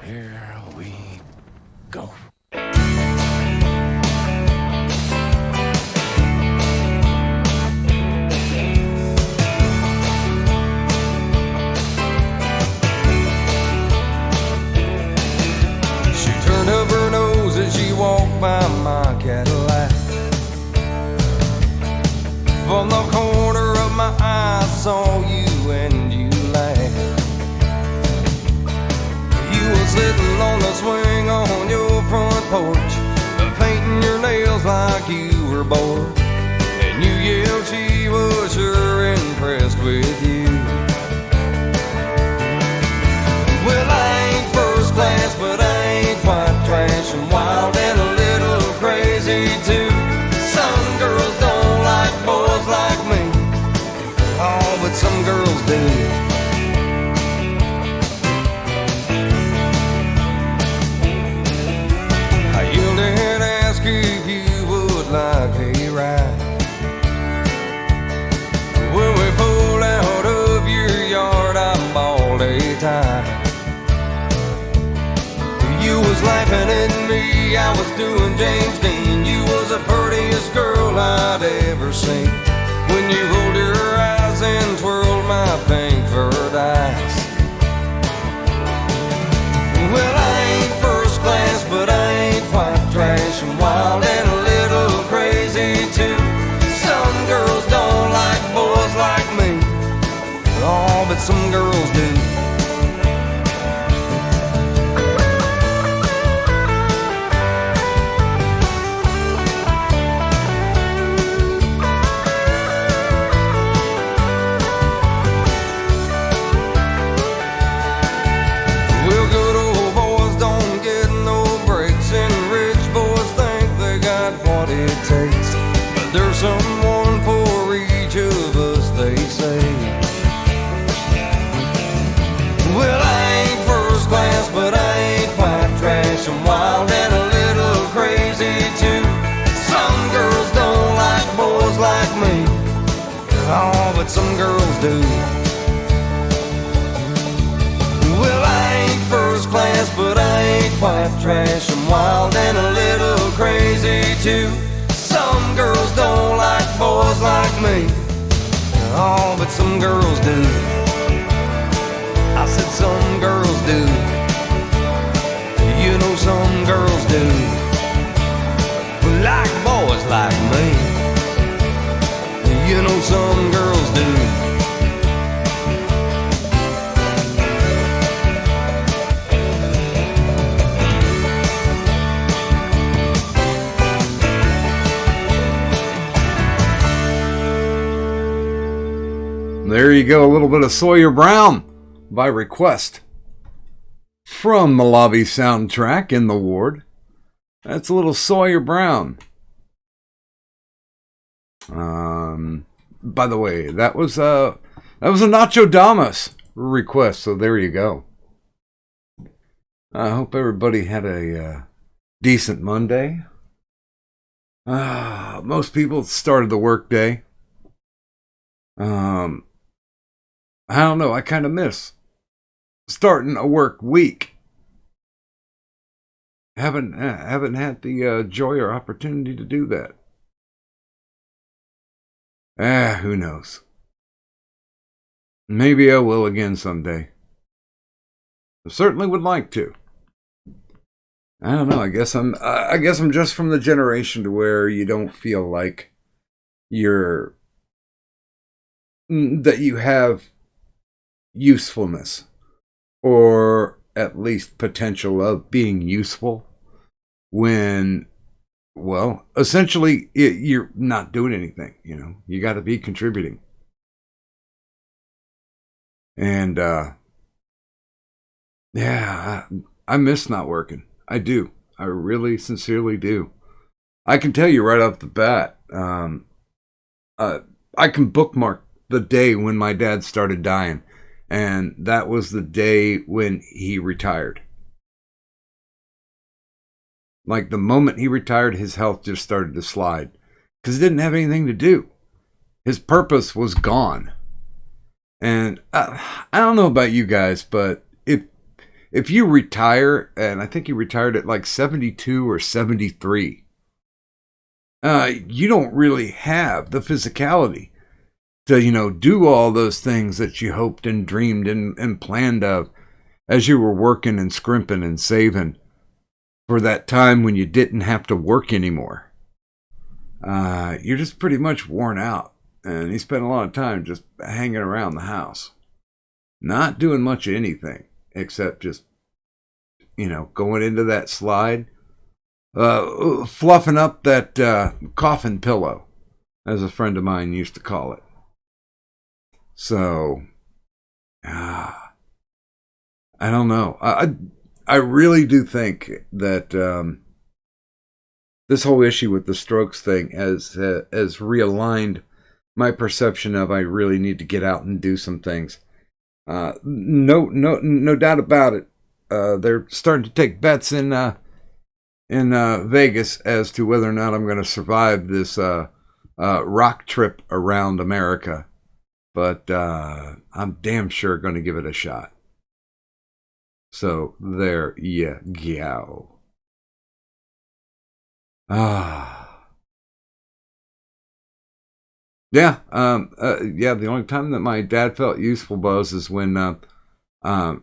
Here we go. She turned up her nose as she walked by my Cadillac. From the corner of my eye, I saw you and you laughed. You were sitting on the swing on your front porch, painting your nails like you were bored. And you yelled she was sure impressed with you. Well, I ain't first class, but I ain't quite trash. I'm wild and a little crazy too. Some girls don't like boys like me. Oh, but some girls do. I yelled and asked if you would like a ride. When we pulled out of your yard, I bawled a tie. You was laughing at me, I was doing James Dean. You was the prettiest girl I'd ever seen. When you rolled your eyes and twirled my pink furred eyes. Well, I ain't first class, but I ain't quite trash. I'm wild and a little crazy too. Some girls don't like boys like me. Oh, but some girls do. There's someone for each of us, they say. Well, I ain't first class, but I ain't quite trash. I'm wild and a little crazy too. Some girls don't like boys like me. Oh, but some girls do. Well, I ain't first class, but I ain't quite trash. I'm wild and a little crazy too. Some girls don't like boys like me. Oh, but some girls do. I said some girls do. You know some girls do. Like boys like me. You know some girls do. There you go, a little bit of Sawyer Brown by request from the Lobby soundtrack in the Ward. That's a little Sawyer Brown. By the way, that was a Nacho Damas request, so there you go. I hope everybody had a decent Monday. Most people started the work day. I don't know. I kind of miss starting a work week. Haven't had the joy or opportunity to do that. Who knows? Maybe I will again someday. I certainly would like to. I don't know. I guess I'm just from the generation to where you don't feel like that you have usefulness, or at least potential of being useful, when, well, essentially you're not doing anything. You got to be contributing. And yeah, I miss not working. I do. I really sincerely do. I can tell you right off the bat, I can bookmark the day when my dad started dying. And that was the day when he retired. Like the moment he retired, his health just started to slide. Because he didn't have anything to do. His purpose was gone. And I don't know about you guys, but if you retire, and I think he retired at like 72 or 73, you don't really have the physicality to, do all those things that you hoped and dreamed and planned of as you were working and scrimping and saving for that time when you didn't have to work anymore. You're just pretty much worn out. And he spent a lot of time just hanging around the house, not doing much of anything except just, going into that slide, fluffing up that coffin pillow, as a friend of mine used to call it. So, I don't know. I really do think that this whole issue with the strokes thing has realigned my perception of I really need to get out and do some things. No doubt about it. They're starting to take bets in Vegas as to whether or not I'm going to survive this rock trip around America. But I'm damn sure going to give it a shot. So there you go. Yeah, the only time that my dad felt useful, Buzz, is when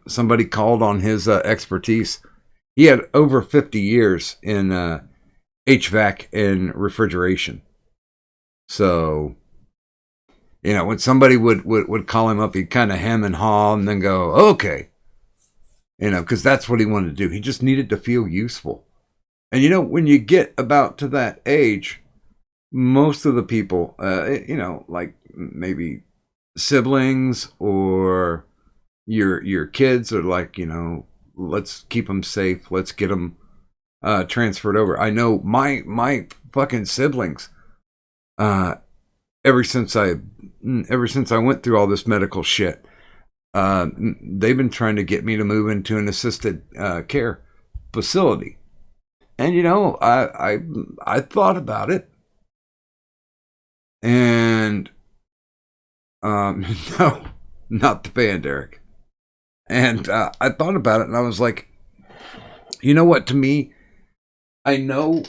somebody called on his expertise. He had over 50 years in HVAC and refrigeration. So, when somebody would call him up, he'd kind of hem and haw and then go, okay. Because that's what he wanted to do. He just needed to feel useful. And, when you get about to that age, most of the people, like maybe siblings or your kids are like, let's keep them safe. Let's get them transferred over. I know my fucking siblings, ever since I went through all this medical shit, they've been trying to get me to move into an assisted care facility. And, I thought about it. And, no, not the band, Eric. And I thought about it and I was like, you know what, to me, I know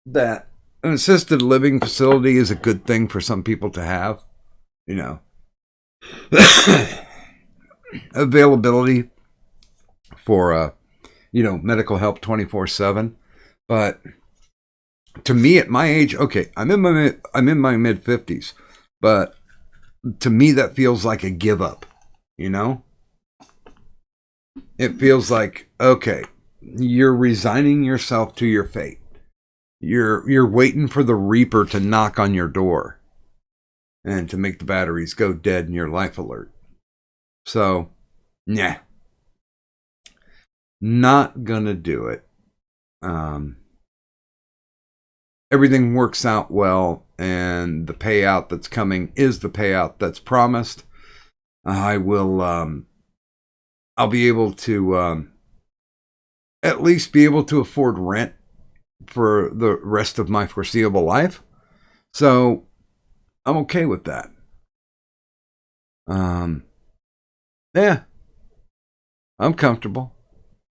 that an assisted living facility is a good thing for some people to have, availability for, medical help 24/7. But to me, at my age, okay, I'm in my mid 50s, but to me that feels like a give up. It feels like, okay, you're resigning yourself to your fate. You're waiting for the Reaper to knock on your door and to make the batteries go dead in your life alert. So, nah, not gonna do it. Everything works out well, and the payout that's coming is the payout that's promised. I'll be able to at least be able to afford rent for the rest of my foreseeable life. So I'm okay with that. Yeah, I'm comfortable.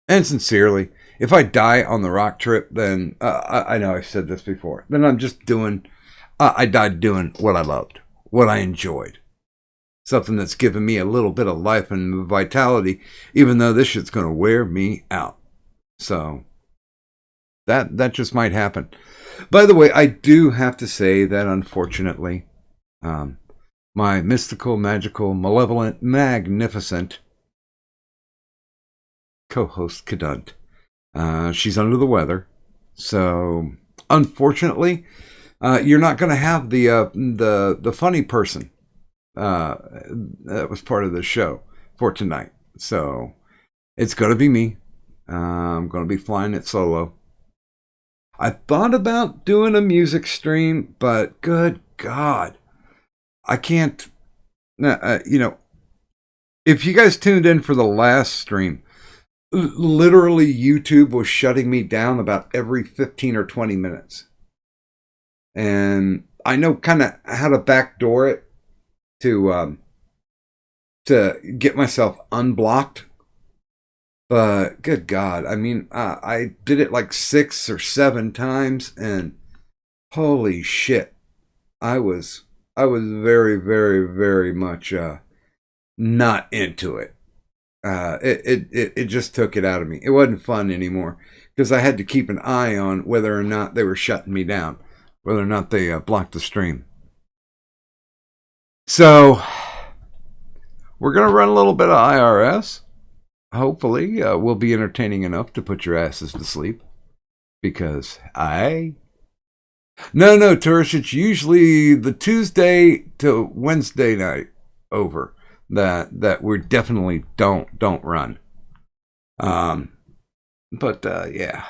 And sincerely, if I die on the rock trip, then I know I've said this before, then I'm just doing, I died doing what I loved, what I enjoyed. Something that's given me a little bit of life and vitality, even though this shit's going to wear me out. So that just might happen. By the way, I do have to say that unfortunately, my mystical, magical, malevolent, magnificent co-host Cadunt, she's under the weather. So unfortunately, you're not going to have the funny person that was part of the show for tonight. So it's going to be me. I'm going to be flying it solo. I thought about doing a music stream, but good God, I can't. If you guys tuned in for the last stream, literally YouTube was shutting me down about every 15 or 20 minutes. And I know kind of how to backdoor it to get myself unblocked But good God, I mean, I did it like 6 or 7 times, and holy shit, I was very, very, very much not into it. It just took it out of me. It wasn't fun anymore because I had to keep an eye on whether or not they were shutting me down, whether or not they blocked the stream. So we're gonna run a little bit of IRS. Hopefully, we'll be entertaining enough to put your asses to sleep. Because no, Turish, it's usually the Tuesday to Wednesday night over that we definitely don't run. But yeah,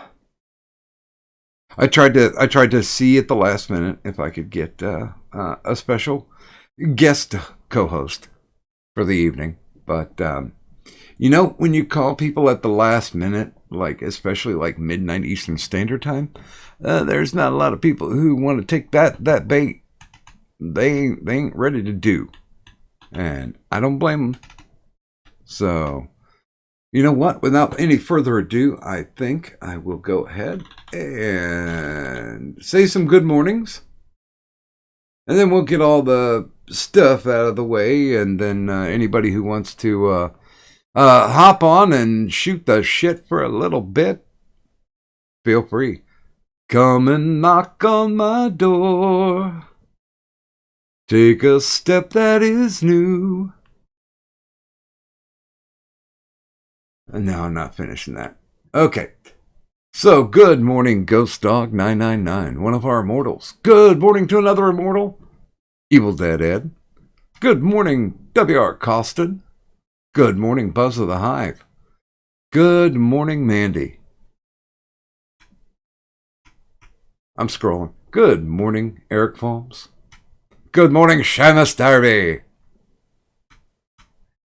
I tried to see at the last minute if I could get a special guest co-host for the evening. But when you call people at the last minute, like especially like midnight Eastern Standard Time, there's not a lot of people who want to take that bait. They ain't ready to do, and I don't blame them. So, you know what? Without any further ado, I think I will go ahead and say some good mornings, and then we'll get all the stuff out of the way, and then anybody who wants to hop on and shoot the shit for a little bit, feel free. Come and knock on my door. Take a step that is new. And no, I'm not finishing that. Okay. So, good morning, Ghost Dog 999, one of our immortals. Good morning to another immortal, Evil Dead Ed. Good morning, W.R. Costin. Good morning, Buzz of the Hive. Good morning, Mandy. I'm scrolling. Good morning, Eric Falls. Good morning, Shamus Darby.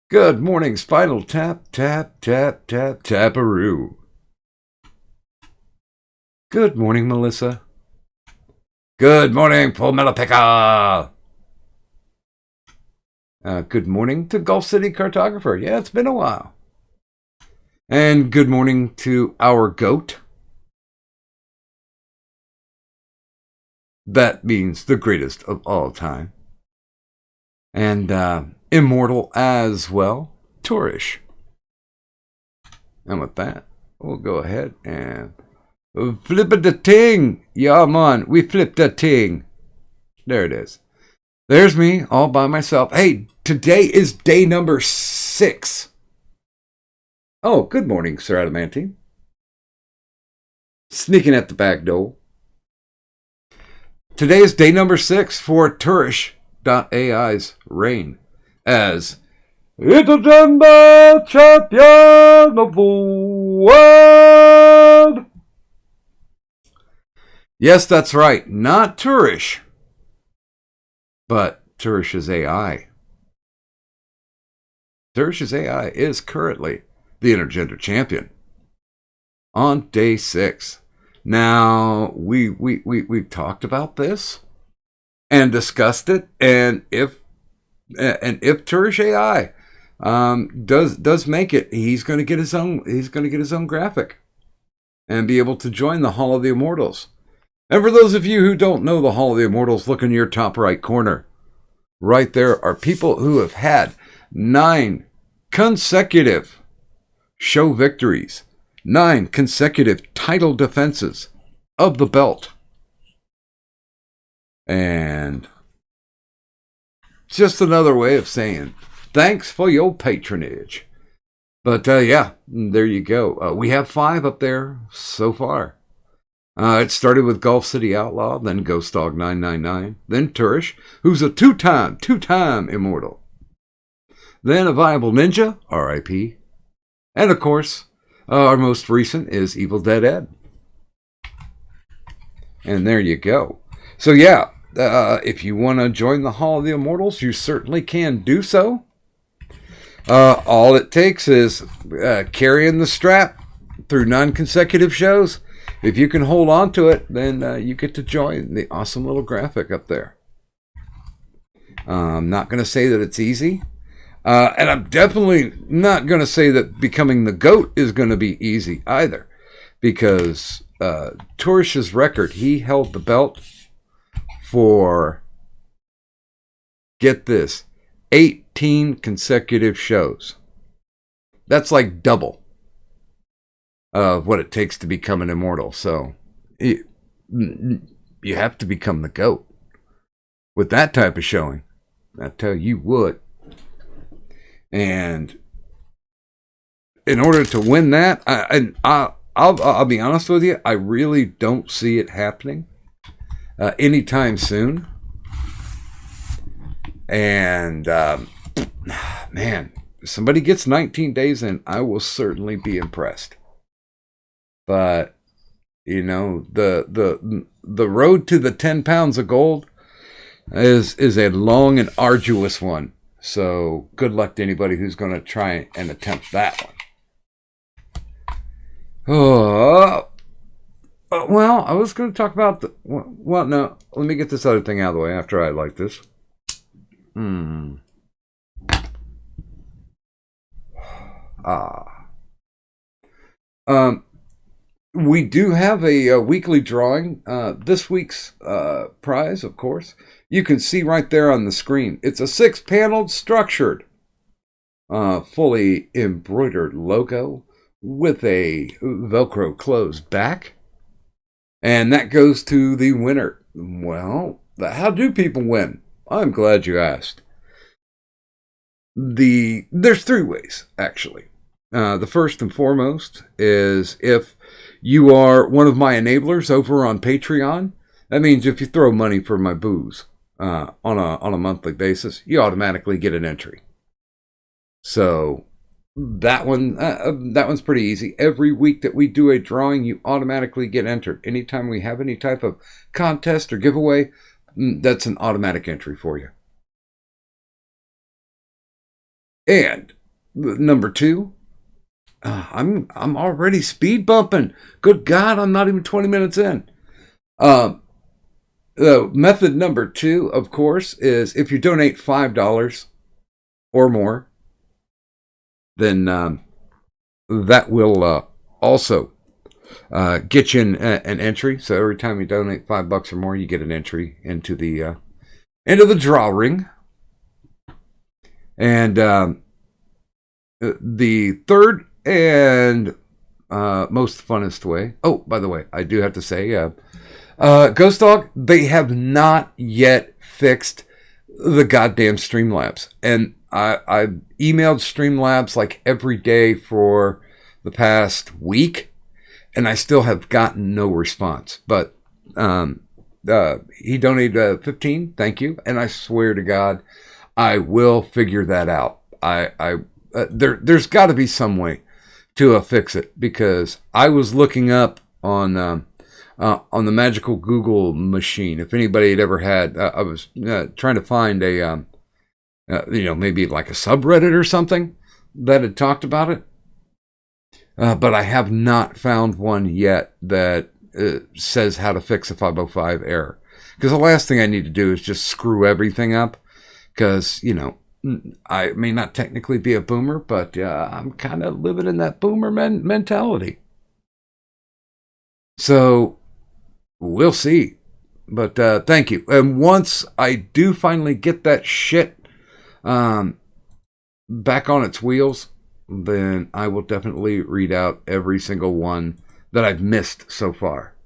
Good morning, Spinal Tap, Tap, Tap, Tap, Taparoo. Good morning, Melissa. Good morning, Full Metal Picker. Good morning to Gulf City Cartographer. Yeah, it's been a while. And good morning to our goat. That means the greatest of all time. And immortal as well, Torish. And with that, we'll go ahead and flip the ting. Yeah, man, we flipped the ting. There it is. There's me all by myself. Hey, today is day number 6. Oh, good morning, Sir Adamantine. Sneaking at the back door. Today is day number 6 for Turish.ai's reign as Intergender Champion of the World. Yes, that's right. Not Turish, but Turish's AI. Turish's AI is currently the Intergender Champion on day 6. Now, we've talked about this and discussed it, and if Turish AI does make it, he's going to get his own graphic and be able to join the Hall of the Immortals. And for those of you who don't know the Hall of the Immortals, look in your top right corner. Right there are people who have had 9 consecutive show victories. 9 consecutive title defenses of the belt. And just another way of saying thanks for your patronage. But yeah, there you go. We have 5 up there so far. It started with Gulf City Outlaw, then Ghost Dog 999, then Turish, who's a two-time immortal. Then a Viable Ninja, R.I.P. And of course, our most recent is Evil Dead Ed. And there you go. So yeah, if you want to join the Hall of the Immortals, you certainly can do so. All it takes is carrying the strap through 9 consecutive shows. If you can hold on to it, then you get to join the awesome little graphic up there. I'm not going to say that it's easy. And I'm definitely not going to say that becoming the GOAT is going to be easy either, because Torish's record, he held the belt for, get this, 18 consecutive shows. That's like double of what it takes to become an immortal. So you have to become the GOAT with that type of showing. I tell you what. And in order to win that, I'll be honest with you, I really don't see it happening anytime soon. And man, if somebody gets 19 days in, I will certainly be impressed. But you know, the road to the 10 pounds of gold is a long and arduous one. So good luck to anybody who's going to try and attempt that one. Oh, well, I was going to talk about the... Well, no, let me get this other thing out of the way after I like this. We do have a weekly drawing. This week's prize, of course, you can see right there on the screen. It's a 6-paneled structured, fully embroidered logo with a Velcro closed back. And that goes to the winner. Well, how do people win? I'm glad you asked. There's 3 ways, actually. The first and foremost is if you are one of my enablers over on Patreon. That means if you throw money for my booze on a monthly basis, you automatically get an entry. So that one's pretty easy. Every week that we do a drawing, you automatically get entered. Anytime we have any type of contest or giveaway, that's an automatic entry for you. And number 2, I'm already speed bumping. Good God, I'm not even 20 minutes in. The method number 2, of course, is if you donate $5 or more, then that will also get you an entry. So every time you donate $5 or more, you get an entry into the draw ring. And the third and most funnest way. Oh, by the way, I do have to say, Ghost Dog, they have not yet fixed the goddamn Streamlabs. And I emailed Streamlabs like every day for the past week, and I still have gotten no response. But he donated 15, thank you, and I swear to God, I will figure that out. There's got to be some way to fix it, because I was looking up on the magical Google machine. If anybody had ever had, I was trying to find a maybe like a subreddit or something that had talked about it, but I have not found one yet that says how to fix a 505 error. Because the last thing I need to do is just screw everything up. Because I may not technically be a boomer, but I'm kind of living in that boomer mentality. So we'll see. But thank you. And once I do finally get that shit back on its wheels, then I will definitely read out every single one that I've missed so far.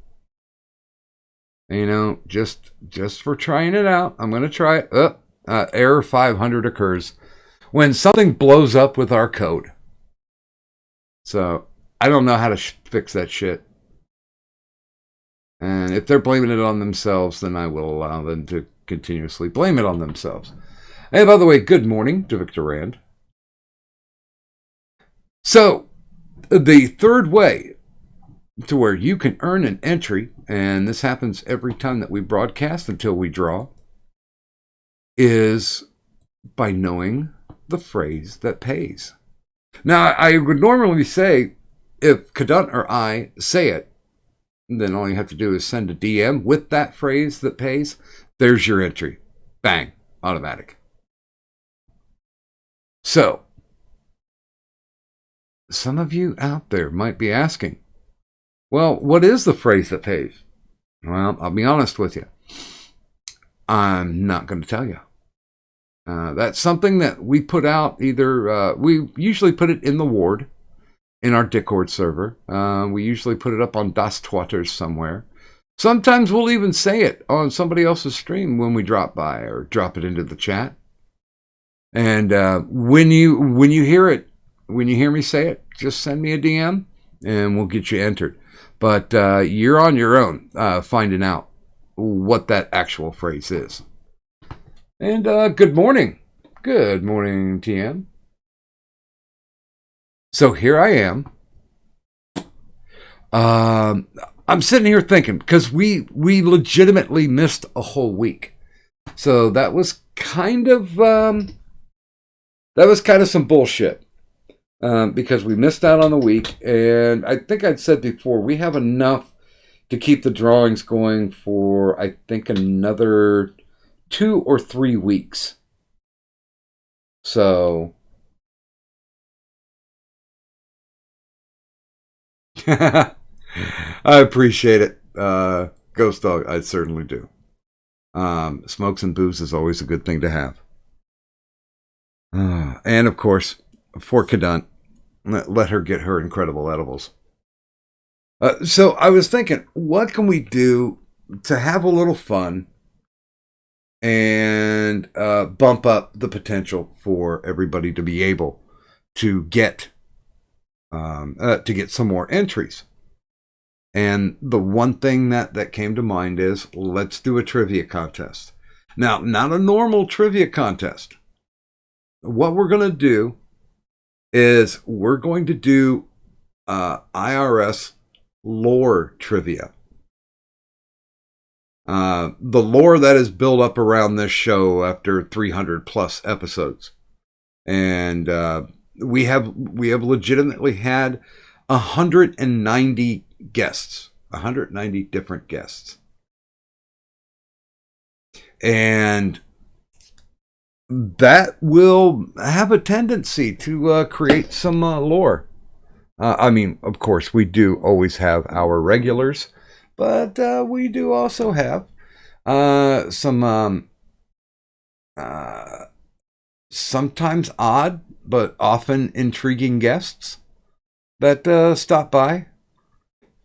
Just for trying it out, I'm going to try it. Error 500 occurs when something blows up with our code. So I don't know how to fix that shit. And if they're blaming it on themselves, then I will allow them to continuously blame it on themselves. Hey, by the way, good morning to Victor Rand. So the third way to where you can earn an entry, and this happens every time that we broadcast until we draw, is by knowing the phrase that pays. Now, I would normally say, if Cadunt or I say it, then all you have to do is send a DM with that phrase that pays. There's your entry. Bang. Automatic. So, some of you out there might be asking, well, what is the phrase that pays? Well, I'll be honest with you. I'm not going to tell you. That's something that we put out either, we usually put it in the ward, in our Discord server. We usually put it up on Das Twitters somewhere. Sometimes we'll even say it on somebody else's stream when we drop by or drop it into the chat. And when you hear it, when you hear me say it, just send me a DM and we'll get you entered. But you're on your own finding out what that actual phrase is. And good morning. Good morning, TM. So here I am. I'm sitting here thinking, because we legitimately missed a whole week. So that was kind of some bullshit. Because we missed out on the week, and I think I'd said before, we have enough to keep the drawings going for, I think, another 2 or 3 weeks. So I appreciate it, Ghost Dog. I certainly do. Smokes and booze is always a good thing to have. And of course, for Kadant, let her get her incredible edibles. So I was thinking, what can we do to have a little fun and bump up the potential for everybody to be able to get some more entries? And the one thing that came to mind is, let's do a trivia contest. Now, not a normal trivia contest. What we're going to do is we're going to do IRS lore trivia. The lore that is built up around this show after 300 plus episodes. And we have legitimately had 190 guests, 190 different guests. And that will have a tendency to create some lore. I mean, of course, we do always have our regulars, but we do also have some sometimes odd, but often intriguing guests that stop by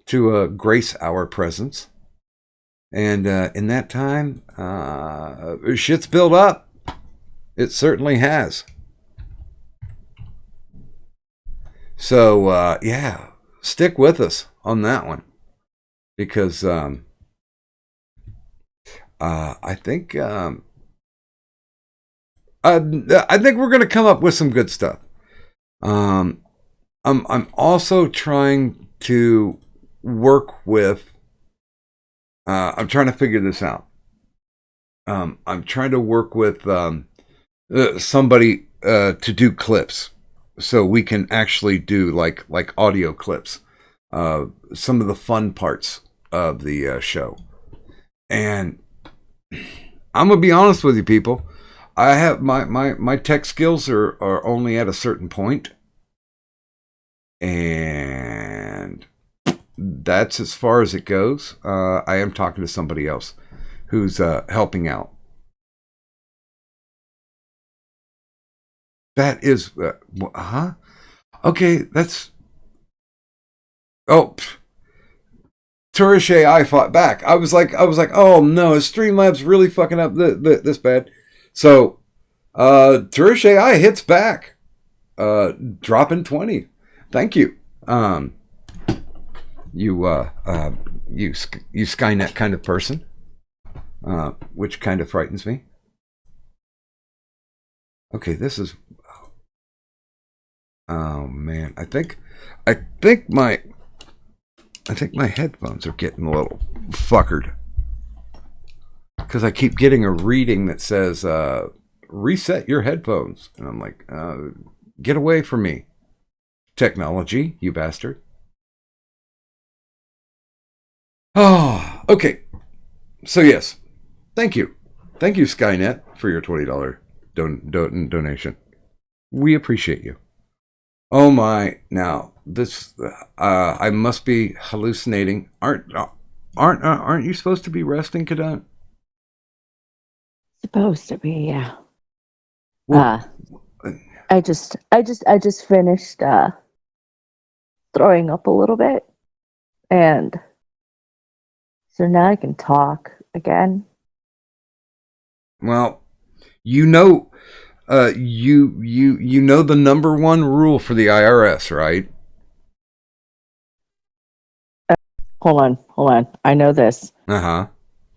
to grace our presence. And in that time, shit's built up. It certainly has. So, yeah, stick with us on that one. Because I think we're going to come up with some good stuff. I'm also trying to work with. I'm trying to figure this out. I'm trying to work with somebody to do clips, so we can actually do like audio clips, some of the fun parts of the show. And I'm gonna be honest with you, people. I have my tech skills are only at a certain point, and that's as far as it goes. I am talking to somebody else who's helping out. That is, okay, that's, Turish AI fought back. I was like, oh no, is Streamlabs really fucking up this bad? So, Turish AI hits back, dropping 20. Thank you. You Skynet kind of person, which kind of frightens me. Okay, this is. Oh man, I think my headphones are getting a little fuckered because I keep getting a reading that says reset your headphones, and I'm like, get away from me, technology, you bastard. Oh, okay. So yes, thank you, Skynet, for your $20 donation. We appreciate you. Oh my! Now this, I must be hallucinating. Aren't you supposed to be resting, Cadet? Supposed to be, yeah. Well, I just finished throwing up a little bit, and so now I can talk again. well, you know, you know the number one rule for the IRS, right? Hold on. I know this. Uh huh.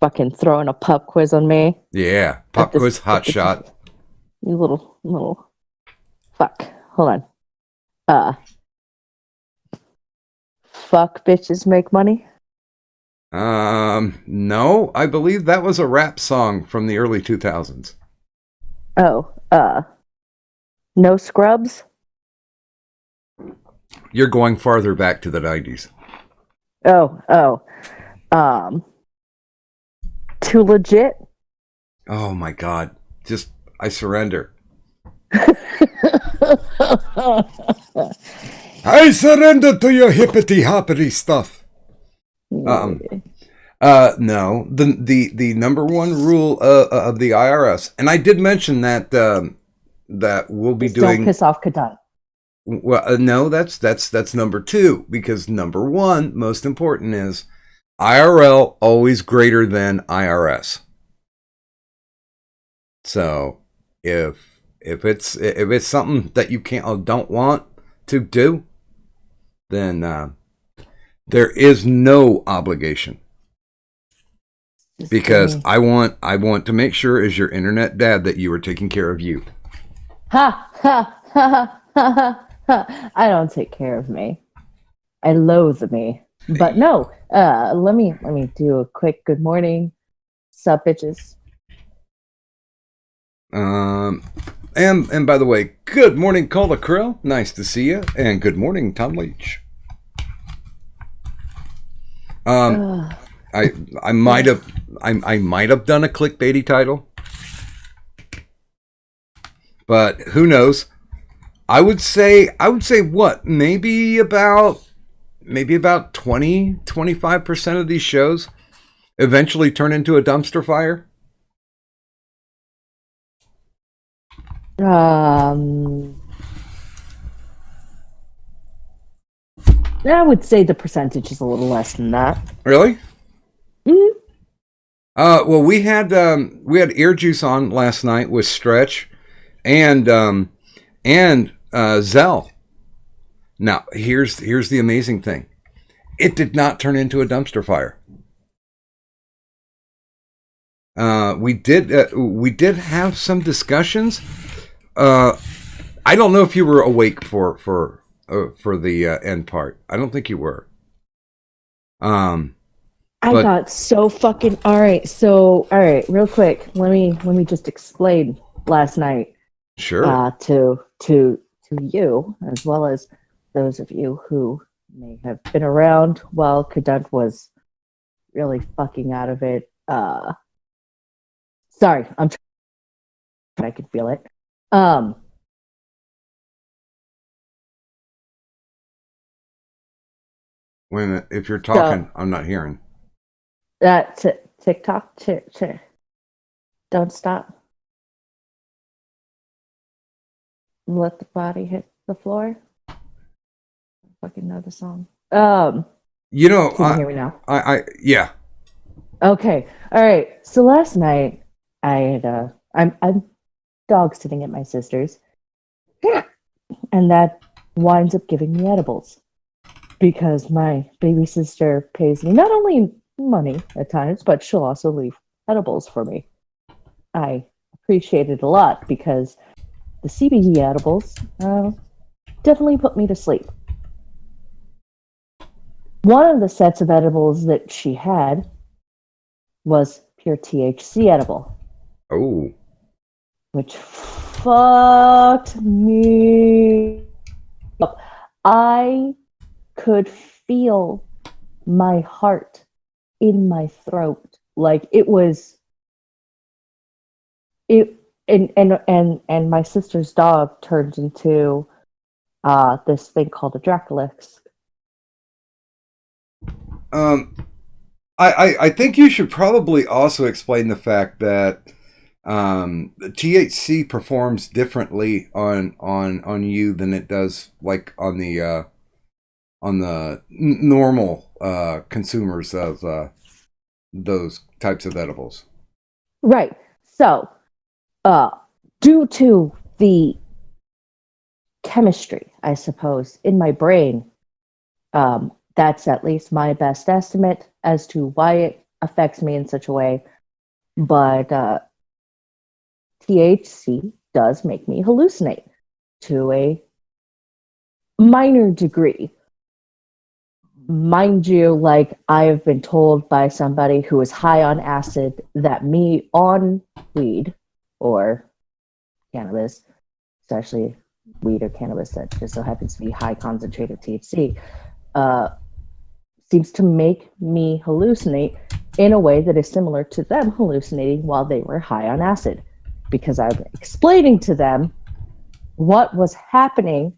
Fucking throwing a pub quiz on me. Yeah. Pop quiz, hot shot. You little fuck. Hold on. Uh, fuck bitches make money. No, I believe that was a rap song from the early 2000s. Oh, no scrubs. You're going farther back to the 90s. Oh, um, too legit. Oh my God. Just, I surrender. I surrender to your hippity hoppity stuff. No. The number one rule of the IRS, and I did mention that that we'll be Just doing. Don't piss off Kadan. Well, no, that's number two, because number one, most important, is IRL always greater than IRS. So if it's something that you can't or don't want to do, then there is no obligation. Because I want to make sure, as your internet dad, that you are taking care of you. Ha ha ha ha ha! I don't take care of me. I loathe me. But no. Let me do a quick good morning. Sup, bitches. And by the way, good morning, Cola Krill. Nice to see you. And good morning, Tom Leach. I might have done a clickbaity title, but who knows? I would say what? Maybe about 20-25% of these shows eventually turn into a dumpster fire. I would say the percentage is a little less than that. Really? Mm-hmm. Well, we had Ear Juice on last night with Stretch and Zell. Now, here's the amazing thing. It did not turn into a dumpster fire. We did have some discussions. I don't know if you were awake for the end part. I don't think you were. I got so fucking all right, real quick. Let me just explain last night. Sure. To you, as well as those of you who may have been around while Cadet was really fucking out of it. Sorry, I'm trying. I can feel it. Wait a minute. If you're talking, I'm not hearing. That TikTok, don't stop. Let the body hit the floor. I fucking know the song. You know, can you hear me now? Yeah. Okay, all right. So last night I had I'm dog sitting at my sister's, and that winds up giving me edibles because my baby sister pays me not only money at times, but she'll also leave edibles for me. I appreciate it a lot because the CBD edibles definitely put me to sleep. One of the sets of edibles that she had was pure THC edible. Oh. Which fucked me up. I could feel my heart in my throat. Like it and my sister's dog turned into this thing called a Dracolix. Um, I think you should probably also explain the fact that THC performs differently on you than it does like on the normal consumers of those types of edibles. Right. So, due to the chemistry, I suppose, in my brain, that's at least my best estimate as to why it affects me in such a way. But THC does make me hallucinate to a minor degree. Mind you, like I have been told by somebody who is high on acid that me on weed or cannabis, especially weed or cannabis that just so happens to be high concentrated THC, seems to make me hallucinate in a way that is similar to them hallucinating while they were high on acid. Because I'm explaining to them what was happening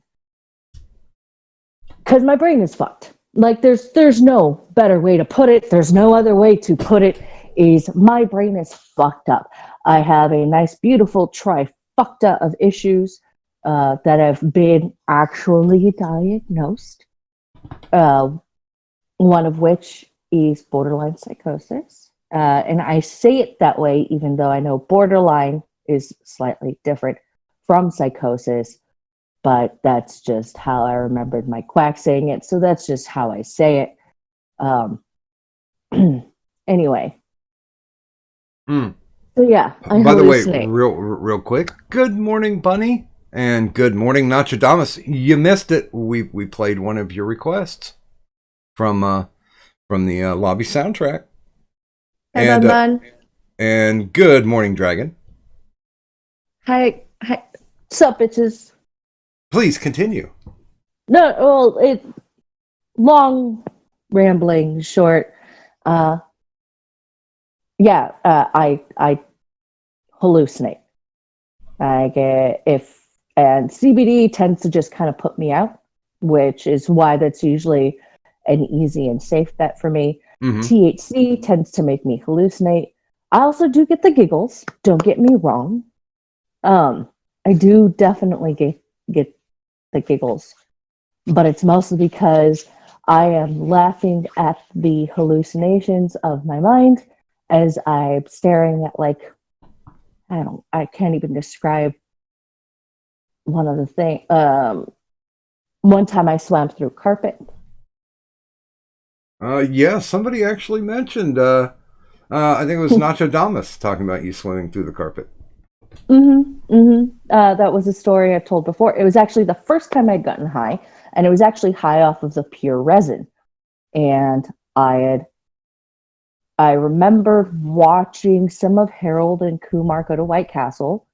because my brain is fucked. Like there's no better way to put it. There's no other way to put it. Is my brain is fucked up. I have a nice, beautiful trifecta of issues that have been actually diagnosed. One of which is borderline psychosis, and I say it that way even though I know borderline is slightly different from psychosis. But that's just how I remembered my quack saying it. So that's just how I say it. Anyway. Mm. So yeah, I By the way, hallucinate. real quick, good morning, Bunny, and good morning, Nostradamus. You missed it. We played one of your requests from the lobby soundtrack. Hi, Bun Bun. And good morning, Dragon. Hi. Sup, bitches. Please continue. No, well, it long, rambling, short. I hallucinate. I get and CBD tends to just kind of put me out, which is why that's usually an easy and safe bet for me. Mm-hmm. THC tends to make me hallucinate. I also do get the giggles. Don't get me wrong. I do definitely get the giggles, but it's mostly because I am laughing at the hallucinations of my mind as I'm staring at I can't even describe one of the things. One time I swam through carpet. Yeah, somebody actually mentioned, I think it was Nostradamus talking about you swimming through the carpet. That was a story I've told before. It was actually the first time I'd gotten high, and it was actually high off of the pure resin. And I remember watching some of Harold and Kumar go to White Castle,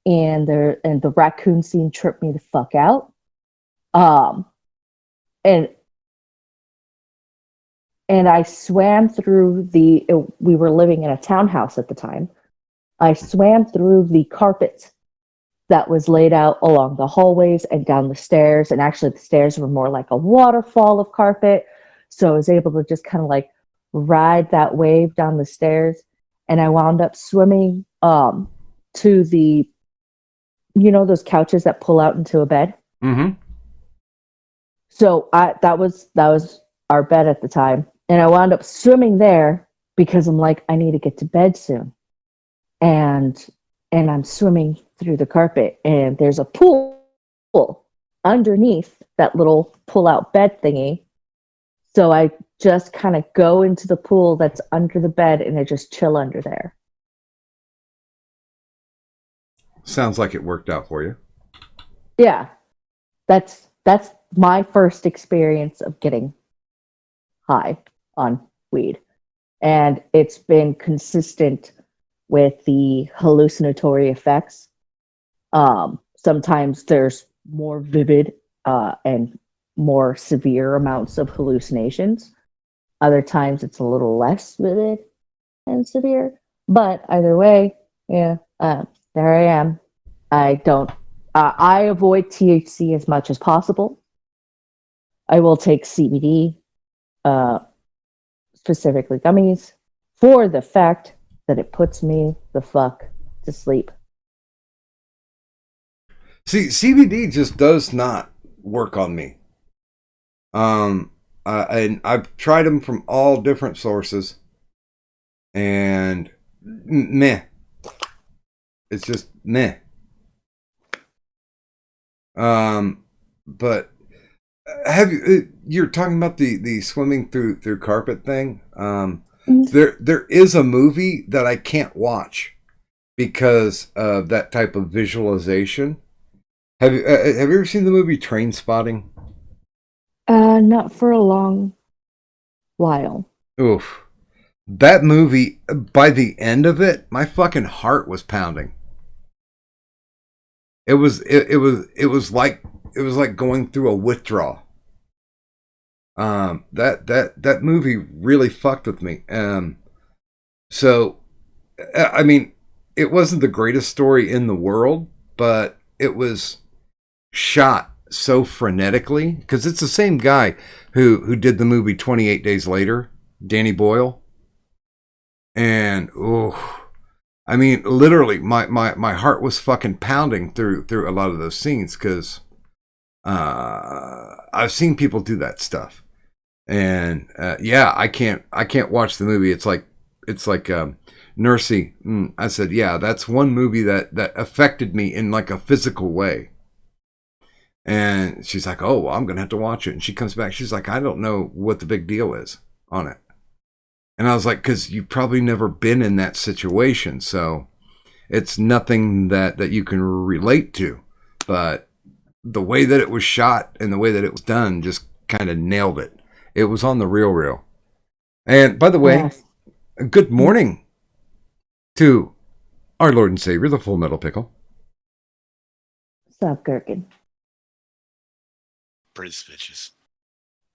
and the raccoon scene tripped me the fuck out. And I swam through we were living in a townhouse at the time. I swam through the carpet that was laid out along the hallways and down the stairs. And actually the stairs were more like a waterfall of carpet. So I was able to just kind of like ride that wave down the stairs. And I wound up swimming to the, those couches that pull out into a bed. Mm-hmm. So that was our bed at the time. And I wound up swimming there because I'm like, I need to get to bed soon. And I'm swimming through the carpet, and there's a pool underneath that little pull-out bed thingy. So I just kind of go into the pool that's under the bed, and I just chill under there. Sounds like it worked out for you. Yeah, that's my first experience of getting high on weed, and it's been consistent with the hallucinatory effects. Sometimes there's more vivid and more severe amounts of hallucinations. Other times it's a little less vivid and severe. But either way, yeah, there I am. I don't. I avoid THC as much as possible. I will take CBD, specifically gummies, for the fact that it puts me the fuck to sleep. See, CBD just does not work on me. And I've tried them from all different sources, and meh. It's just meh. But have you? You're talking about the swimming through carpet thing. There is a movie that I can't watch because of that type of visualization. Have you ever seen the movie Train Spotting? Not for a long while. Oof. That movie, by the end of it, my fucking heart was pounding. It was like going through a withdrawal. That movie really fucked with me. So I mean, it wasn't the greatest story in the world, but it was shot so frenetically because it's the same guy who did the movie 28 Days Later, Danny Boyle. And I mean, literally, my heart was fucking pounding through a lot of those scenes because I've seen people do that stuff, and yeah, I can't watch the movie. It's like Nursey. I said, yeah, that's one movie that affected me in like a physical way. And she's like, oh, well, I'm gonna have to watch it. And she comes back, she's like, I don't know what the big deal is on it. And I was like, because you've probably never been in that situation, so it's nothing that you can relate to. But the way that it was shot and the way that it was done just kind of nailed it. It was on the real. And by the way, Yes. good morning to our Lord and Savior, the Full Metal Pickle. What's up, Gherkin? Pretty bitches.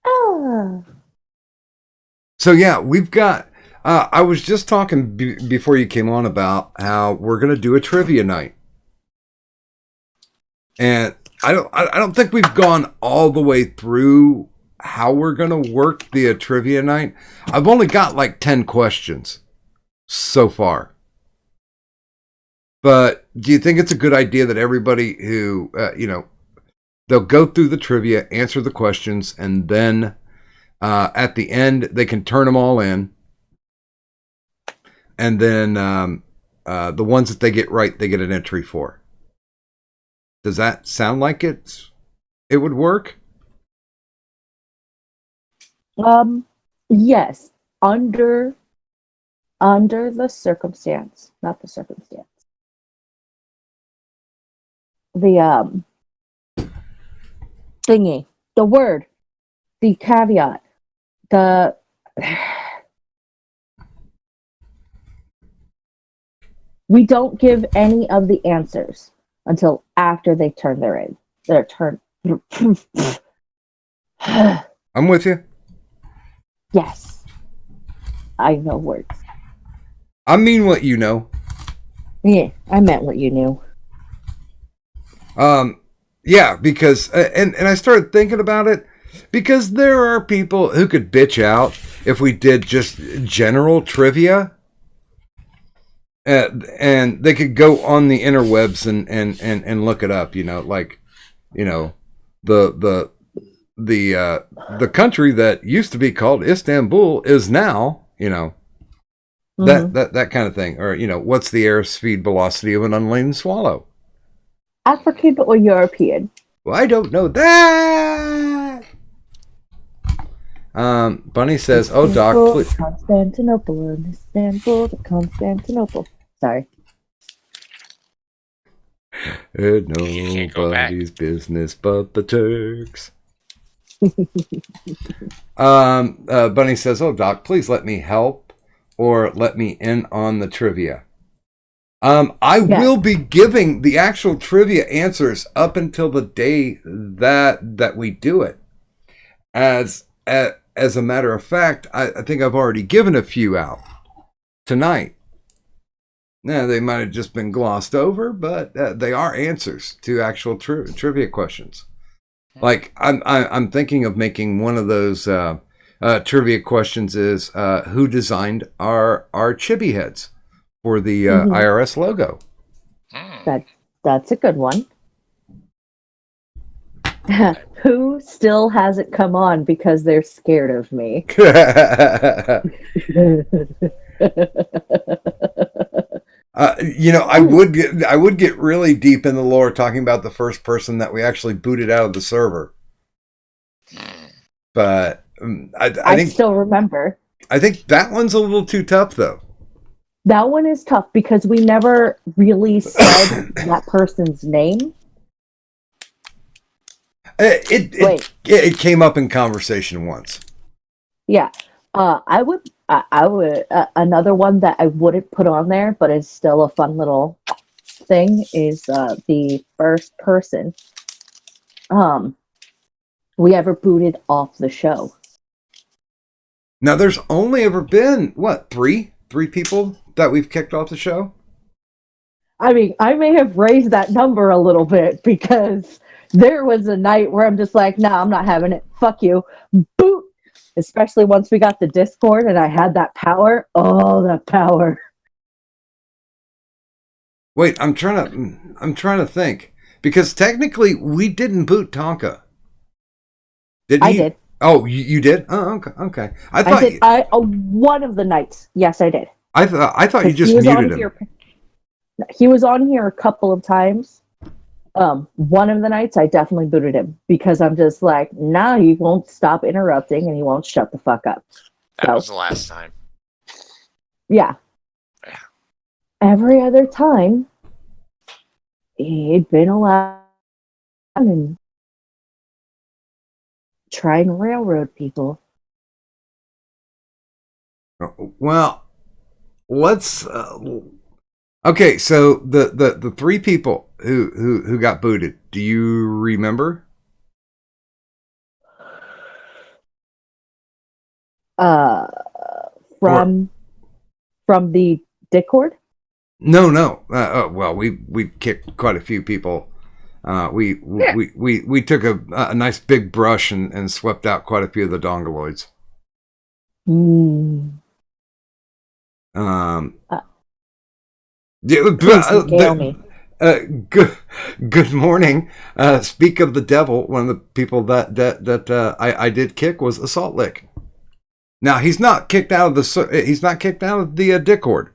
Ah. So yeah, we've got. I was just talking before you came on about how we're gonna do a trivia night, and I don't think we've gone all the way through how we're gonna work the trivia night. I've only got like 10 questions so far, but do you think it's a good idea that everybody who they'll go through the trivia, answer the questions, and then at the end they can turn them all in, and then the ones that they get right, they get an entry for. Does that sound like it would work? Yes, under the circumstance, not the circumstance. The thingy, the word, the caveat, we don't give any of the answers until after they turn their turn. I'm with you. Yes, I know words. I mean what you know. Yeah, I meant what you knew. Yeah, because and I started thinking about it because there are people who could bitch out if we did just general trivia, and they could go on the interwebs and look it up. The country that used to be called Istanbul is now that kind of thing, or what's the airspeed velocity of an unladen swallow? African or European? Well, I don't know that. Bunny says, "Oh, Doc, please." Constantinople and Istanbul to Constantinople. Sorry. can't go back. Nobody's business but the Turks. Bunny says, "Oh, Doc, please let me help or let me in on the trivia." I will be giving the actual trivia answers up until the day that we do it. As a matter of fact, I think I've already given a few out tonight. Yeah, they might have just been glossed over, but they are answers to actual trivia questions. Like I'm thinking of making one of those trivia questions is who designed our chibi heads for the IRS logo? That's a good one. Who still hasn't come on because they're scared of me? I would get really deep in the lore talking about the first person that we actually booted out of the server, but I think still remember. I think that one's a little too tough, though. That one is tough because we never really said that person's name. It came up in conversation once. Yeah, I would another one that I wouldn't put on there, but is still a fun little thing is the first person we ever booted off the show. Now, there's only ever been three people that we've kicked off the show. I mean, I may have raised that number a little bit because there was a night where I'm just like, nah, I'm not having it. Fuck you. Boot. Especially once we got the Discord and I had that power. Oh, that power. Wait, I'm trying to think because technically we didn't boot Tonka. I did. Oh, you did? Oh, okay. I thought I did. One of the nights. Yes, I did. I thought you just muted him. He was on here a couple of times. One of the nights I definitely booted him because I'm just like, nah, he won't stop interrupting and he won't shut the fuck up. That was the last time. Yeah. Every other time, he'd been allowed and try and railroad people. Well, let's. Okay, so the three people who got booted, do you remember? From the Discord? No. Well, we kicked quite a few people. We took a nice big brush and swept out quite a few of the dongoloids. Good morning. Speak of the devil. One of the people that I did kick was Assault Lick. Now he's not kicked out of the Discord,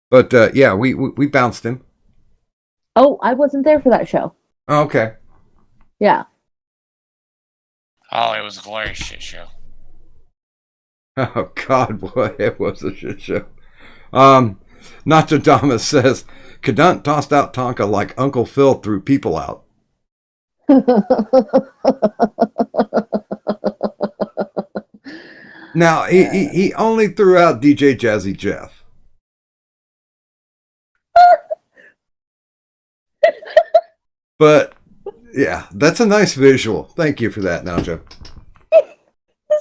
but yeah, we bounced him. Oh, I wasn't there for that show. Oh, okay. Yeah. Oh, it was a glorious shit show. Oh God, boy, it was a shit show. Nostradamus says, Cadunt tossed out Tonka like Uncle Phil threw people out. Now, he only threw out DJ Jazzy Jeff. But, yeah, that's a nice visual. Thank you for that, Naja.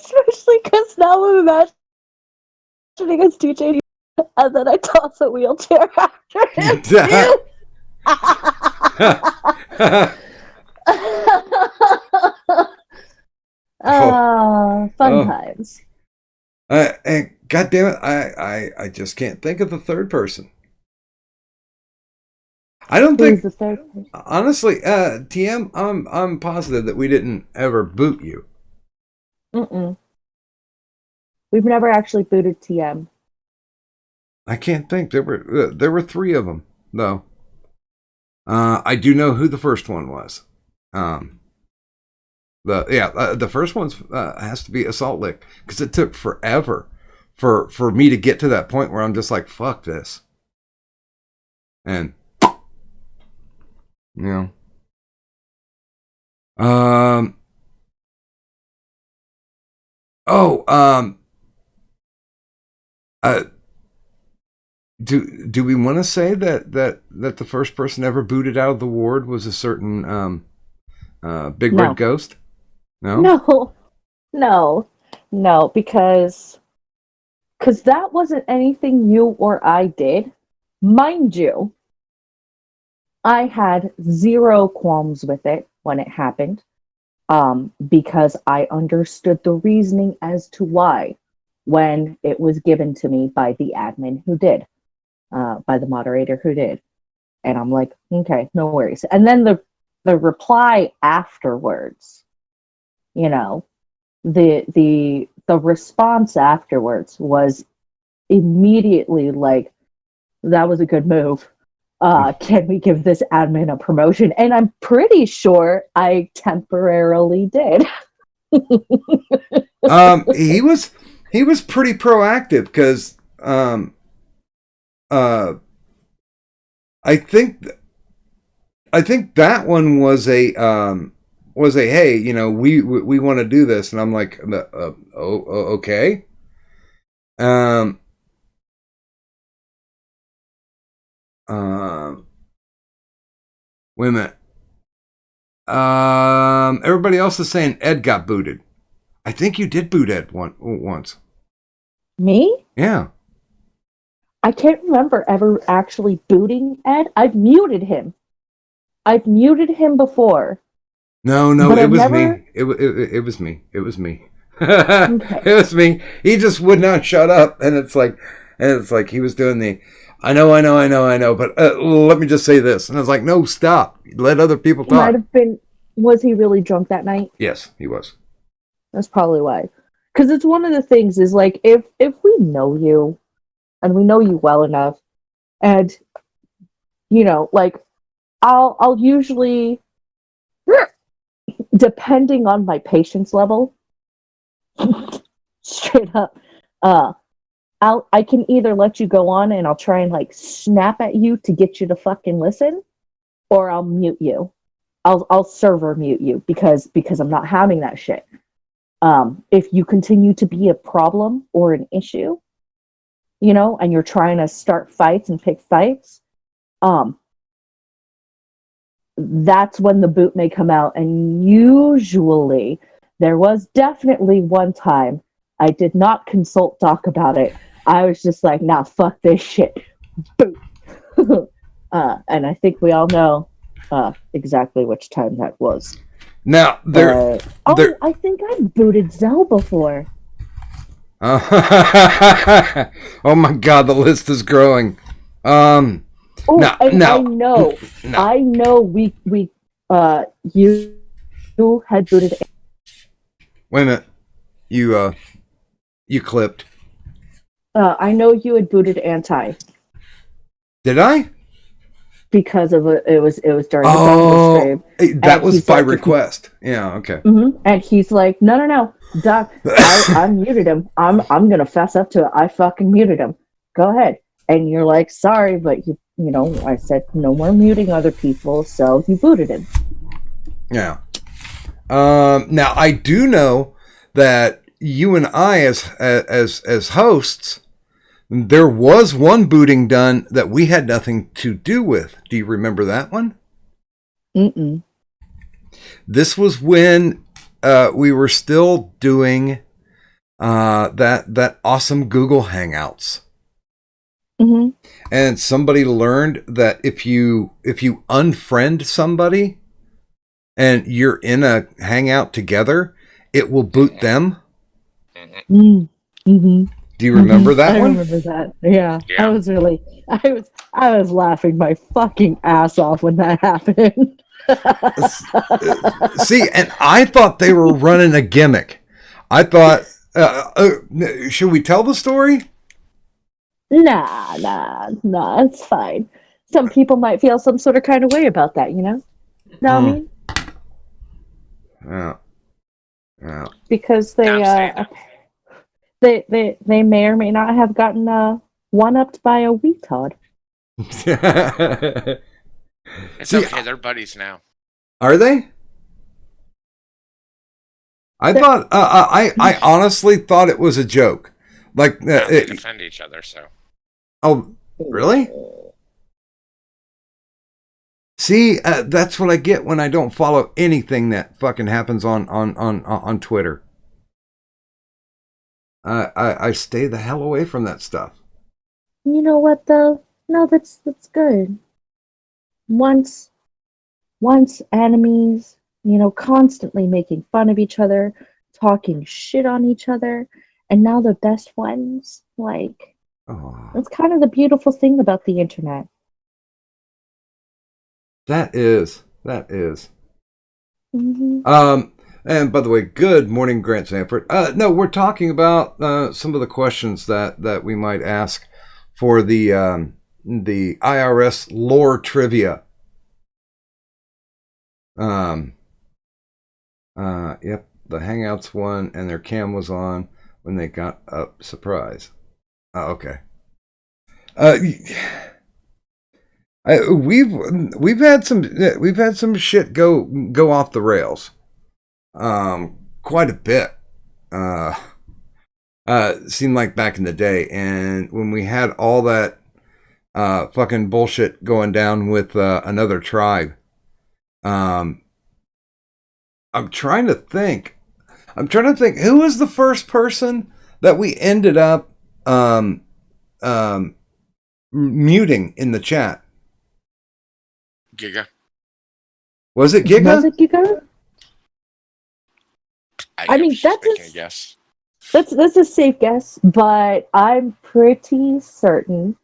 Especially because now I'm imagining it's DJ and then I toss a wheelchair after him. Fun times. And God damn it, I just can't think of the third person. I don't think the third person? Honestly, TM, I'm positive that we didn't ever boot you. Mm-mm. We've never actually booted TM. I can't think. There were three of them though. I do know who the first one was. The first one has to be Assault Lick because it took forever for me to get to that point where I'm just like, fuck this. And you know. Do we want to say that the first person ever booted out of the ward was a certain big red ghost? No, because that wasn't anything you or I did. Mind you, I had zero qualms with it when it happened, because I understood the reasoning as to why when it was given to me by the admin who did, by the moderator who did. And I'm like, okay, no worries. And then the reply afterwards, you know, the response afterwards was immediately like, that was a good move. Can we give this admin a promotion? And I'm pretty sure I temporarily did. He was pretty proactive because I think that one was a hey, you know, we want to do this, and I'm like, okay. Wait a minute. Everybody else is saying Ed got booted. I think you did boot Ed once. Me? Yeah. I can't remember ever actually booting Ed. I've muted him. I've muted him before. No, But it I've was never- me. It was me. It was me. Okay. It was me. He just would not shut up, and it's like he was doing the, I know, but let me just say this, and I was like, no, stop. Let other people Might talk. have been. Was he really drunk that night? Yes, he was. That's probably why. Because it's one of the things is like if we know you, and we know you well enough, and you know, like I'll usually, depending on my patience level, straight up, I can either let you go on and I'll try and like snap at you to get you to fucking listen, or I'll mute you. I'll server mute you because I'm not having that shit. If you continue to be a problem or an issue, you know, and you're trying to start fights and pick fights, that's when the boot may come out. And usually, there was definitely one time I did not consult Doc about it. I was just like, nah, fuck this shit. Boot. And I think we all know exactly which time that was. Now there. I think I've booted Zell before. Oh my God, the list is growing. Oh, No, and no. I know we you had booted. Wait a minute. You clipped. I know you had booted Anti Did I? because of it was during the Oh, Douglas stream. that And was he's by like, request. Yeah. Okay. And he's like, no, Doc, I muted him. I'm gonna fess up to it. I fucking muted him. Go ahead. And you're like, sorry, but you know, I said no more muting other people, so you booted him. Yeah. Now I do know that you and I, as hosts, there was one booting done that we had nothing to do with. Do you remember that one? Mm-mm. This was when we were still doing that awesome Google Hangouts. Mm-hmm. And somebody learned that if you unfriend somebody and you're in a hangout together, it will boot them. Mm-hmm. Do you remember that I one? remember that. Yeah. Yeah. I was laughing my fucking ass off when that happened. See, and I thought they were running a gimmick. I thought, should we tell the story? Nah, it's fine. Some people might feel some sort of kind of way about that, you know? Know what I mean? Yeah. Yeah. Because they may or may not have gotten one-upped by a retard. It's See, okay, they're buddies now. Are they? I thought I honestly thought it was a joke. Like Now they defend each other, so. oh, really? See, that's what I get when I don't follow anything that fucking happens on Twitter. I stay the hell away from that stuff. You know what, though? No, that's good. Once once enemies, constantly making fun of each other, talking shit on each other, and now they're best friends. Like, Oh, that's kind of the beautiful thing about the internet. that is. That is. Hmm. And by the way, good morning, Grant Sanford. No, we're talking about some of the questions that we might ask for the IRS lore trivia. Yep, the Hangouts one, and their cam was on when they got up. Surprise. Okay. Uh, we've had some shit go off the rails. Quite a bit. Uh, Seemed like back in the day, and when we had all that fucking bullshit going down with another tribe. Um, I'm trying to think. Who was the first person that we ended up um, muting in the chat. Giga. Was it Was Giga? it Giga? I mean, was just that's making a a, guess. that's a safe guess, but I'm pretty certain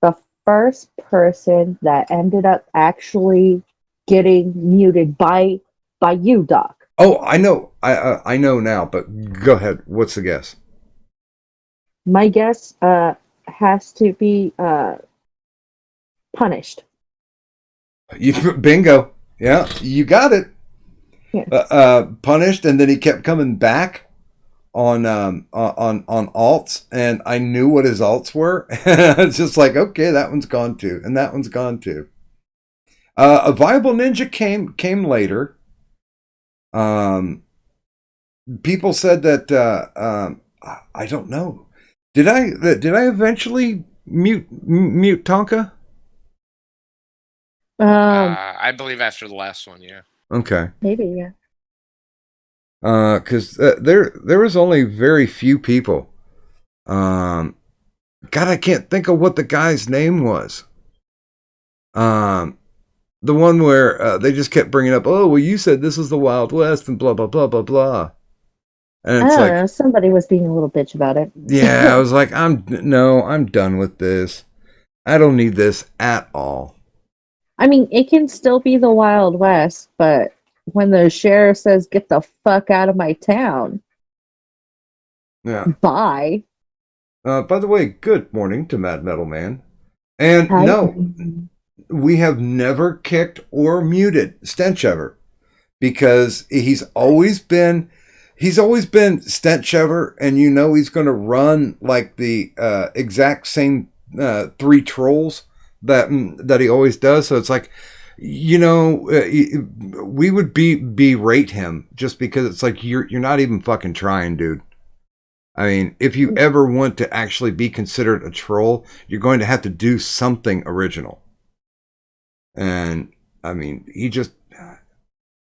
the first person that ended up actually getting muted by you, Doc. Oh, I know. I know now, but go ahead. What's the guess? My guess has to be punished. Bingo. Yeah, you got it. Yeah. Punished, and then he kept coming back on alts, and I knew what his alts were. It's just like, okay, that one's gone too, and that one's gone too. A viable ninja came later. People said that I don't know. Did I eventually mute Tonka? I believe after the last one, yeah. Okay. Maybe, yeah. Because there was only very few people. God, I can't think of what the guy's name was. The one where they just kept bringing up, oh, well, you said this is the Wild West and blah blah blah blah blah. And I it's don't like, know. Somebody was being a little bitch about it. yeah, I was like, I'm done with this. I don't need this at all. I mean, it can still be the Wild West, but when the sheriff says, "Get the fuck out of my town," Yeah. bye. By the way, good morning to Mad Metal Man. And Hi. no, we have never kicked or muted Stenchever because he's always been Stenchever, and you know he's going to run like the exact same three trolls that he always does. So it's like, you know, we would berate him just because it's like you're not even fucking trying, dude. I mean, if you ever want to actually be considered a troll, you're going to have to do something original. And I mean,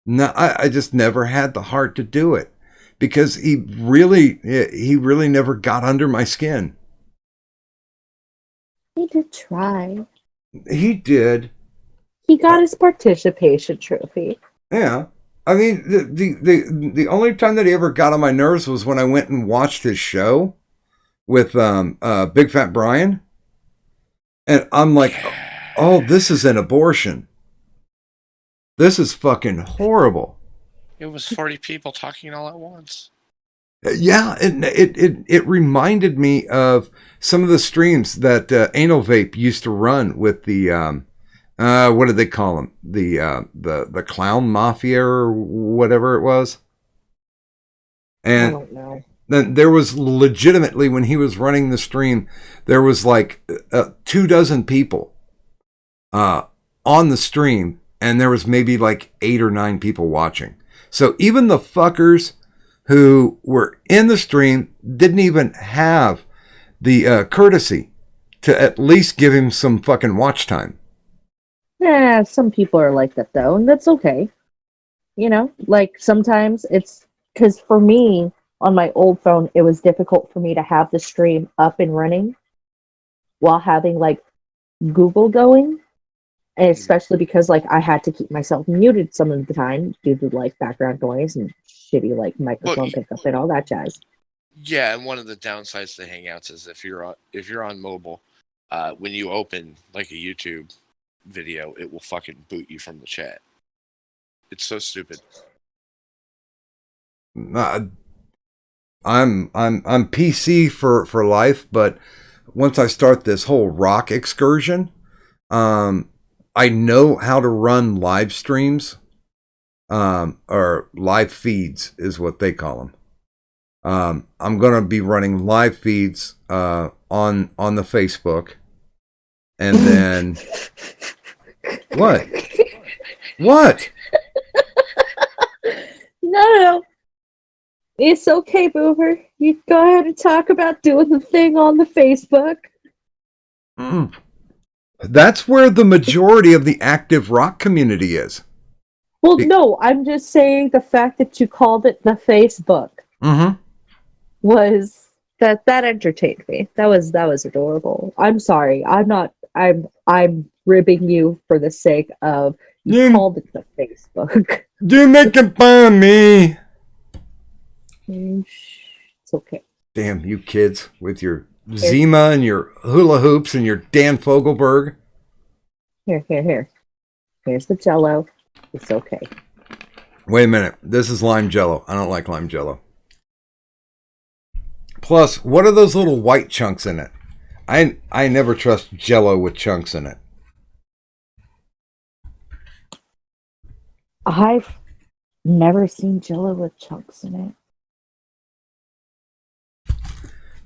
I just never had the heart to do it because he really never got under my skin. He did try. He did. He got his participation trophy. Yeah. I mean, the only time that he ever got on my nerves was when I went and watched his show with Big Fat Brian, and I'm like, oh, this is an abortion. This is fucking horrible. It was 40 people talking all at once. Yeah, it reminded me of some of the streams that Anal Vape used to run with the what did they call them? The Clown Mafia or whatever it was. And I don't know. then there was legitimately, when he was running the stream, there was like 24 people on the stream, and there was maybe like 8 or 9 people watching. So even the fuckers who were in the stream didn't even have the courtesy to at least give him some fucking watch time. Yeah, some people are like that though, and that's okay. You know, like sometimes it's because for me on my old phone, it was difficult for me to have the stream up and running while having like Google going, especially because like I had to keep myself muted some of the time due to like background noise and shitty like microphone pickup and all that jazz. Yeah, and one of the downsides to Hangouts is if you're on mobile, when you open like a YouTube video, it will fucking boot you from the chat. It's so stupid. I'm PC for life, but once I start this whole rock excursion, I know how to run live streams, or live feeds is what they call them. I'm gonna be running live feeds on the Facebook, and then what? What? No. It's okay, Boomer. You go ahead and talk about doing the thing on the Facebook. That's where the majority of the active rock community is. Well, no, I'm just saying the fact that you called it the Facebook was that entertained me. That was adorable. I'm sorry. I'm ribbing you for the sake of you called it the Facebook. You're making fun of me. It's okay. Damn you kids with your Zima and your hula hoops and your Dan Fogelberg. Here. Here's the Jello. It's okay. Wait a minute. This is lime Jello. I don't like lime Jello. Plus, what are those little white chunks in it? I never trust Jello with chunks in it. I've never seen Jello with chunks in it.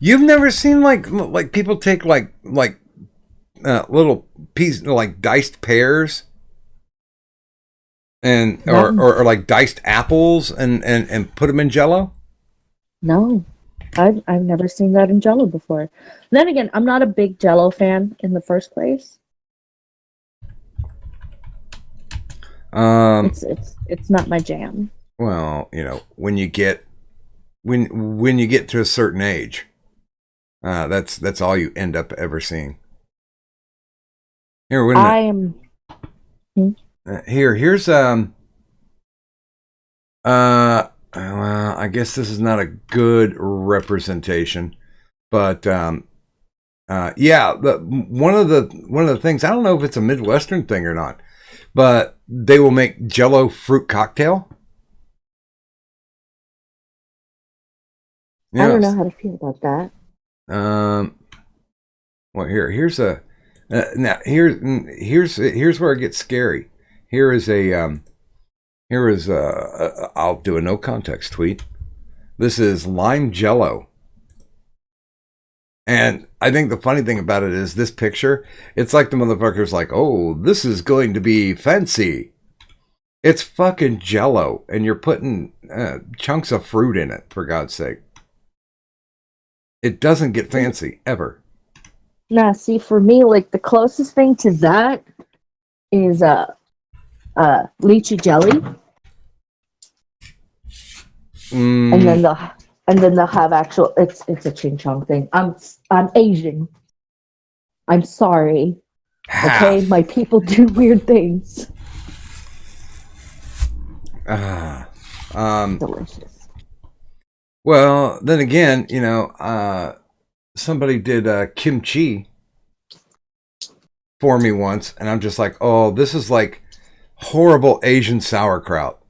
You've never seen like people take like little pieces like diced pears and or like diced apples and put them in Jello? No, I've never seen that in Jello before. Then again, I'm not a big Jello fan in the first place. It's not my jam. Well, you know, when you get to a certain age, that's all you end up ever seeing. Here, here's well, I guess this is not a good representation, but yeah, one of the things, I don't know if it's a Midwestern thing or not, but they will make Jello fruit cocktail. Yes. I don't know how to feel about that. Well, here's a now here's where it gets scary. Here is I'll do a no context tweet. This is lime Jello. And I think the funny thing about it is this picture, it's like the motherfucker's like, oh, this is going to be fancy. It's fucking Jello, and you're putting chunks of fruit in it, for God's sake. It doesn't get fancy, ever. Nah, see, for me, like, the closest thing to that is lychee jelly. And then they'll have actual, it's a ching chong thing. I'm Asian. I'm sorry. Okay, my people do weird things. Delicious. Well, then again, you know, somebody did kimchi for me once, and I'm just like, oh, this is like horrible Asian sauerkraut.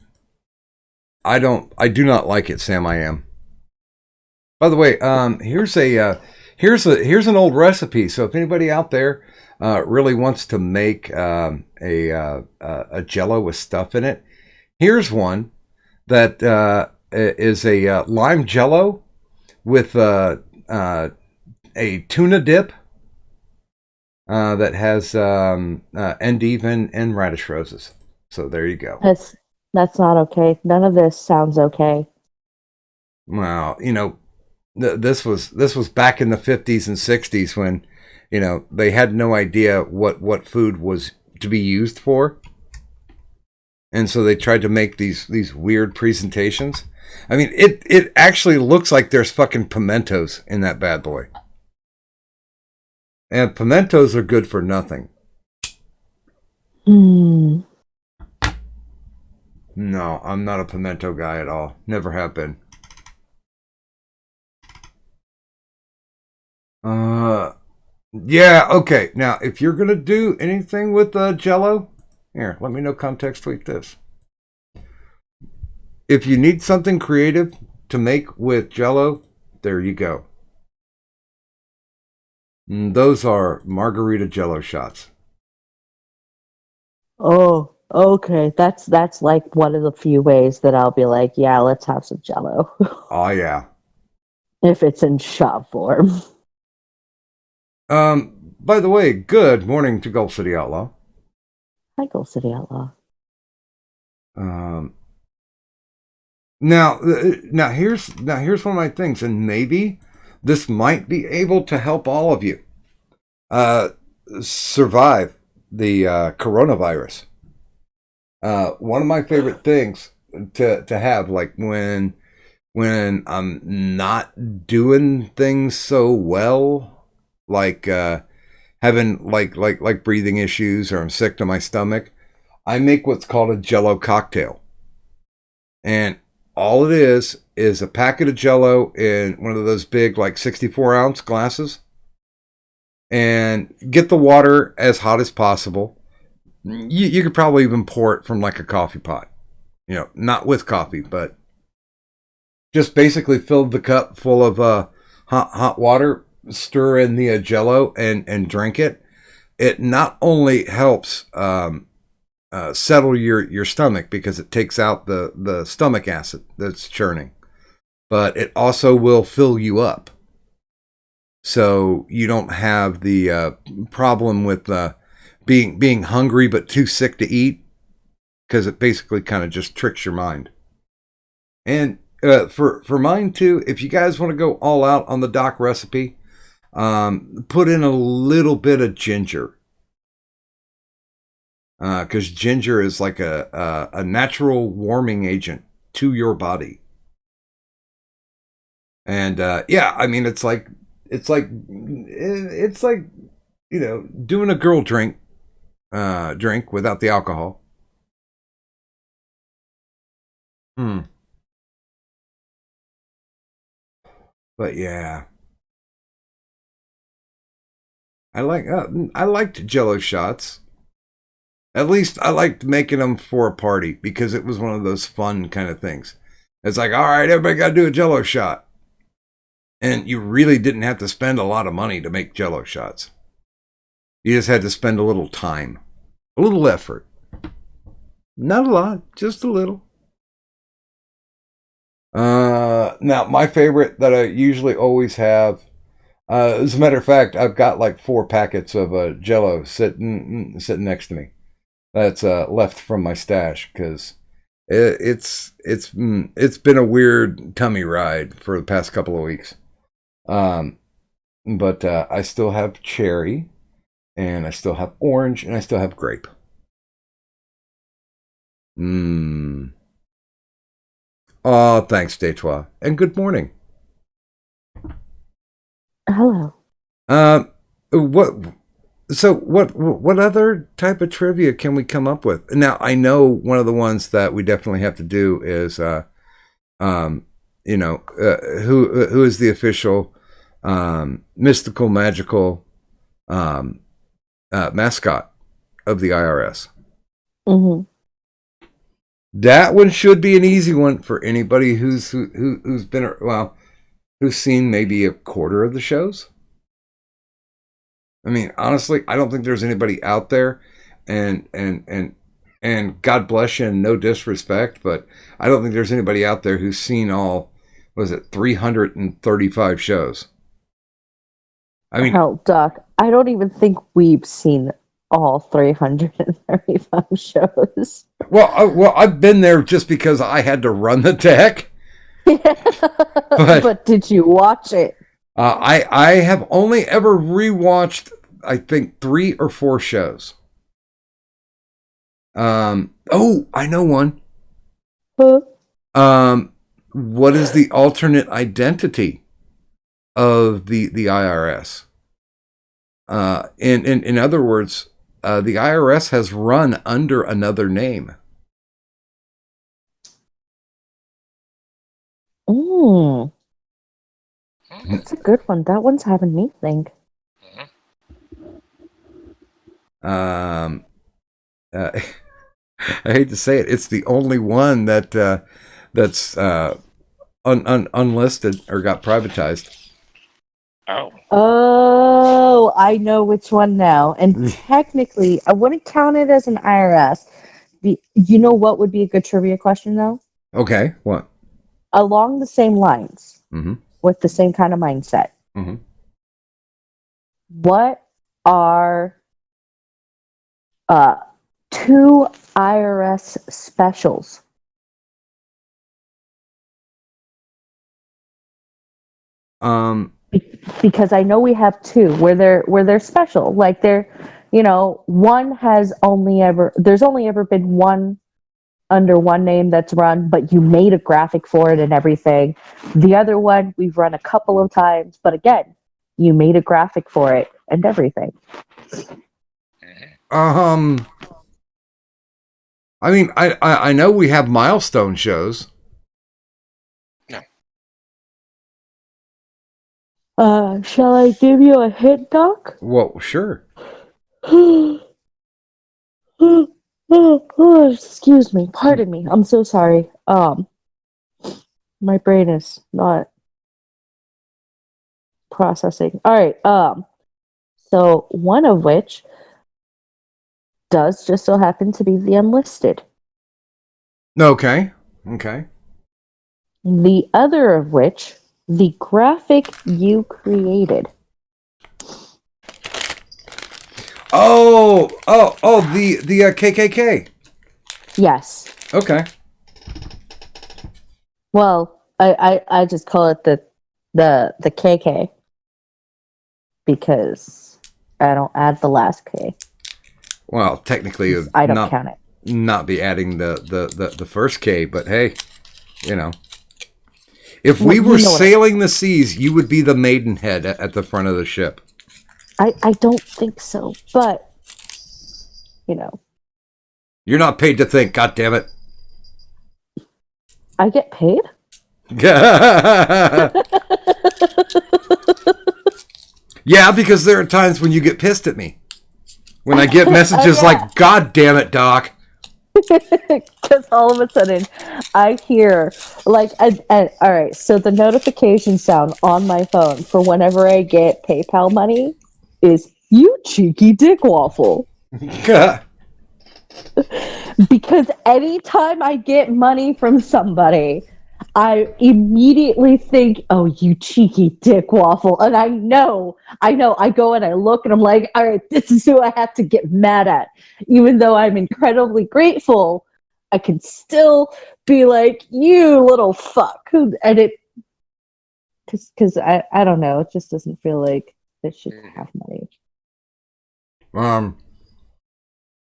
I do not like it, Sam. I am. By the way, here's an old recipe. So if anybody out there really wants to make a Jello with stuff in it, here's one that is a lime Jello with a tuna dip that has endive and radish roses. So there you go. That's not okay. None of this sounds okay. Well, you know, this was back in the 50s and 60s when, you know, they had no idea what food was to be used for. And so they tried to make these weird presentations. I mean, it actually looks like there's fucking pimentos in that bad boy. And pimentos are good for nothing. Hmm. No, I'm not a pimento guy at all. Never have been. Yeah, okay. Now, if you're going to do anything with Jello, here, let me know context tweet this. If you need something creative to make with Jello, there you go. Those are margarita Jello shots. Oh, okay. That's like one of the few ways that I'll be like, yeah, let's have some Jello, Oh, yeah. if it's in shot form. By the way, good morning to Gulf City Outlaw. Hi, Gold City Outlaw. Um, now here's one of my things, and maybe this might be able to help all of you survive the coronavirus. One of my favorite things to have, like when I'm not doing things so well, like having like breathing issues, or I'm sick to my stomach, I make what's called a Jello cocktail. And all it is a packet of Jello in one of those big, like 64-ounce glasses. And get the water as hot as possible. You could probably even pour it from like a coffee pot. You know, not with coffee, but just basically fill the cup full of hot water, stir in the Jello, and drink it. It not only helps settle your stomach, because it takes out the stomach acid that's churning, but it also will fill you up, so you don't have the problem with being hungry but too sick to eat, because it basically kind of just tricks your mind. And for mine too, if you guys want to go all out on the doc recipe, put in a little bit of ginger. Because ginger is like a natural warming agent to your body. And yeah, I mean, it's like doing a girl drink without the alcohol. But yeah, I liked Jello shots. At least I liked making them for a party, because it was one of those fun kind of things. It's like, all right, everybody got to do a Jello shot. And you really didn't have to spend a lot of money to make Jello shots. You just had to spend a little time, a little effort. Not a lot, just a little. Now, my favorite that I usually always have, as a matter of fact, I've got like 4 packets of Jello sitting next to me. That's left from my stash, because it's been a weird tummy ride for the past couple of weeks. But I still have cherry, and I still have orange, and I still have grape. Oh, thanks, Detroit, and good morning. Hello. What other type of trivia can we come up with? Now, I know one of the ones that we definitely have to do is who is the official mystical, magical mascot of the IRS? Mm-hmm. That one should be an easy one for anybody who's been, well, who's seen maybe a quarter of the shows. I mean, honestly, I don't think there's anybody out there, and God bless you, and no disrespect, but I don't think there's anybody out there who's seen all, was it 335 shows? I mean, hell, Doc, I don't even think we've seen all 335 shows. Well, I've been there just because I had to run the tech. But did you watch it? I have only ever rewatched, I think, 3 or 4 shows. Oh, I know one. Huh? What is the alternate identity of the IRS? In other words, the IRS has run under another name. Mm, that's a good one. That one's having me think. Um, I hate to say it, it's the only one that's unlisted or got privatized. Oh. Oh, I know which one now. And technically, I wouldn't count it as an IRS. You know what would be a good trivia question, though? Okay, what? Along the same lines, Mm-hmm. with the same kind of mindset. Mm-hmm. What are uh, two IRS specials? Because I know we have two where they're special. Like one has there's only ever been one under one name that's run, but you made a graphic for it and everything. The other one we've run a couple of times, but again, you made a graphic for it and everything. I mean, I know we have milestone shows. No. Shall I give you a hint, Doc? Well, sure. Excuse me. Pardon me. I'm so sorry. My brain is not processing. All right. So one of which does just so happen to be the unlisted. Okay. The other of which, the graphic you created. Oh, the KKK. Yes. Okay. Well, I just call it the KK because I don't add the last K. Well, technically, it would I don't count it. Not be adding the first K, but hey, if we were sailing the seas, you would be the maidenhead at the front of the ship. I don't think so, but you're not paid to think. God damn it! I get paid. Yeah, because there are times when you get pissed at me. When I get messages like, God damn it, Doc. Because all of a sudden I hear all right, so the notification sound on my phone for whenever I get PayPal money is you cheeky dick waffle. Because anytime I get money from somebody, I immediately think, oh, you cheeky dick waffle. And I know. I go and I look and I'm like, all right, this is who I have to get mad at. Even though I'm incredibly grateful, I can still be like, you little fuck. And it, because I don't know, it just doesn't feel like it should have money.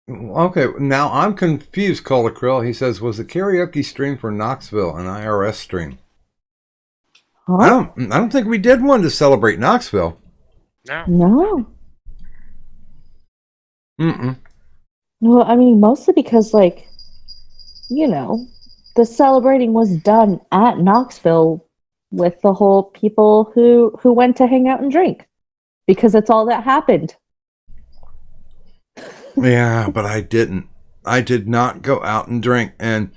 Okay, now I'm confused, Calder Krill. He says, was the karaoke stream for Knoxville an IRS stream? Huh? I don't think we did one to celebrate Knoxville. No. Mm-mm. Well, I mean, mostly because, the celebrating was done at Knoxville with the whole people who went to hang out and drink. Because that's all that happened. Yeah, but I didn't. I did not go out and drink. And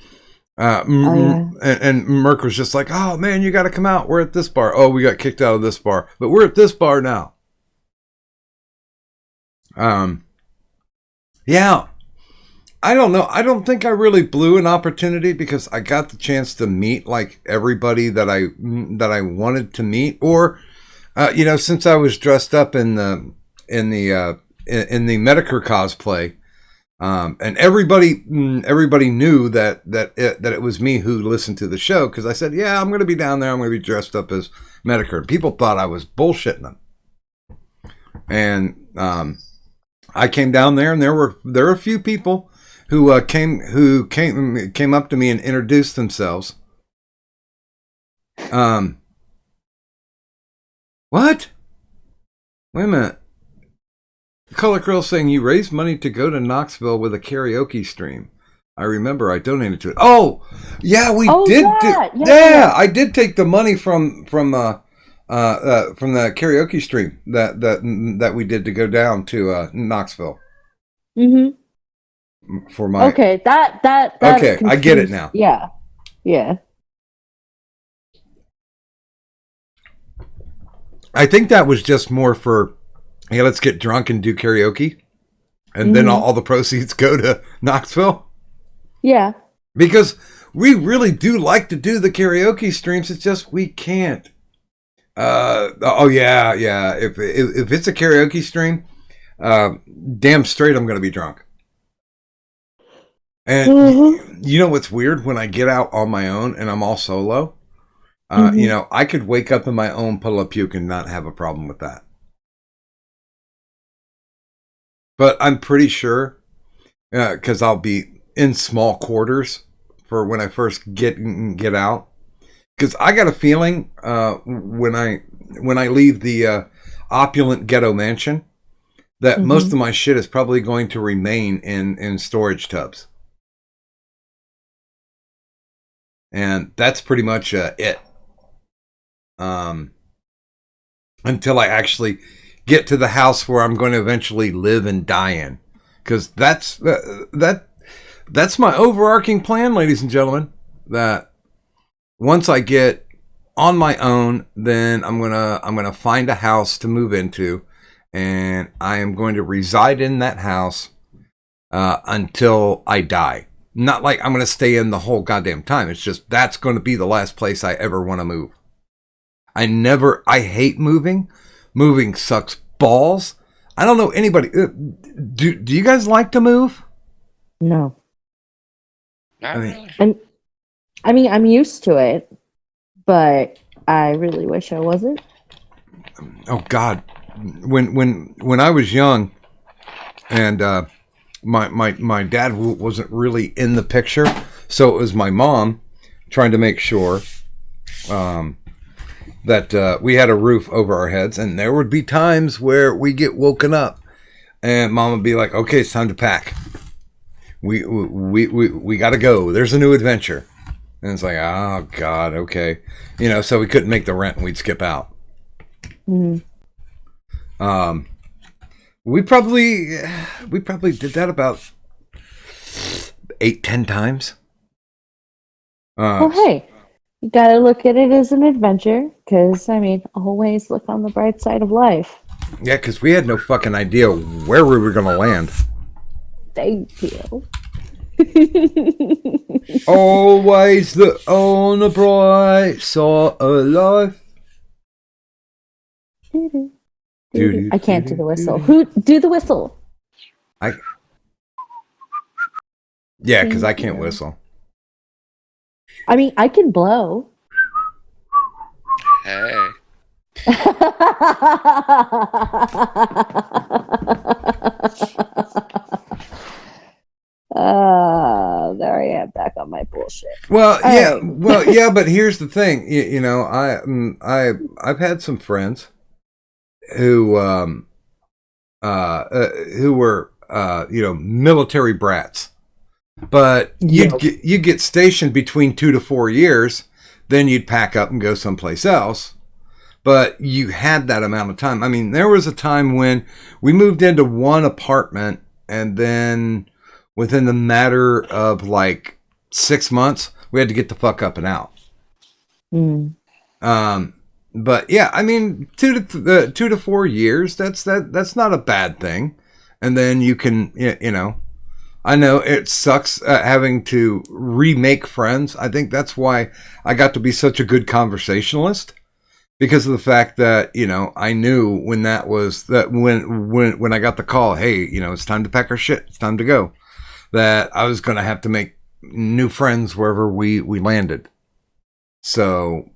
and Merc was just like, oh, man, you got to come out. We're at this bar. Oh, we got kicked out of this bar. But we're at this bar now. Yeah. I don't know. I don't think I really blew an opportunity because I got the chance to meet like everybody that I wanted to meet. Or, since I was dressed up in the Medicare cosplay, and everybody knew that it was me who listened to the show because I said, yeah, I'm going to be down there. I'm going to be dressed up as Medicare. People thought I was bullshitting them, and I came down there, and there were a few people who came up to me and introduced themselves. What? Wait a minute. Color Girl saying you raised money to go to Knoxville with a karaoke stream. I remember I donated to it. Oh, yeah, we did. Yeah. I did take the money from the karaoke stream that we did to go down to Knoxville for my. Okay, that Okay, I get it now. Yeah. I think that was just more for, hey, let's get drunk and do karaoke, and then all the proceeds go to Knoxville. Yeah. Because we really do like to do the karaoke streams. It's just we can't. Oh yeah. If it's a karaoke stream, damn straight I'm gonna be drunk. And you know what's weird? When I get out on my own and I'm all solo, you know, I could wake up in my own puddle of puke and not have a problem with that. But I'm pretty sure, because I'll be in small quarters for when I first get out. Because I got a feeling when I leave the opulent ghetto mansion that most of my shit is probably going to remain in storage tubs. And that's pretty much it. Until I actually get to the house where I'm going to eventually live and die in. Because that's my overarching plan, ladies and gentlemen. That once I get on my own, then I'm gonna find a house to move into, and I am going to reside in that house until I die. Not like I'm gonna stay in the whole goddamn time. It's just that's going to be the last place I ever want to move. I hate moving. Moving sucks balls. I don't know anybody. Do you guys like to move? No. Not really. I'm used to it, but I really wish I wasn't. Oh God, when I was young, and my dad wasn't really in the picture, so it was my mom trying to make sure that we had a roof over our heads, and there would be times where we get woken up, and Mom would be like, "Okay, it's time to pack. We got to go. There's a new adventure." And it's like, oh God, okay, you know. So we couldn't make the rent, and we'd skip out. We probably did that about 8-10 times. Well, hey, you gotta look at it as an adventure, because, I mean, always look on the bright side of life. Yeah, because we had no fucking idea where we were going to land. Thank you. Always look on the bright side of life. I can't do the whistle. Who do the whistle? Yeah, because I can't whistle. I mean, I can blow. Hey. There I am back on my bullshit. Well, yeah, but here's the thing. You know, I've had some friends who were military brats, but you get stationed between 2 to 4 years, then you'd pack up and go someplace else. But you had that amount of time. I mean, there was a time when we moved into one apartment, and then within the matter of like 6 months, we had to get the fuck up and out. But yeah, I mean, 2 to 4 years, that's not a bad thing. And then you can, you know, I know it sucks having to remake friends. I think that's why I got to be such a good conversationalist, because of the fact that, you know, I knew when I got the call, hey, you know, it's time to pack our shit, it's time to go, that I was going to have to make new friends wherever we landed. So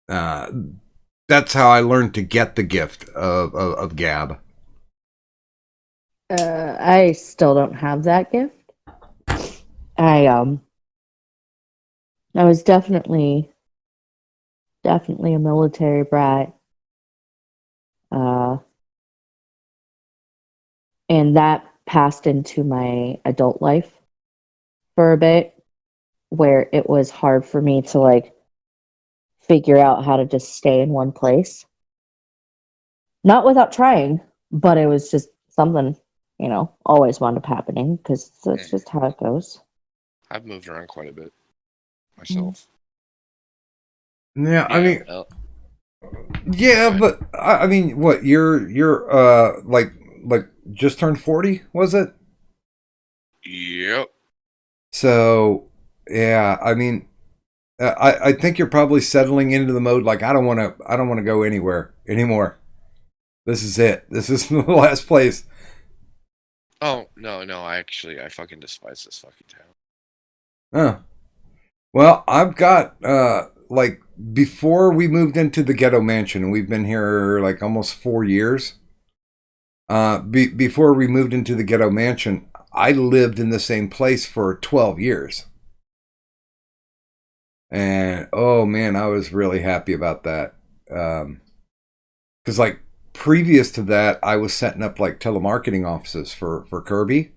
that's how I learned to get the gift of gab. I still don't have that gift. I was definitely a military brat. And that passed into my adult life for a bit, where it was hard for me to like figure out how to just stay in one place. Not without trying, but it was just something, always wound up happening because that's just how it goes. I've moved around quite a bit myself. Yeah, I mean, well, yeah, but I mean, what you're like just turned 40, was it? yep. So yeah, I mean, I think you're probably settling into the mode like I don't want to go anywhere anymore. This is it. This is the last place. Oh no, I fucking despise this fucking town. Huh. Well, I've got like before we moved into the ghetto mansion, we've been here like almost 4 years. Before we moved into the ghetto mansion, I lived in the same place for 12 years. And oh man, I was really happy about that. Because like previous to that, I was setting up like telemarketing offices for Kirby.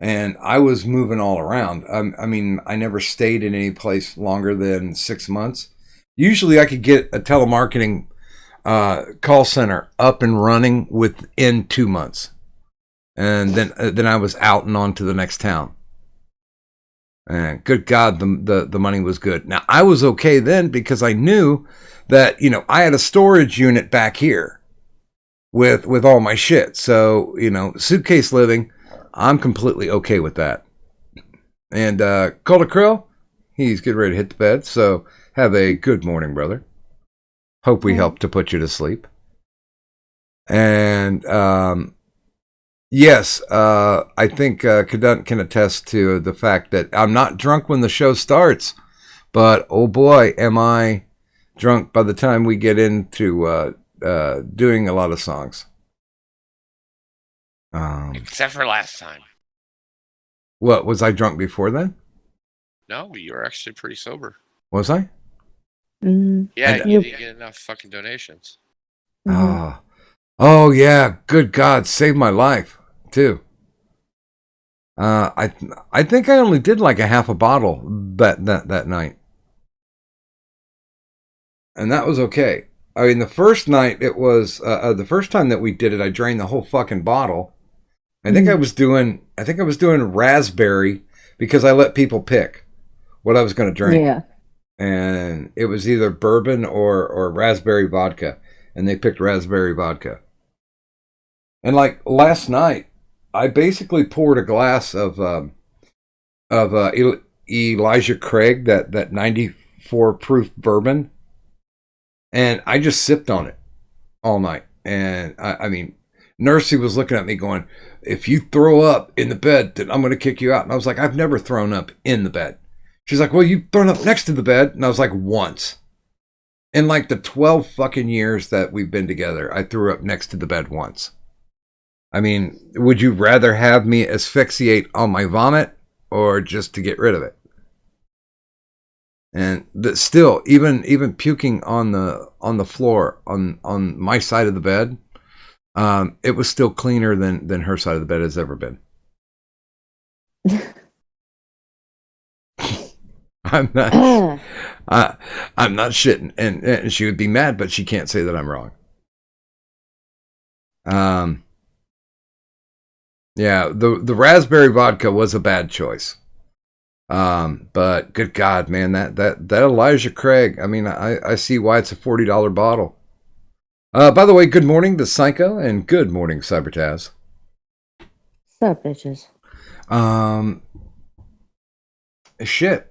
And I was moving all around. I mean, I never stayed in any place longer than 6 months. Usually I could get a telemarketing call center up and running within 2 months. And then I was out and on to the next town. And good God, the money was good. Now I was okay then because I knew that, I had a storage unit back here with all my shit. So, suitcase living, I'm completely okay with that. And Calder Krill, he's getting ready to hit the bed. So have a good morning, brother. Hope we helped to put you to sleep. And yes, I think Cadunt can attest to the fact that I'm not drunk when the show starts, but oh boy, am I drunk by the time we get into doing a lot of songs. Except for last time. What, was I drunk before then? No, you were actually pretty sober. Was I? Yeah, And- you didn't get enough fucking donations. Oh yeah, good God, saved my life too. I think I only did like a half a bottle that night, and that was okay. I mean, the first night it was the first time that we did it. I drained the whole fucking bottle. I think I was doing raspberry because I let people pick what I was going to drink. Yeah. And it was either bourbon or raspberry vodka, and they picked raspberry vodka. And like last night, I basically poured a glass of Elijah Craig, that 94 proof bourbon, and I just sipped on it all night. And I mean, Nursey was looking at me going, "If you throw up in the bed, then I'm going to kick you out." And I was like, "I've never thrown up in the bed." She's like, "Well, you've thrown up next to the bed." And I was like, "Once. In like the 12 fucking years that we've been together, I threw up next to the bed once." I mean, would you rather have me asphyxiate on my vomit or just to get rid of it? And still, even puking on the floor on my side of the bed, it was still cleaner than her side of the bed has ever been. I'm not shitting, and she would be mad, but she can't say that I'm wrong. Yeah, the raspberry vodka was a bad choice. But good God, man, that Elijah Craig. I mean, I see why it's a $40 bottle. By the way, good morning to Psycho, and good morning, Cybertaz. What's up, bitches? Shit,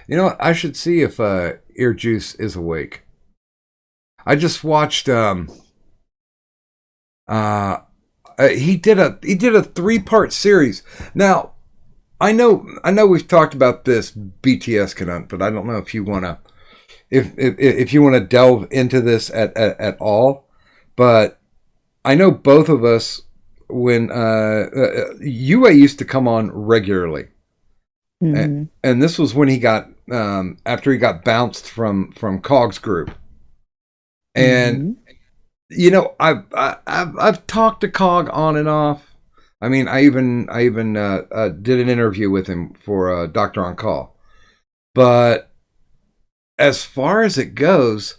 you know what? I should see if Ear Juice is awake. I just watched he did a 3-part series. Now, I know we've talked about this BTS Canunt, but I don't know if you wanna if you wanna delve into this at all. But I know both of us, when UA used to come on regularly. Mm-hmm. And this was when he got after he got bounced from Cog's group. And you know, I've talked to Cog on and off. I mean, I even did an interview with him for Doctor on Call. But as far as it goes,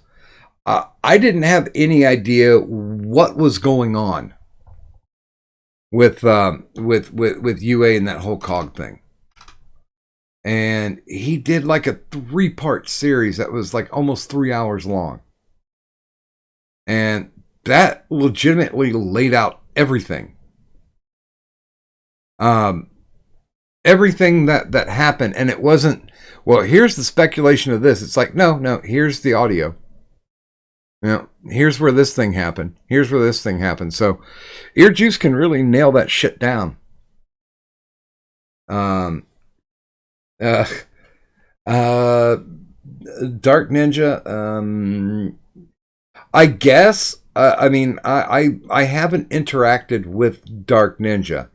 I didn't have any idea what was going on with UA and that whole Cog thing. And he did like a 3-part series that was like almost 3 hours long. And that legitimately laid out everything. Everything that happened. And it wasn't, well, here's the speculation of this. It's like, no, here's the audio. You know, here's where this thing happened. Here's where this thing happened. So Ear Juice can really nail that shit down. Dark Ninja, I guess. I mean, I haven't interacted with Dark Ninja.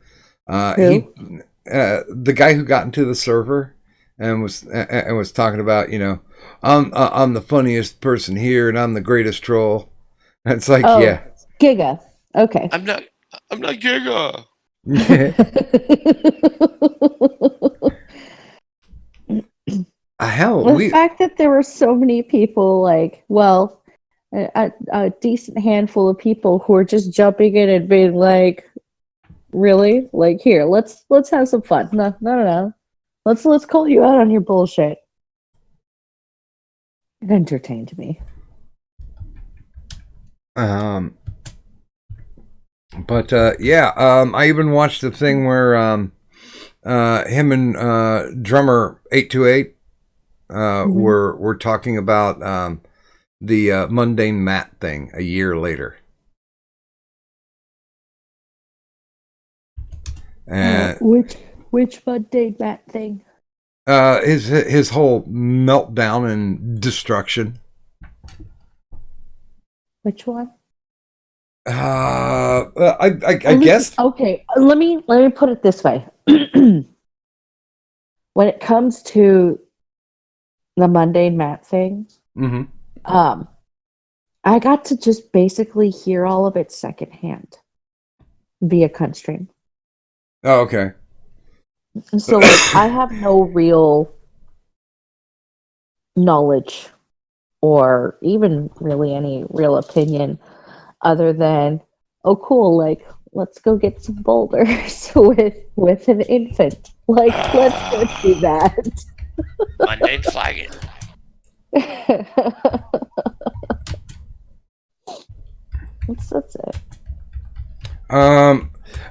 The guy who got into the server and was talking about, you know, I'm the funniest person here and I'm the greatest troll. And it's like, yeah, Giga. Okay. I'm not Giga. Hell, The fact that there were so many people, like, well, a decent handful of people who were just jumping in and being like, really? Like, here, let's have some fun. No. Let's call you out on your bullshit. It entertained me. But yeah, I even watched the thing where him and drummer 828 were talking about the Mundane Matt thing a year later. Which Mundane Matt thing? His whole meltdown and destruction. Which one? I guess. Okay, let me put it this way. When it comes to the Mundane Matt thing, I got to just basically hear all of it secondhand via Cuntstream. Oh, okay. So like, I have no real knowledge or even really any real opinion other than, oh cool, like let's go get some boulders with an infant. Like, let's go do that. Mundane flagging. That's it.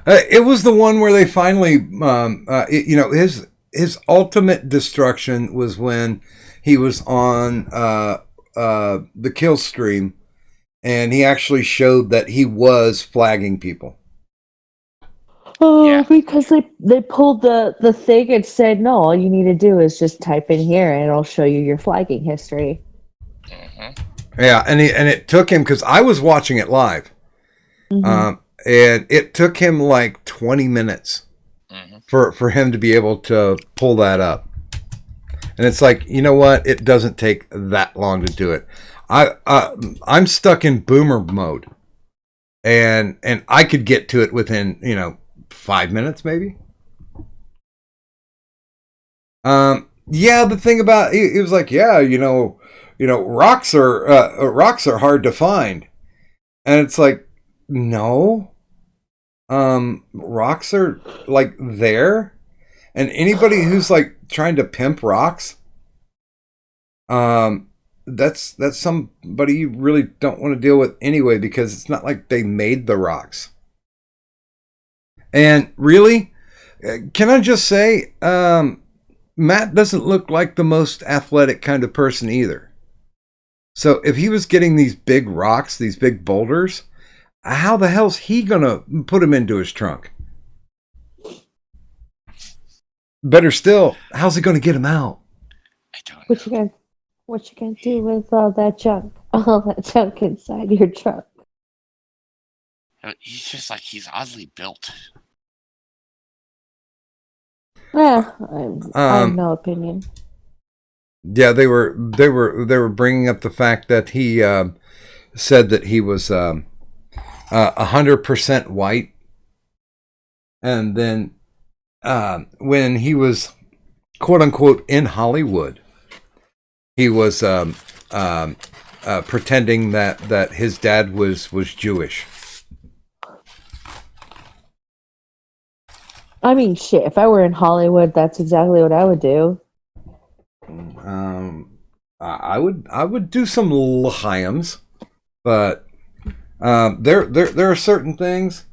It was the one where they finally, you know, his ultimate destruction was when he was on the kill stream, and he actually showed that he was flagging people. Oh, Yeah. because they pulled the thing and said, no, all you need to do is just type in here and it'll show you your flagging history. Yeah, and it took him, because I was watching it live, and it took him like 20 minutes for him to be able to pull that up. And it's like, you know what? It doesn't take that long to do it. I'm stuck in boomer mode, and I could get to it within, you know, 5 minutes maybe. Yeah, the thing about it was like, yeah, you know, rocks are hard to find, and it's like, no, rocks are like there, and anybody who's like trying to pimp rocks, that's somebody you really don't want to deal with anyway, because it's not like they made the rocks. And really, can I just say, Matt doesn't look like the most athletic kind of person either. So if he was getting these big rocks, these big boulders, how the hell's he gonna put them into his trunk? Better still, how's he gonna get them out? I don't know. What you gonna do with all that junk? All that junk inside your trunk? He's just like, he's oddly built. Yeah, I have no opinion. Yeah, they were bringing up the fact that he said that he was 100% white. And then when he was quote unquote in Hollywood, he was pretending that his dad was Jewish. I mean, shit. If I were in Hollywood, that's exactly what I would do. I would do some L'Chaim's, but there are certain things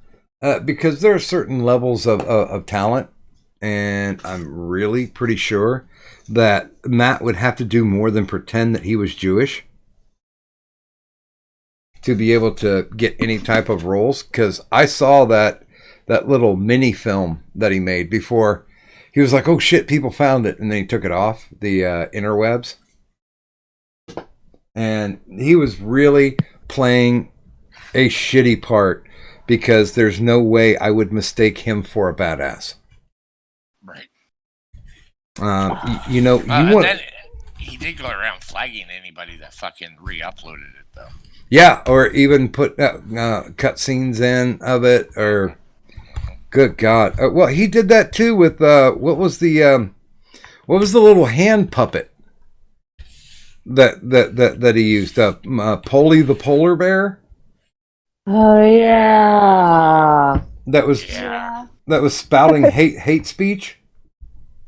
because there are certain levels of talent, and I'm really pretty sure that Matt would have to do more than pretend that he was Jewish to be able to get any type of roles. Because I saw that little mini film that he made before. He was like, "Oh shit, people found it," and then he took it off the interwebs. And he was really playing a shitty part because there's no way I would mistake him for a badass. Right. You know, Then he did go around flagging anybody that fucking re-uploaded it, though. Yeah, or even put cut scenes in of it, or good God. Well, he did that too with what was the little hand puppet that he used? Polly the polar bear. Oh yeah. That was Yeah. that was spouting hate speech.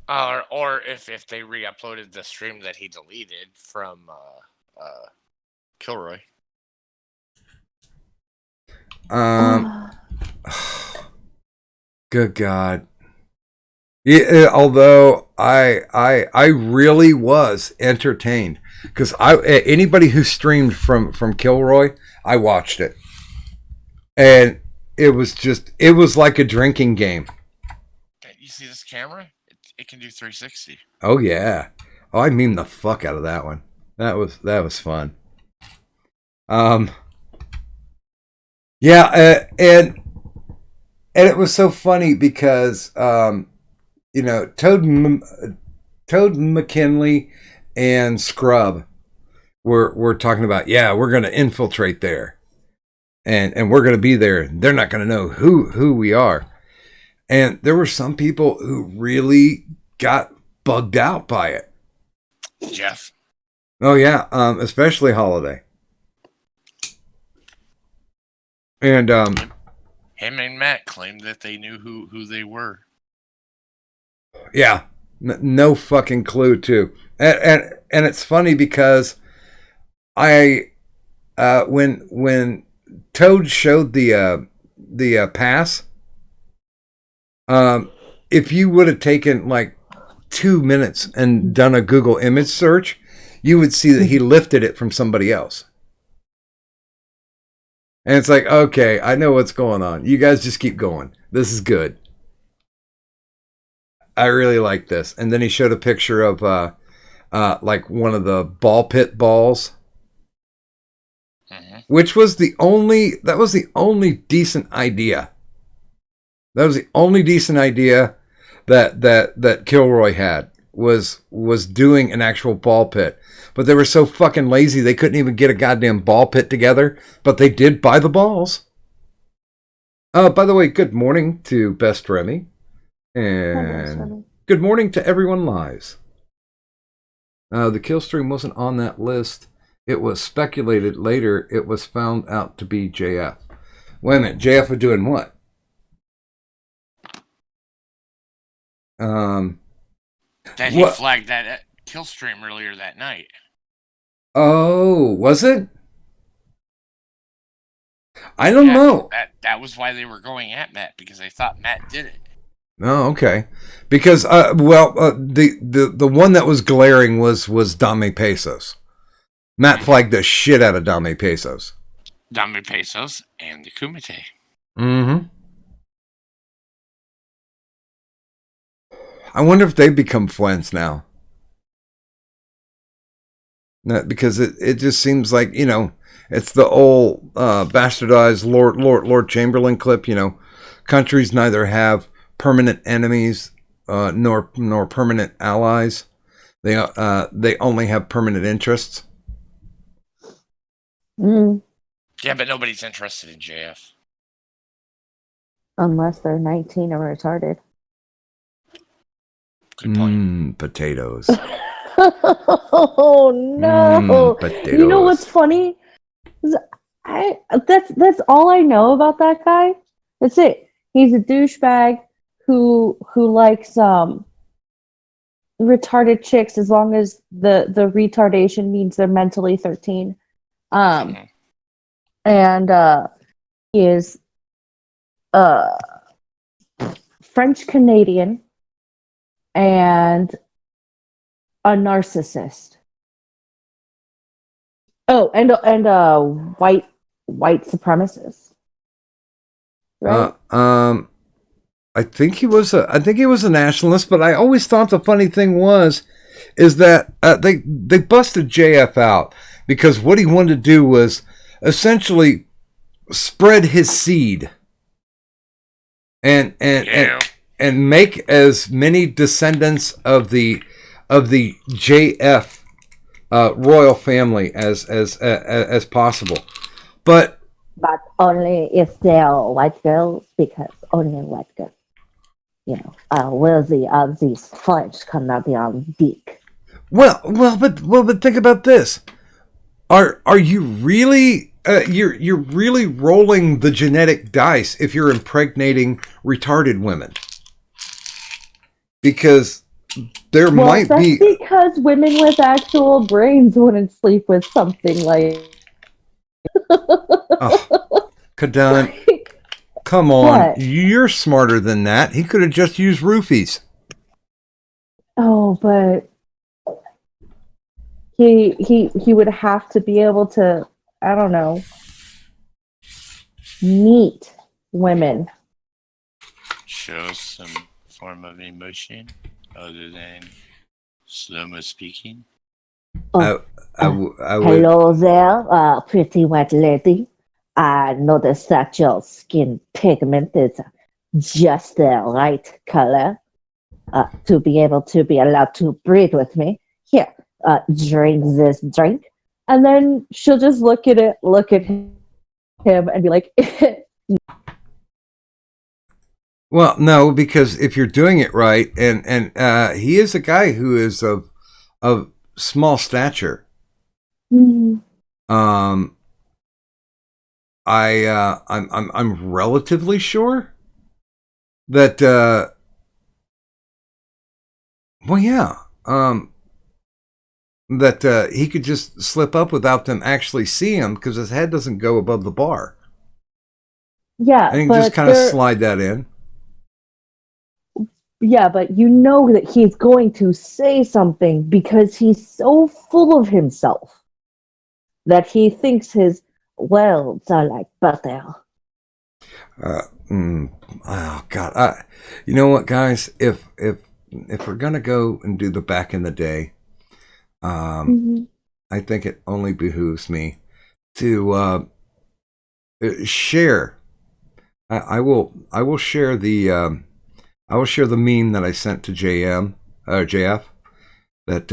Or if they re-uploaded the stream that he deleted from Kilroy. Good God. Yeah, although I really was entertained because anybody who streamed from Kilroy, I watched it, and it was like a drinking game. You see this camera? It can do 360. Oh yeah. Oh, I memed the fuck out of that one. That was fun. Yeah, and it was so funny because you know, Toad McKinley and Scrub were talking about, yeah, we're going to infiltrate there, and we're going to be there. They're not going to know who we are. And there were some people who really got bugged out by it. Jeff. Oh yeah, especially Holiday. And Him and Matt claimed that they knew who they were. yeah, no fucking clue too. And it's funny because I when Toad showed the pass, if you would have taken like 2 minutes and done a Google image search, you would see that he lifted it from somebody else. And it's like, okay, I know what's going on. You guys just keep going. This is good. I really like this. And then he showed a picture of like one of the ball pit balls, which was the only decent idea. That was the only decent idea that Kilroy had was doing an actual ball pit. But they were so fucking lazy they couldn't even get a goddamn ball pit together. But they did buy the balls. By the way, good morning to Best Remy. And good morning to everyone lives. The kill stream wasn't on that list. It was speculated later it was found out to be JF. Wait a minute, JF was doing what? That he flagged that kill stream earlier that night. Oh, was it? I don't know. That was why they were going at Matt, because they thought Matt did it. Oh, okay. Because the one that was glaring was Dame Pesos. Matt flagged the shit out of Dame Pesos. Dame Pesos and the Kumite. Mm-hmm. I wonder if they've become friends now. Because it just seems like, you know, it's the old bastardized Lord Chamberlain clip, you know. Countries neither have permanent enemies nor permanent allies. They only have permanent interests. Mm. Yeah, but nobody's interested in JF. Unless they're 19 and retarded. Good point. Potatoes. Oh no! Potatoes. You know what's funny? That's all I know about that guy. That's it. He's a douchebag who likes retarded chicks as long as the retardation means they're mentally 13. Mhm. And he is French Canadian and a narcissist. Oh, and a white supremacist. Right? I think he was a nationalist, but I always thought the funny thing is that they busted JF out because what he wanted to do was essentially spread his seed and Yeah. and make as many descendants of the JF royal family as possible. But only if they're white girls, because only white girls, worthy of these French Canadian dick. but think about this. Are you really you're really rolling the genetic dice if you're impregnating retarded women? Because there might that's be because women with actual brains wouldn't sleep with something like. Kadan, come on. What? You're smarter than that. He could have just used roofies. Oh, but he would have to be able to, I don't know, meet women. Show some form of emotion other than slow-mo speaking. I would. Hello there, pretty white lady. I noticed that your skin pigment is just the right color to be able to be allowed to breed with me. Here, drink this drink. And then she'll just look at him, and be like, Well, no, because if you're doing it right, and he is a guy who is of small stature. "Hmm, I'm relatively sure that well, yeah, that he could just slip up without them actually see him because his head doesn't go above the bar. yeah, And he can but just kind of slide that in. yeah, but you know that he's going to say something because he's so full of himself that he thinks his words are like butter. Oh God! You know what, guys? If we're gonna go and do the back in the day, Mm-hmm. I think it only behooves me to share. I will share the meme that I sent to JF that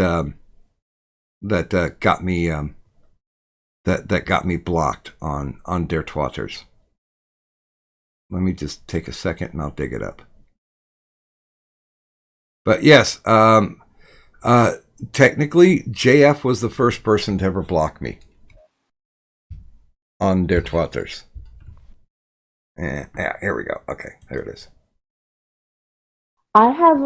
got me that got me blocked on Der Twatters. Let me just take a second and I'll dig it up. But yes, technically JF was the first person to ever block me on Der Twatters. Yeah, here we go. Okay, there it is. I have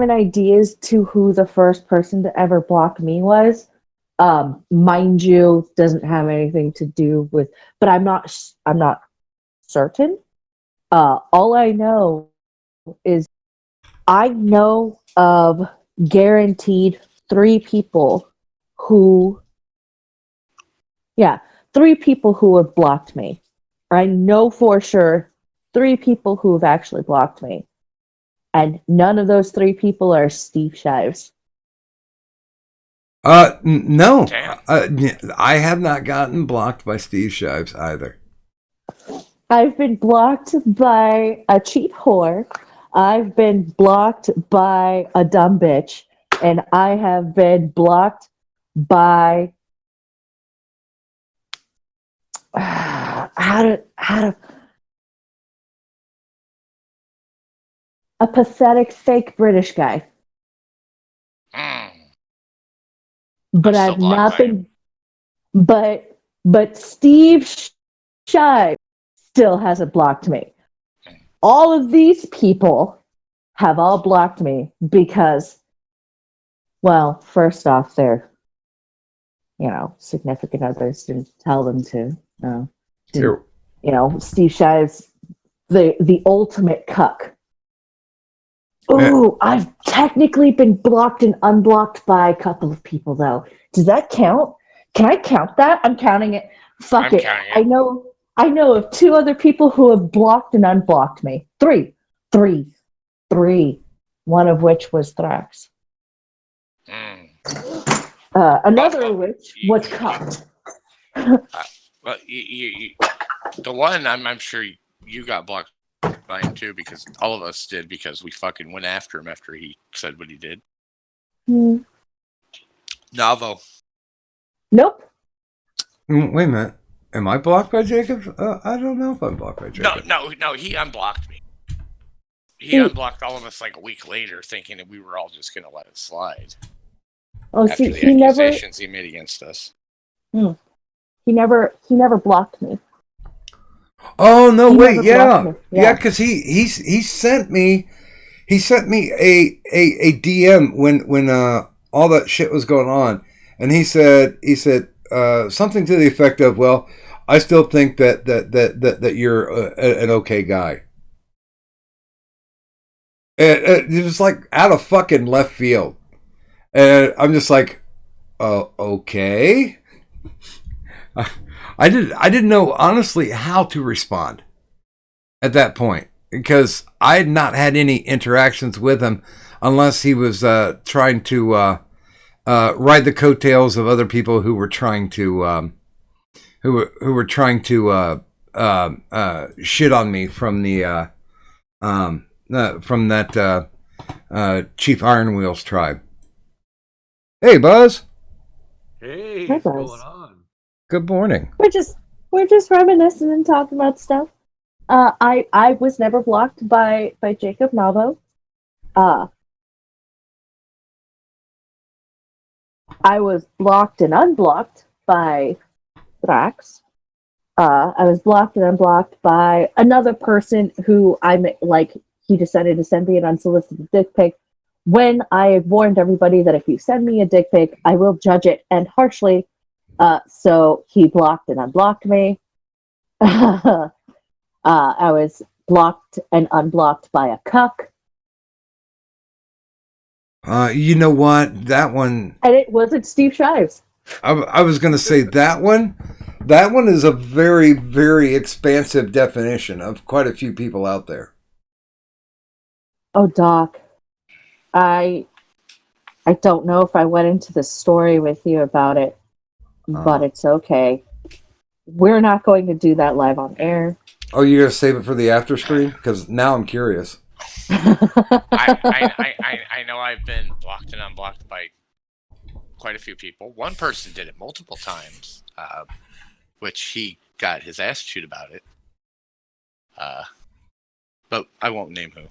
an idea as to who the first person to ever block me was. Mind you, doesn't have anything to do with, but I'm not certain. All I know is I know of guaranteed three people who, yeah, three people who have blocked me. I know for sure three people who have actually blocked me. And none of those three people are Steve Shives. No. Damn. I have not gotten blocked by Steve Shives either. I've been blocked by a cheap whore. I've been blocked by a dumb bitch. And I have been blocked by how to a pathetic fake British guy. Mm. But I'm still I've blocked not by him. been. But Steve Shive still hasn't blocked me. All of these people have all blocked me because, well, first off, their significant others didn't tell them to. Here- Steve Shive's the ultimate cuck. Yeah. Oh, I've technically been blocked and unblocked by a couple of people, though. Does that count? Can I count that? I'm counting it. Fuck I'm it. counting it. I know of 2 other people who have blocked and unblocked me. Three. One of which was Thrax. Mm. Another of Well, which was cucked. Well, the one I'm sure you got blocked by him too, because all of us did, because we fucking went after him after he said what he did. Navo. Nope. Wait a minute. Am I blocked by Jacob? I don't know if I'm blocked by Jacob. No, he unblocked me. He unblocked all of us like a week later, thinking that we were all just going to let it slide. Oh, After see, the he never accusations he made against us. he never blocked me. Oh no! He Wait, never yeah, blocked me. Yeah. because he sent me a DM when all that shit was going on, and he said something to the effect of, "Well, I still think that you're an okay guy." And it was like out of fucking left field, and I'm just like, okay. I didn't know honestly how to respond at that point, because I had not had any interactions with him unless he was trying to ride the coattails of other people who were trying to shit on me from that Chief Iron Wheels tribe. Hey, Buzz. Hey, Hi, what's Buzz. going on? Good morning. We're just reminiscing and talking about stuff. I was never blocked by Jacob Navo. I was blocked and unblocked by Thrax. I was blocked and unblocked by another person who he decided to send me an unsolicited dick pic when I had warned everybody that if you send me a dick pic, I will judge it, and harshly. So he blocked and unblocked me. I was blocked and unblocked by a cuck. You know what? That one, And it wasn't Steve Shives. I was going to say that one. That one is a very, very expansive definition of quite a few people out there. Oh, Doc. I don't know if I went into the story with you about it, but it's okay. We're not going to do that live on air. Oh, you're going to save it for the after screen? Because now I'm curious. I know I've been blocked and unblocked by quite a few people. One person did it multiple times, which he got his ass chewed about it. But I won't name who.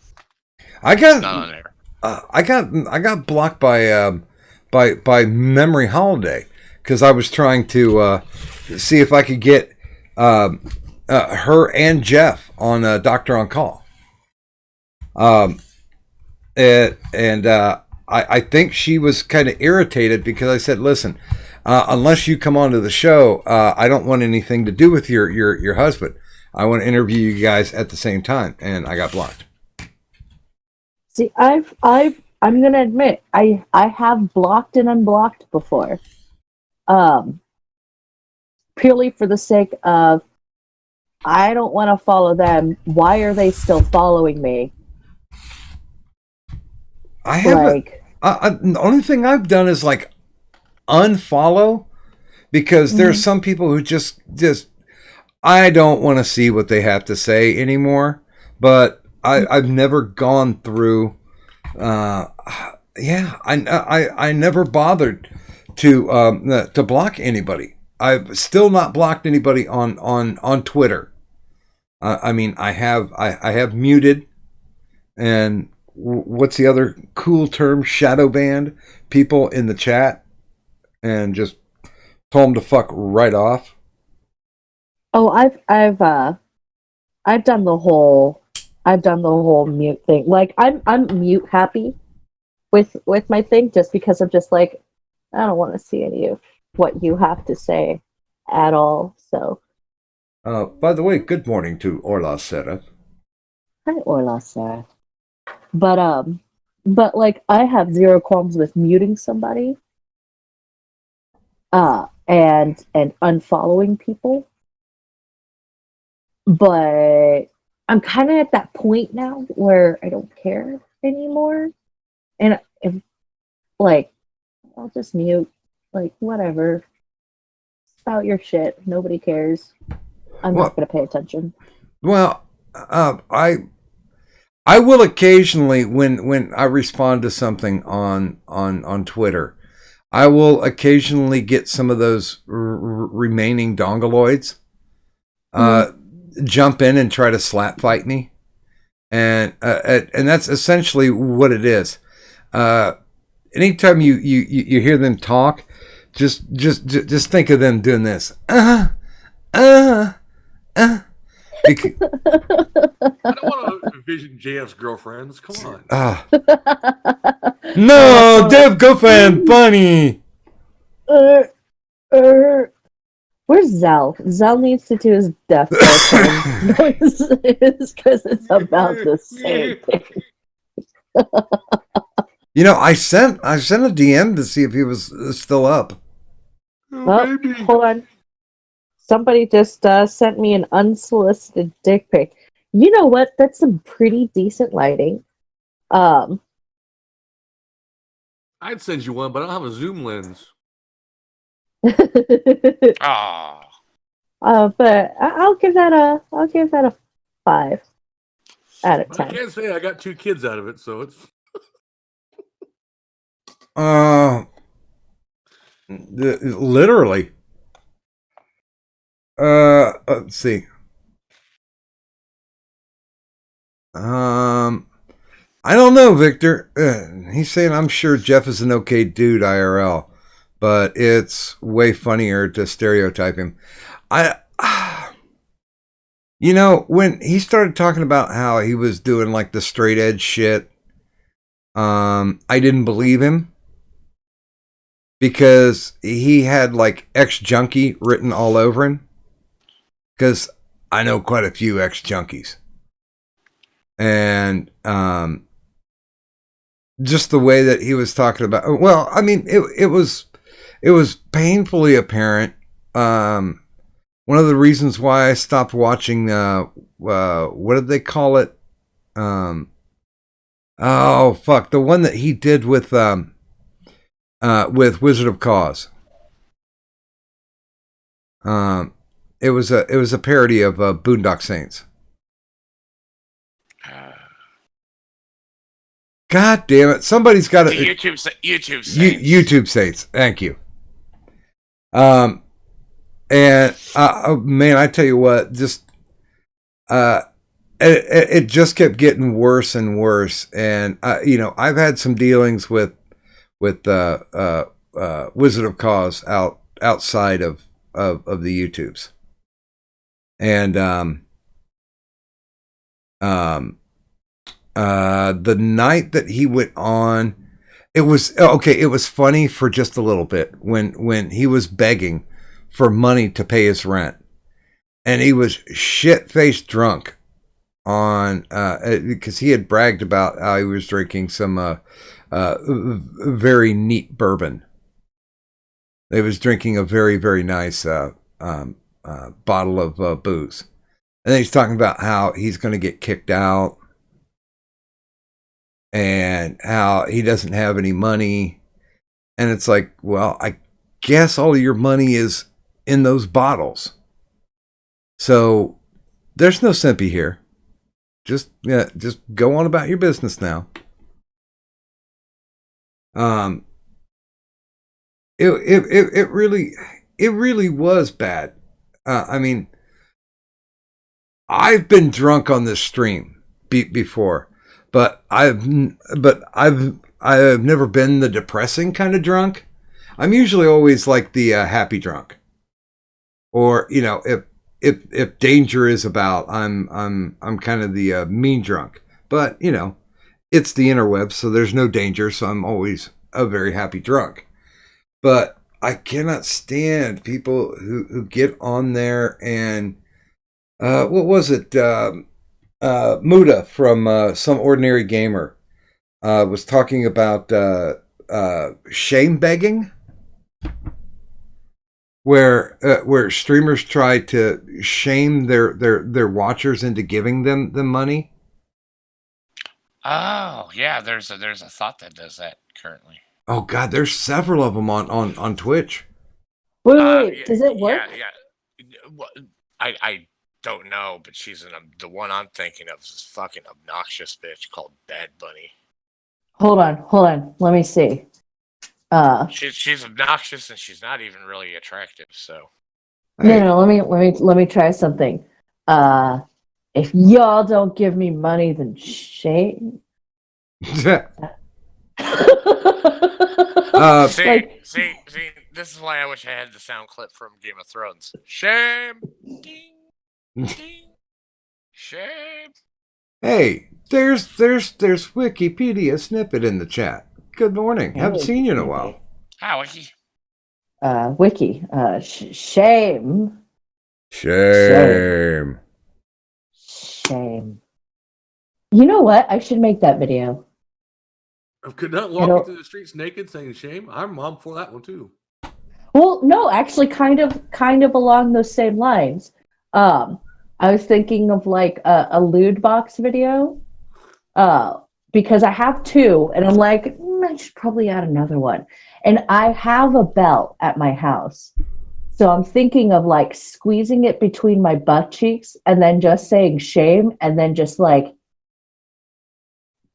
I It's not on air. I got blocked by Memory Holiday because I was trying to see if I could get her and Jeff on Doctor on Call. I think she was kind of irritated because I said, "Listen, unless you come onto the show, I don't want anything to do with your husband. I want to interview you guys at the same time," and I got blocked. See, I'm gonna admit, I have blocked and unblocked before. Purely for the sake of, I don't want to follow them. Why are they still following me? I haven't. The only thing I've done is like unfollow, because there's some people who just I don't want to see what they have to say anymore. But I've never gone through. I never bothered to block anybody. I've still not blocked anybody on Twitter. I mean, I have muted, and what's the other cool term? Shadow banned people in the chat and just told them to fuck right off. Oh, I've done the whole mute thing. Like I'm mute happy with my thing just because I'm just like I don't want to see any of what you have to say at all. So By the way, good morning to Orla Seraph. hi Orla Sarah. But like I have zero qualms with muting somebody and unfollowing people. But I'm kind of at that point now where I don't care anymore. And if, like, I'll just mute. Like, whatever. Spout your shit. Nobody cares. I'm not going to pay attention. Well, I will occasionally, when I respond to something on Twitter, I will occasionally get some of those remaining dongoloids jump in and try to slap fight me, and that's essentially what it is. Anytime you hear them talk, just think of them doing this. I don't want to envision JF's girlfriends. Come on. No, Dev Goffin, funny. Where's Zal? Zal needs to do his death noises because it's about the same thing. You know, I sent a DM to see if he was still up. Oh, hold on. Somebody just sent me an unsolicited dick pic. You know what? That's some pretty decent lighting. I'd send you one, but I don't have a zoom lens. Ah. But I'll give that a 5 out of 10. I can't say I got 2 kids out of it, so it's. Literally. Let's see. I don't know, Victor. He's saying I'm sure Jeff is an okay dude IRL, but it's way funnier to stereotype him. You know, when he started talking about how he was doing like the straight edge shit, I didn't believe him because he had like ex-junkie written all over him. Because I know quite a few ex-junkies. And just the way that he was talking about, well, I mean, it was painfully apparent. One of the reasons why I stopped watching, what did they call it? Oh fuck, the one that he did with Wizard of Cause. It was a parody of Boondock Saints. God damn it! Somebody's got to YouTube Saints. YouTube Saints. Thank you. And man, I tell you what, just it just kept getting worse and worse. And you know, I've had some dealings with Wizard of Cause outside of the YouTubes. And the night that he went on, it was okay. It was funny for just a little bit when he was begging for money to pay his rent, and he was shit-faced drunk on because he had bragged about how he was drinking some very neat bourbon. He was drinking a very, very nice bottle of booze. And then he's talking about how he's going to get kicked out and how he doesn't have any money. And it's like, well, I guess all of your money is in those bottles. So there's no simpy here. Just go on about your business now. It really was bad. I mean, I've been drunk on this stream before, but I've never been the depressing kind of drunk. I'm usually always like the happy drunk, or if danger is about, I'm kind of the mean drunk. But it's the interwebs, so there's no danger, so I'm always a very happy drunk. But I cannot stand people who get on there and what was it? Muda from Some Ordinary Gamer was talking about shame begging, where streamers try to shame their watchers into giving them money. Oh yeah, there's a thought that does that currently. Oh God, there's several of them on Twitch. Wait, Yeah, does it work? Yeah. Well, I don't know, but the one I'm thinking of is this fucking obnoxious bitch called Bad Bunny. Hold on. Let me see. She's obnoxious and she's not even really attractive. So No, let me try something. If y'all don't give me money, then shame. See, this is why I wish I had the sound clip from Game of Thrones. Shame, ding, ding, shame. Hey, there's Wikipedia snippet in the chat. Good morning. Haven't seen you in a while. Hi, Wiki. Wiki. Shame. Shame. Shame. You know what? I should make that video. Could not walk through the streets naked saying shame. I'm for that one too. Well, no, actually, kind of along those same lines. I was thinking of like a lewd box video, because I have two, and I'm like, I should probably add another one. And I have a belt at my house, so I'm thinking of like squeezing it between my butt cheeks, and then just saying shame, and then just like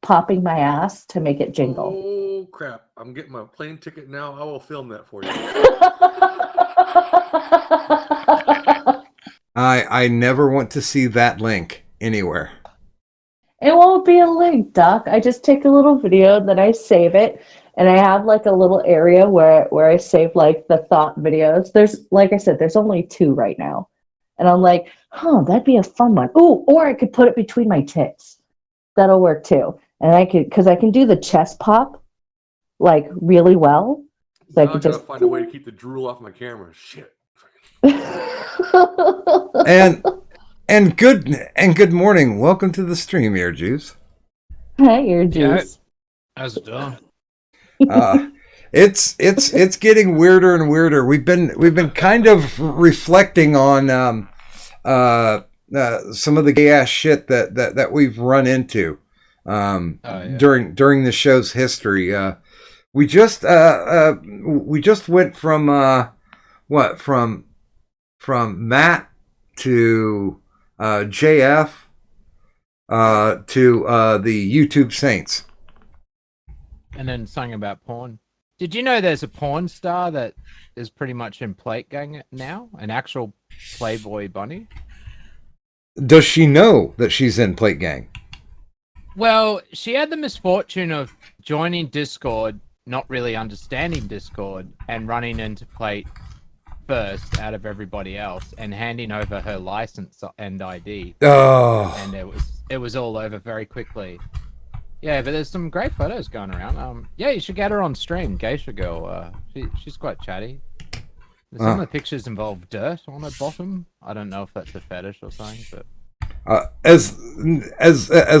popping my ass to make it jingle. Oh crap! I'm getting my plane ticket now. I will film that for you. I never want to see that link anywhere. It won't be a link, Doc. I just take a little video, then I save it, and I have like a little area where I save like the thought videos. There's, like I said, there's only 2 right now, and I'm like, that'd be a fun one. Ooh, or I could put it between my tits. That'll work too. And I can do the chest pop like really well. So I could just find a way to keep the drool off my camera. Shit. and good morning. Welcome to the stream, Ear Juice. Hi, Ear Juice. How's it going? It's getting weirder and weirder. We've been kind of reflecting on some of the gay ass shit that we've run into during the show's history. We just went from Matt to JF to the YouTube Saints. And then something about porn. Did you know there's a porn star that is pretty much in Plate Gang now? An actual Playboy bunny? Does she know that she's in Plate Gang? Well, she had the misfortune of joining Discord, not really understanding Discord, and running into Plate first out of everybody else, and handing over her license and ID. Oh. And it was all over very quickly. Yeah, but there's some great photos going around. Yeah, you should get her on stream, Geisha Girl. She's quite chatty. Some of the pictures involve dirt on her bottom. I don't know if that's a fetish or something, but as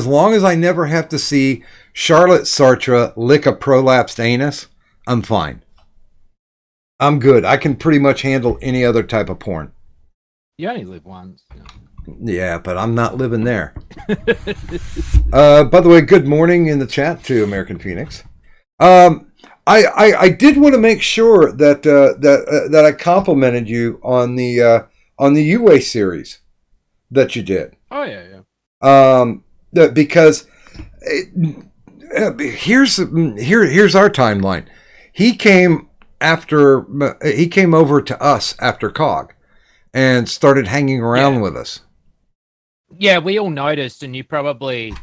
long as I never have to see Charlotte Sartre lick a prolapsed anus, I'm fine. I'm good. I can pretty much handle any other type of porn. You only live once. You know. Yeah, but I'm not living there. By the way, good morning in the chat to American Phoenix. I did want to make sure that I complimented you on the UA series that you did. Oh yeah. Because here's our timeline. He came over to us after COG and started hanging around with us. Yeah, we all noticed, and you probably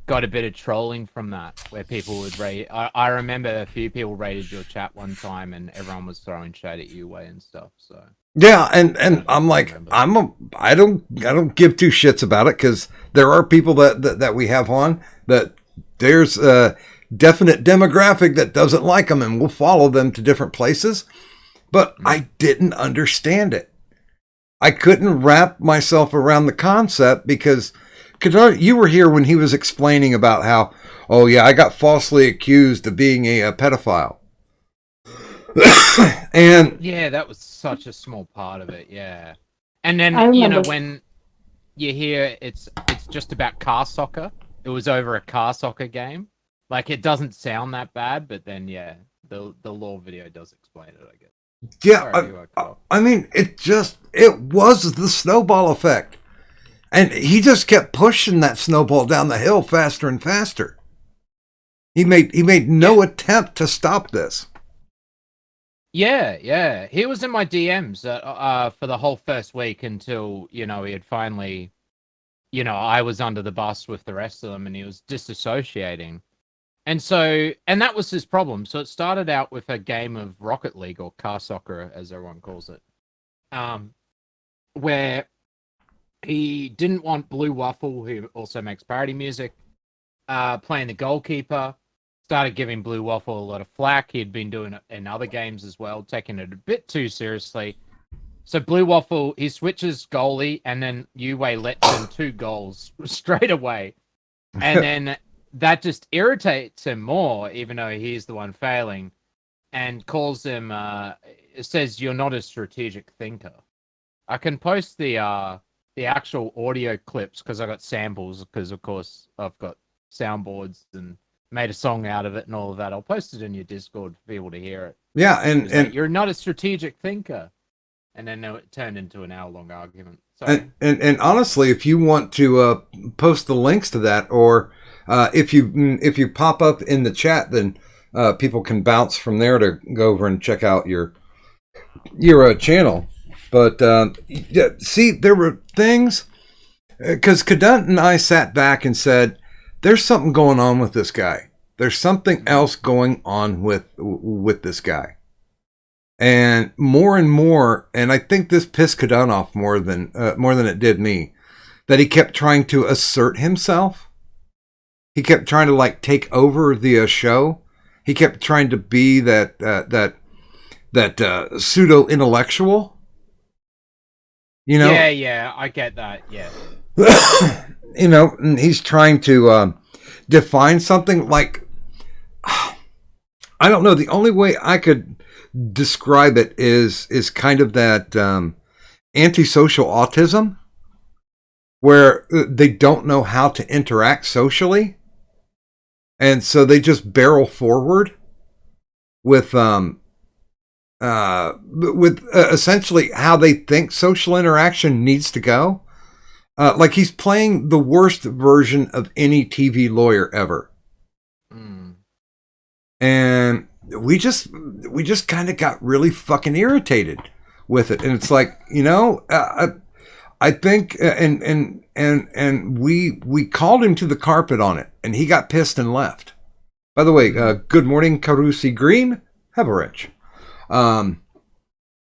got a bit of trolling from that, where people would rate. I remember a few people rated your chat one time, and everyone was throwing shade at you way and stuff. So Yeah, and I'm like, I don't give two shits about it, because there are people that we have on that there's a definite demographic that doesn't like them, and we'll follow them to different places. But I didn't understand it. I couldn't wrap myself around the concept, because you were here when he was explaining about how, oh yeah, I got falsely accused of being a pedophile. And yeah, that was such a small part of it. Yeah, and then I remember- when you hear it's just about car soccer. It was over a car soccer game. Like, it doesn't sound that bad, but then yeah, the law video does explain it, I guess. yeah, Sorry, you are cut off. I mean, it was the snowball effect. And he just kept pushing that snowball down the hill faster and faster. He made no attempt to stop this. Yeah. He was in my DMs for the whole first week until, he had finally, I was under the bus with the rest of them, and he was disassociating. And that was his problem. So it started out with a game of Rocket League, or car soccer, as everyone calls it, where he didn't want Blue Waffle, who also makes parody music, playing the goalkeeper. Started giving Blue Waffle a lot of flack. He'd been doing it in other games as well, taking it a bit too seriously. So Blue Waffle, he switches goalie, and then Yue lets in 2 goals straight away. And then that just irritates him more, even though he's the one failing, and calls him, it says, "You're not a strategic thinker." I can post the actual audio clips, because I got samples, because of course I've got soundboards and made a song out of it and all of that. I'll post it in your Discord for people to hear it. Yeah, It's and like, you're not a strategic thinker. And then it turned into an hour-long argument. Sorry. and honestly, if you want to post the links to that, or if you pop up in the chat, then people can bounce from there to go over and check out your channel. But yeah, see, there were things, because Cadunt and I sat back and said, there's something going on with this guy. There's something else going on with this guy. And more, and I think this pissed Cadunt off more than it did me, that he kept trying to assert himself. He kept trying to, like, take over the show. He kept trying to be that pseudo intellectual. Yeah, I get that. Yeah. And he's trying to define something like, I don't know. The only way I could describe it is kind of that antisocial autism, where they don't know how to interact socially, and so they just barrel forward with essentially how they think social interaction needs to go. Like he's playing the worst version of any TV lawyer ever. And we just kind of got really fucking irritated with it. And it's like, I think, and we called him to the carpet on it, and he got pissed and left. By the way, good morning, Carusi Green. Have a wrench.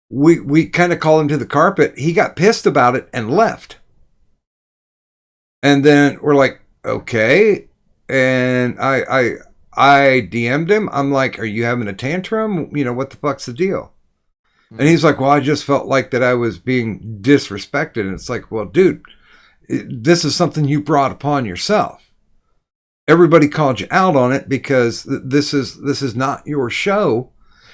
We kind of called him to the carpet. He got pissed about it and left. And then we're like, okay. And I DM'd him. I'm like, are you having a tantrum? What the fuck's the deal? And he's like, well, I just felt like that I was being disrespected. And it's like, well, dude, this is something you brought upon yourself. Everybody called you out on it because this is not your show.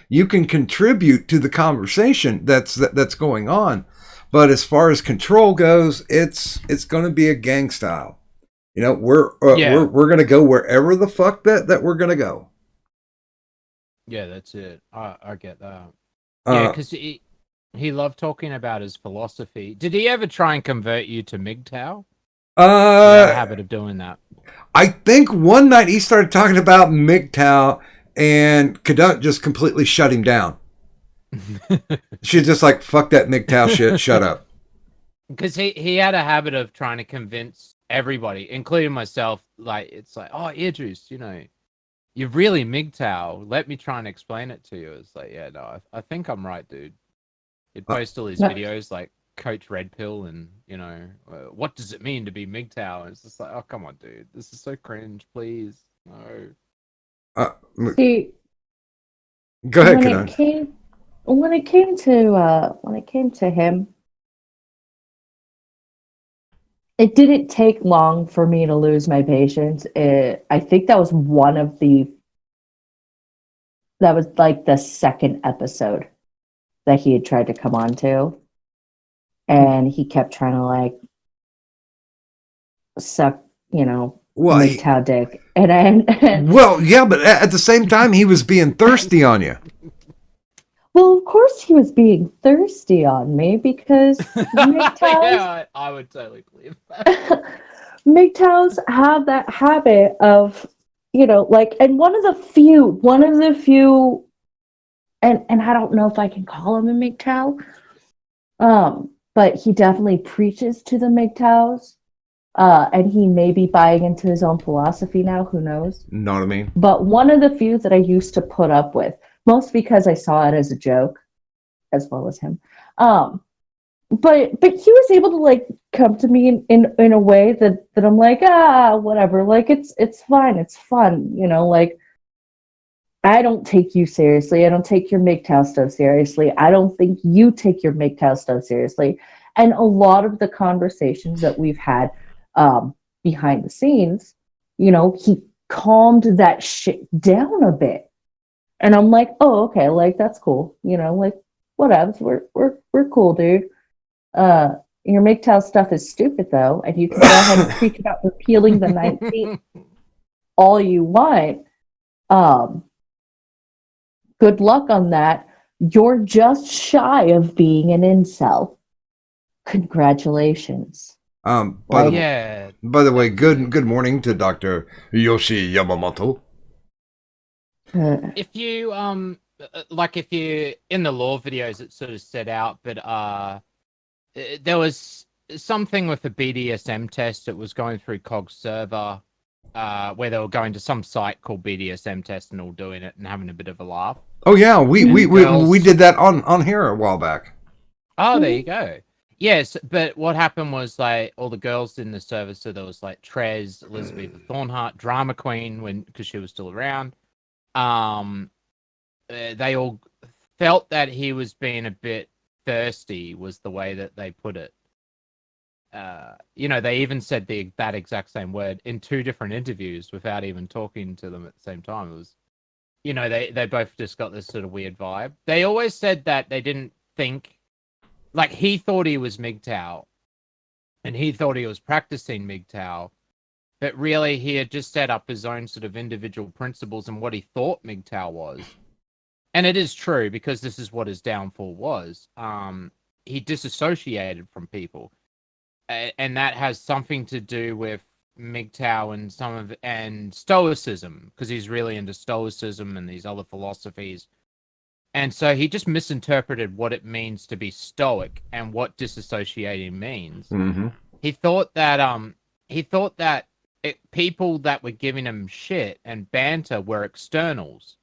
You can contribute to the conversation that's going on. But as far as control goes, it's going to be a gang style. We're going to go wherever the fuck that we're going to go. Yeah, that's it. I get that. Yeah, because he loved talking about his philosophy. Did he ever try and convert you to MGTOW? He had a habit of doing that. I think one night he started talking about MGTOW, and Cadunt just completely shut him down. She's just like, fuck that MGTOW shit, shut up. Because he had a habit of trying to convince everybody, including myself, like it's like, oh, Earjuice, you know, you're really MGTOW. Let me try and explain it to you. It's like, yeah, no, I think I'm right, dude. He'd post all these No. videos like Coach Red Pill and, you know, what does it mean to be MGTOW? And it's just like, oh, come on, dude. This is so cringe, please. No. See, Go ahead, when Kanan. it came to him, it didn't take long for me to lose my patience. I think that was like the second episode that he had tried to come on to, and he kept trying to like suck, you know, Well, MGTOW dick, and well, yeah, but at the same time, he was being thirsty on you. well, of course he was being thirsty on me because MGTOWs, Yeah, I would totally believe that. MGTOWs have that habit of, you know, like, and one of the few, and I don't know if I can call him a MGTOW, but he definitely preaches to the MGTOWs, and he may be buying into his own philosophy now, who knows? Know what I mean? But one of the few that I used to put up with, most because I saw it as a joke, as well as him. But he was able to like come to me in a way that I'm like, whatever, like it's fine, it's fun, you know, like I don't take you seriously. I don't take your MGTOW stuff seriously. I don't think you take your MGTOW stuff seriously. And a lot of the conversations that we've had behind the scenes, you know, he calmed that shit down a bit. And I'm like, oh, okay, like that's cool. You know, like whatever. We're cool, dude. Your MGTOW stuff is stupid though, and you can go ahead and preach about repealing the 19th all you want. Good luck on that. You're just shy of being an incel. Congratulations. By Yeah. the way, good morning to Dr. Yoshi Yamamoto. If you like if you in the lore videos it sort of set out, but there was something with the BDSM test that was going through COG's server, where they were going to some site called BDSM test and all doing it and having a bit of a laugh. Oh yeah, we Girls. did that on here a while back. Oh, there you go. Yes, but what happened was like all the girls in the server, so there was like Trez, Elizabeth Thornhart, Drama Queen, because she was still around. They all felt that he was being a bit thirsty, was the way that they put it. You know, they even said that exact same word in 2 different interviews without even talking to them at the same time. It was, you know, they both just got this sort of weird vibe. They always said that they didn't think, like he thought he was MGTOW, and he thought he was practicing MGTOW, but really he had just set up his own sort of individual principles and what he thought MGTOW was. And it is true, because this is what his downfall was. He disassociated from people. And that has something to do with MGTOW and Stoicism, because he's really into Stoicism and these other philosophies. And so he just misinterpreted what it means to be stoic and what disassociating means. Mm-hmm. He thought that people that were giving him shit and banter were externals.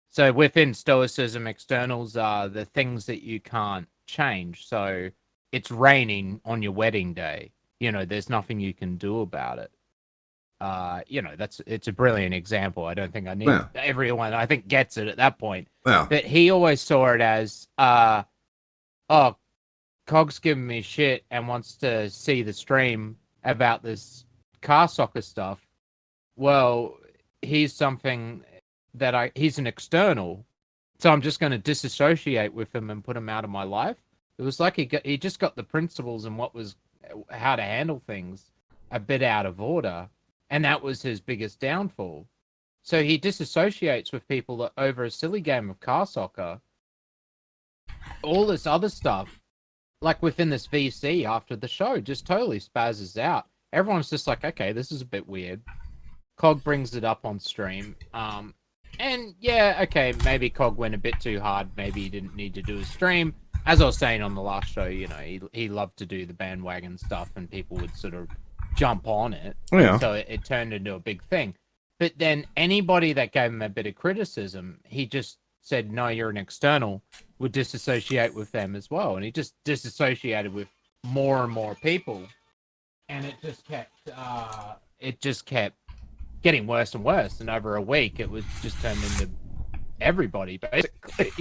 So within Stoicism, externals are the things that you can't change. So it's raining on your wedding day. You know, there's nothing you can do about it. You know, it's a brilliant example. I don't think I need everyone, I think, gets it at that point. Yeah. But he always saw it as, oh, Cog's giving me shit and wants to see the stream about this car soccer stuff. Well, he's something that he's an external, so I'm just going to disassociate with him and put him out of my life. It was like he just got the principles and how to handle things a bit out of order, and that was his biggest downfall. So he disassociates with people that over a silly game of car soccer, all this other stuff, like within this VC after the show, just totally spazzes out. Everyone's just like, okay, this is a bit weird. Cog brings it up on stream. And yeah, okay, maybe Cog went a bit too hard. Maybe he didn't need to do a stream. As I was saying on the last show, you know, he loved to do the bandwagon stuff, and people would sort of jump on it. Oh, yeah. And so it turned into a big thing. But then anybody that gave him a bit of criticism, he just said, no, you're an external, would disassociate with them as well. And he just disassociated with more and more people. And it just kept getting worse and worse. And over a week, it was just turned into everybody, basically.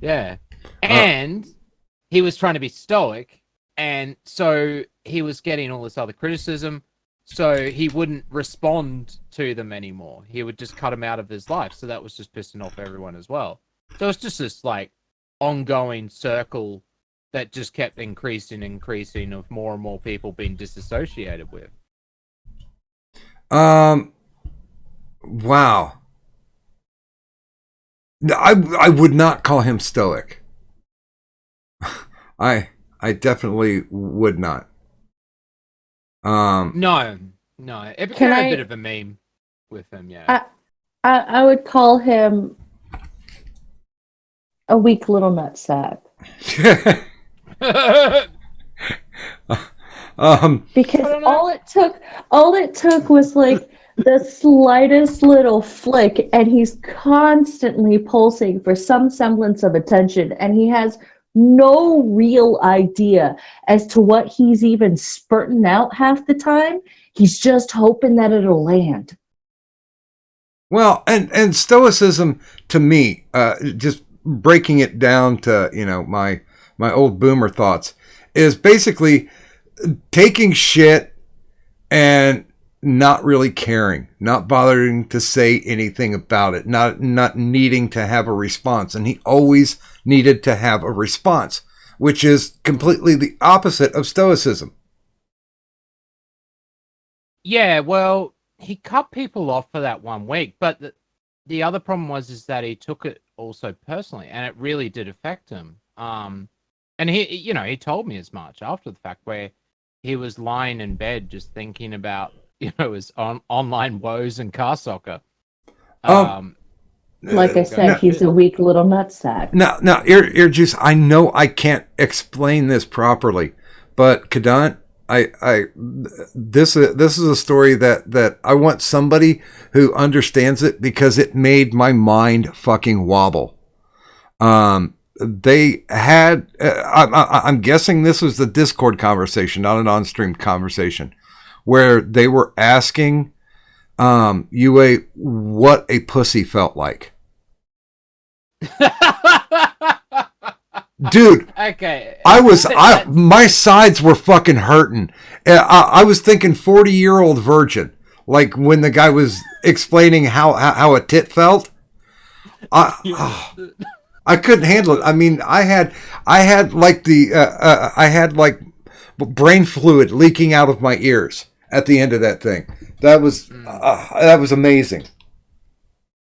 Yeah. And he was trying to be stoic. And so he was getting all this other criticism. So he wouldn't respond to them anymore. He would just cut them out of his life. So that was just pissing off everyone as well. So it's just this like ongoing circle that just kept increasing of more and more people being disassociated with. Wow. I would not call him stoic. I definitely would not. No. It became a bit of a meme with him, yeah. I would call him a weak little nutsack. Because all it took was like the slightest little flick, and he's constantly pulsing for some semblance of attention, and he has no real idea as to what he's even spurting out half the time. He's just hoping that it'll land. Well, and stoicism to me, just breaking it down to, my old boomer thoughts, is basically taking shit and not really caring, not bothering to say anything about it, not needing to have a response. And he always needed to have a response, which is completely the opposite of stoicism. Yeah, well, he cut people off for that 1 week, but the other problem is that he took it also personally, and it really did affect him. And he told me as much after the fact, where he was lying in bed just thinking about his online woes and car soccer. Like I said, he's a weak little nutsack. Now, ear juice. I know I can't explain this properly, but Kadant, this is a story that I want somebody who understands it, because it made my mind fucking wobble. They had, I'm guessing this was the Discord conversation, not an on-stream conversation, where they were asking UA what a pussy felt like. Dude, okay. My sides were fucking hurting. I was thinking 40-year-old virgin, like when the guy was explaining how a tit felt. I couldn't handle it. I mean, I had like I had like brain fluid leaking out of my ears at the end of that thing. That was amazing.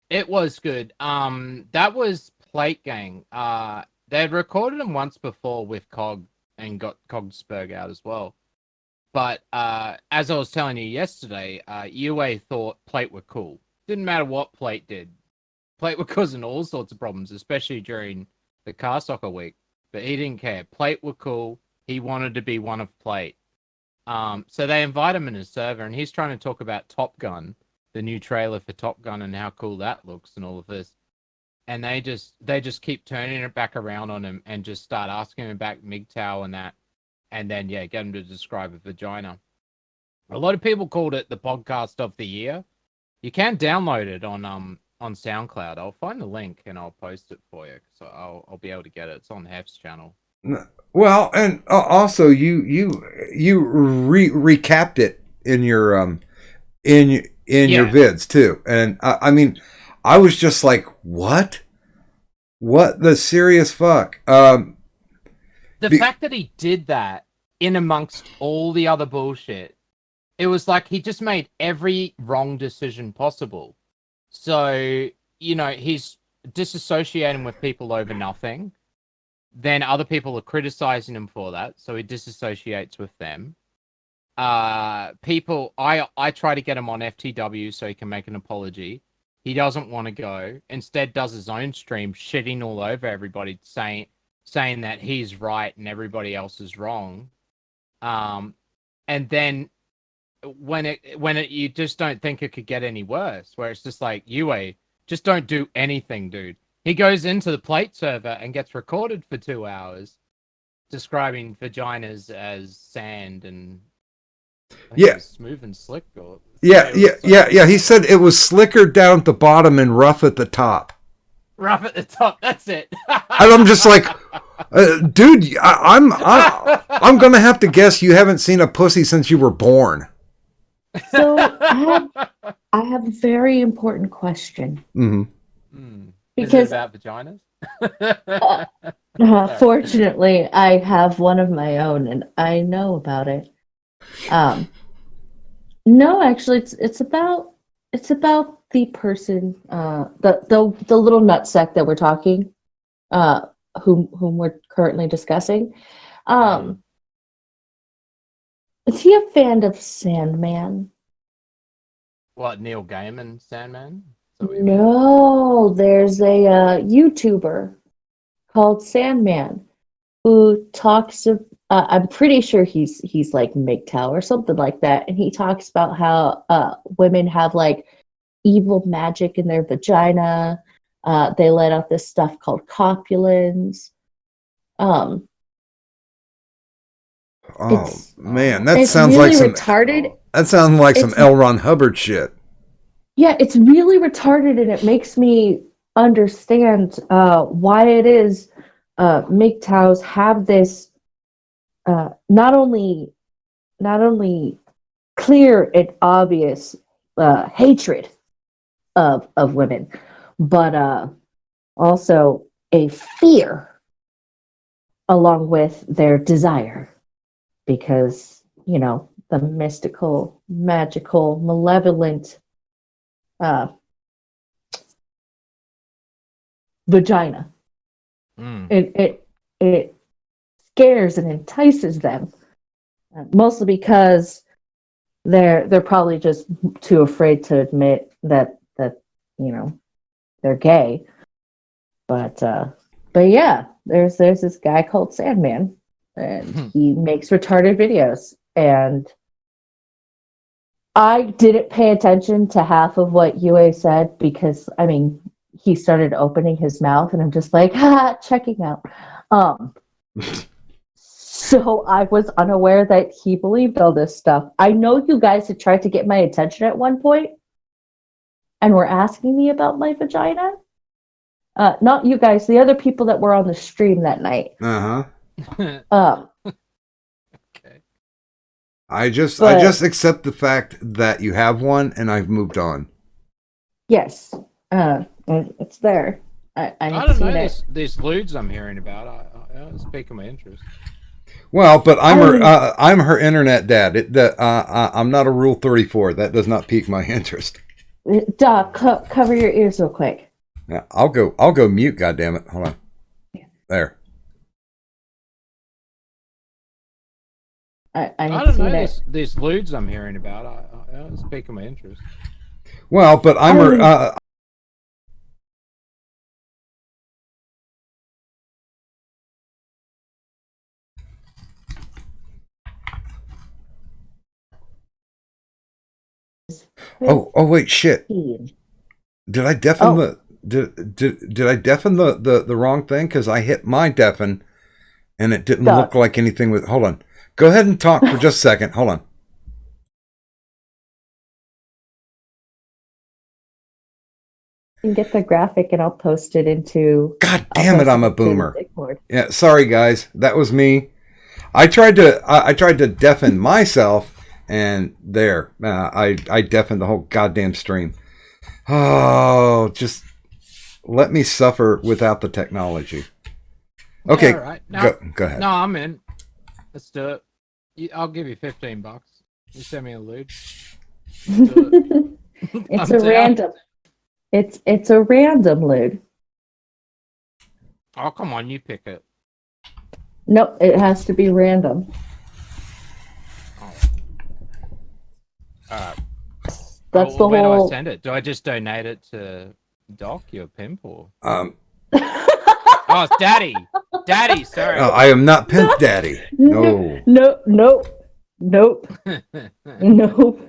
It was good. That was Plate Gang. They had recorded him once before with Cog and got Cogsberg out as well. But as I was telling you yesterday, UA thought Plate were cool. Didn't matter what Plate did. Plate were causing all sorts of problems, especially during the car soccer week. But he didn't care. Plate were cool. He wanted to be one of Plate. So they invite him in his server, and he's trying to talk about Top Gun, the new trailer for Top Gun, and how cool that looks and all of this. And they just keep turning it back around on him and just start asking him about MGTOW and that. And then, get him to describe a vagina. A lot of people called it the podcast of the year. You can download it on SoundCloud. I'll find the link and I'll post it for you. So I'll be able to get it. It's on Hef's channel. Well, and also you recapped it in your your vids too. And I mean, I was just like, what the serious fuck? The fact that he did that in amongst all the other bullshit, it was like he just made every wrong decision possible. So, he's disassociating with people over nothing. Then other people are criticizing him for that, so he disassociates with them. I try to get him on FTW so he can make an apology. He doesn't want to go. Instead, does his own stream, shitting all over everybody, saying that he's right and everybody else is wrong. And then when it you just don't think it could get any worse. Where it's just like, Yue, just don't do anything, dude. He goes into the plate server and gets recorded for 2 hours, describing vaginas as sand and I think Yeah. it was smooth and slick. Or Yeah. He said it was slicker down at the bottom and rough at the top. rough at the top. That's it. And I'm just like, dude, I'm gonna have to guess you haven't seen a pussy since you were born. So I have a very important question Hmm. Is it because about vaginas? fortunately I have one of my own and I know about it. No, actually, it's about the person, the little nutsack that we're talking, whom we're currently discussing. Is he a fan of Sandman? What, Neil Gaiman, Sandman? Is that what you mean? No, there's a YouTuber called Sandman who talks of. I'm pretty sure he's like MGTOW or something like that, and he talks about how women have like evil magic in their vagina. They let out this stuff called copulins. Oh It's- man, that it's sounds really like some. retarded. That sounds like some It's- L. Ron Hubbard shit. Yeah, it's really retarded, and it makes me understand why it is MGTOWs have this not only clear and obvious hatred of women, but also a fear along with their desire, because the mystical, magical, malevolent vagina. It scares and entices them, mostly because they're probably just too afraid to admit that they're gay. But yeah, there's this guy called Sandman, and he makes retarded videos, and I didn't pay attention to half of what Yue said because he started opening his mouth, and I'm just like, checking out. So I was unaware that he believed all this stuff. I know you guys had tried to get my attention at one point and were asking me about my vagina. Not you guys, the other people that were on the stream that night. Okay. I just accept the fact that you have one, and I've moved on. Yes, it's there. I don't know. it. These lewds I'm hearing about. It's piquing my interest. Well, but I'm her internet dad. I'm not a Rule 34. That doc, not pique my interest. Doc, cover your ears real quick. Yeah, I'll go mute. Goddammit. Hold on. Yeah. There. I don't know. These lewds I'm hearing about. It's piquing my interest. Well, but I'm her. Oh wait, shit. Did I deafen did I deafen the wrong thing? Because I hit my deafen and it didn't look like anything with. Hold on. Go ahead and talk for just a second. Hold on. You can get the graphic and I'll post it into. God damn it! I'm a boomer. Yeah, sorry guys, that was me. I tried to deafen myself, and there, I deafened the whole goddamn stream. Oh, just let me suffer without the technology. Okay, Yeah, all right. No, go ahead. No, I'm in. Let's do it. I'll give you $15. You send me a lewd. It's a random. It's a random lewd. Oh, come on, you pick it. Nope, it has to be random. That's the where whole. do I send it? Do I just donate it to Doc, your pimp, or? Um, Oh, it's Daddy. Daddy, sorry. I am not Pimp Daddy. No. No. Nope. Nope.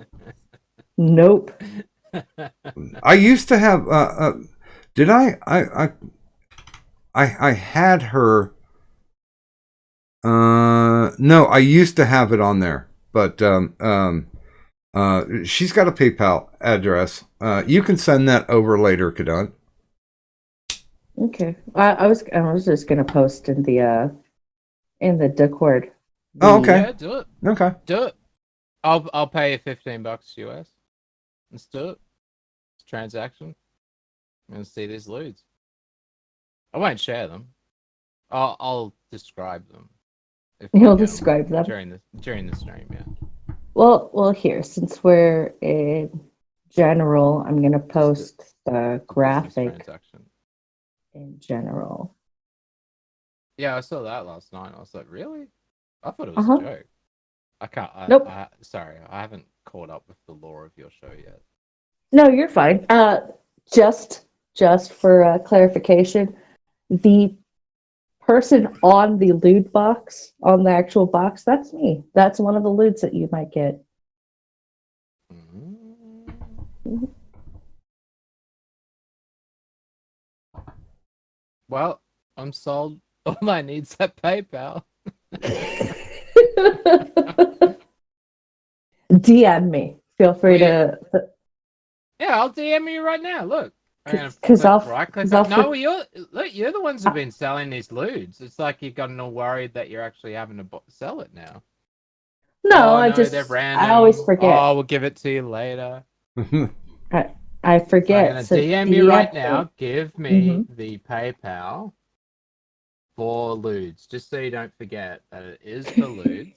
Nope. I used to have. Did I had her. No, I used to have it on there, but she's got a PayPal address. You can send that over later, Kadon. Okay. I was just gonna post in the Discord. Oh, okay. Yeah, do it. Okay. Do it. I'll pay you $15 US. Let's do it. It's a transaction. I'm gonna see these lewds. I won't share them. I'll describe them. If I You'll get 'em describe them. during the stream. Yeah. Well, here, since we're in general, I'm gonna post the Business graphic transaction. in general. Yeah, I saw that last night. I was like, really? I thought it was Uh-huh. a joke. I can't. Nope. Sorry, I haven't caught up with the lore of your show yet. No, you're fine. Just for clarification, the person on the loot box, on the actual box, that's me. That's one of the loots that you might get. Mm. Well, I'm sold. All I need's that PayPal. DM me. Feel free to. Yeah, I'll DM you right now. Look. I'm gonna 'Cause I'll- right click 'cause on- I'll No, you're the ones who've been selling these lewds. It's like you've gotten all worried that you're actually having to sell it now. No, Oh, I always forget. Oh, we'll give it to you later. I forget. I'm gonna so DM you right DM now. Give me Mm-hmm. the PayPal for lewds, just so you don't forget that it is for lewds.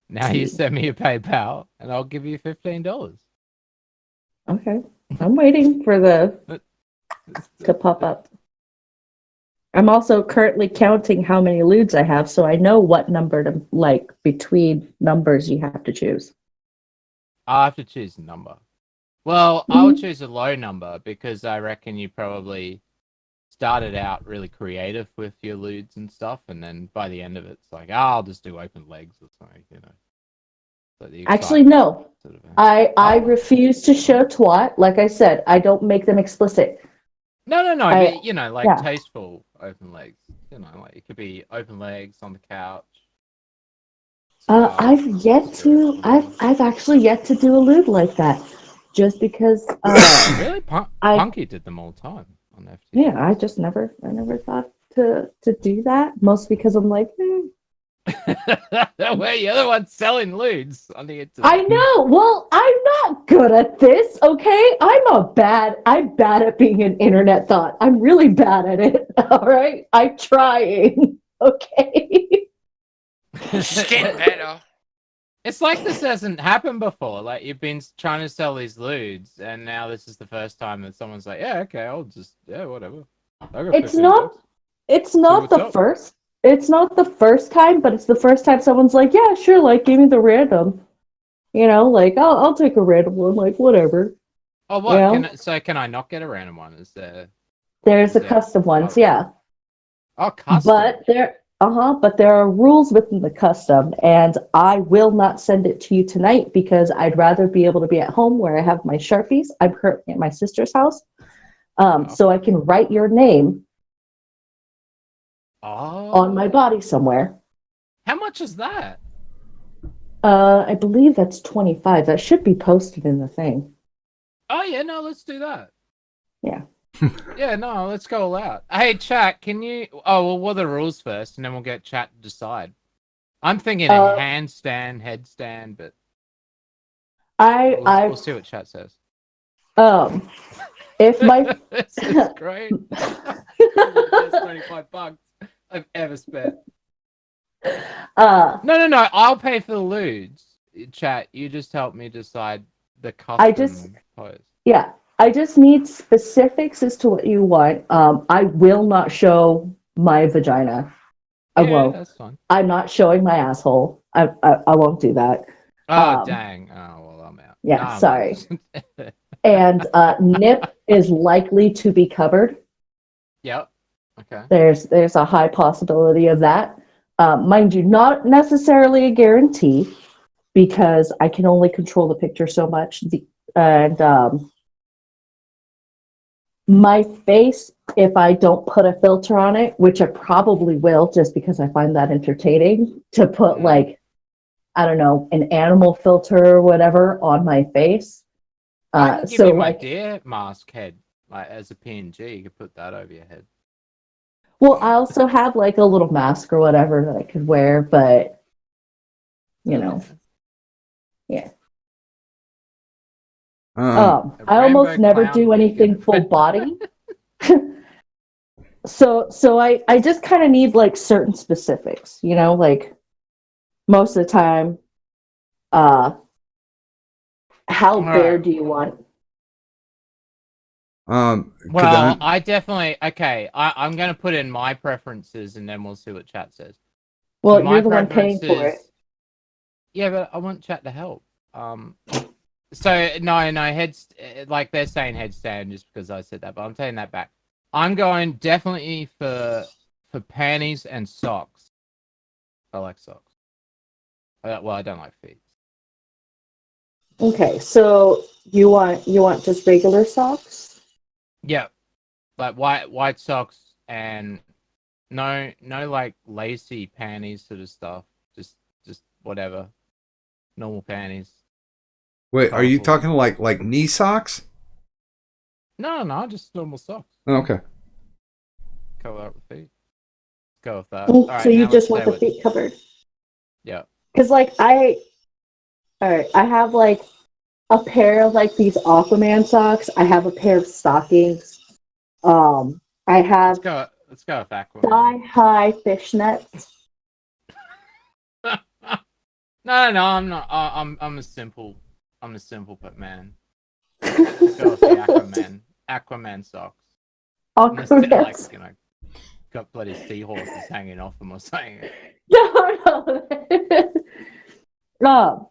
Now you send me your PayPal, and I'll give you $15. Okay, I'm waiting for the to pop up. I'm also currently counting how many lewds I have, so I know what number to like between numbers you have to choose. I'll have to choose a number. Well, I'll choose a low number because I reckon you probably started out really creative with your lewds and stuff, and then by the end of it, it's like, I'll just do open legs or something, you know. So the Actually, excitement no. sort of- I refuse to show twat. Like I said, I don't make them explicit. No, but you know, like yeah. tasteful open legs. You know, like it could be open legs on the couch. I've actually yet to do a lewd like that, just because. Really, I- Punky did them all the time on FT. Yeah, I never thought to do that. Mostly because I'm like, Well, you're the one selling lewds on the internet. I know. Well, I'm not good at this. Okay, I'm bad at being an internet thought. I'm really bad at it. All right, I'm trying. Okay. She's getting better. It's like this hasn't happened before. Like you've been trying to sell these lewds, and now this is the first time that someone's like, "Yeah, okay, whatever." I'll go It's 15 not. bucks." It's not what's the up. first. It's not the first time, but it's the first time someone's like, "Yeah, sure, like give me the random." You know, like I'll take a random one, like whatever. Oh, what? You know? Can I not get a random one? Is there? There's the Yeah. custom ones, Oh. yeah. Oh, custom. But there are rules within the custom, and I will not send it to you tonight because I'd rather be able to be at home where I have my Sharpies. I'm currently at my sister's house, so I can write your name on my body somewhere. How much is that? I believe that's 25. That should be posted in the thing. Oh yeah, no, let's do that. Yeah. Yeah, no, let's go all out. Hey, chat, can you? Oh, well, what are the rules first, and then we'll get chat to decide. I'm thinking a handstand, headstand, but we'll see what chat says. If my This is great. It's $25 I've ever spent. No. I'll pay for the lewds. Chat, you just help me decide the custom pose. Yeah, I just need specifics as to what you want. I will not show my vagina. I won't. That's fine. I'm not showing my asshole. I won't do that. Oh, dang. Oh, well, I'm out. Yeah, No, sorry. And nip is likely to be covered. Yep. Okay. There's a high possibility of that. Mind you, not necessarily a guarantee. because I can only control the picture so much. And my face, if I don't put a filter on it, which I probably will just because I find that entertaining, to put like, I don't know, an animal filter or whatever on my face. I can give So you my like, deer mask head, like as a PNG. You could put that over your head. well, I also have like a little mask or whatever that I could wear, but you know, yeah. Um, I almost Rainbow never clown do anything vegan. full body. So I just kind of need like certain specifics, you know, like most of the time, how bare Alright. do you want? Well, Kadun, I definitely I'm gonna put in my preferences and then we'll see what chat says. So Well, my you're the one paying for it. preferences. Yeah, but I want chat to help. So no, heads like they're saying headstand just because I said that, but I'm taking that back. I'm going definitely for panties and socks. I like socks. Well, I don't like feet. Okay, so you want just regular socks? Yeah, like white socks and no like lacy panties sort of stuff. Just whatever, normal panties. wait, are you Colorful. talking like knee socks? No, just normal socks. Oh, okay. Cover up the feet. Go with that. So All right, you now just let's want say the what. feet covered? Yeah. Because like all right, I have like a pair of like these Aquaman socks. I have a pair of stockings. I have Let's go with Aquaman. thigh-high fishnets. No, I'm not. I'm a simple but man. Go with the Aquaman socks. Unless they're like, Aquaman. you know, got bloody seahorses hanging off them or something. No.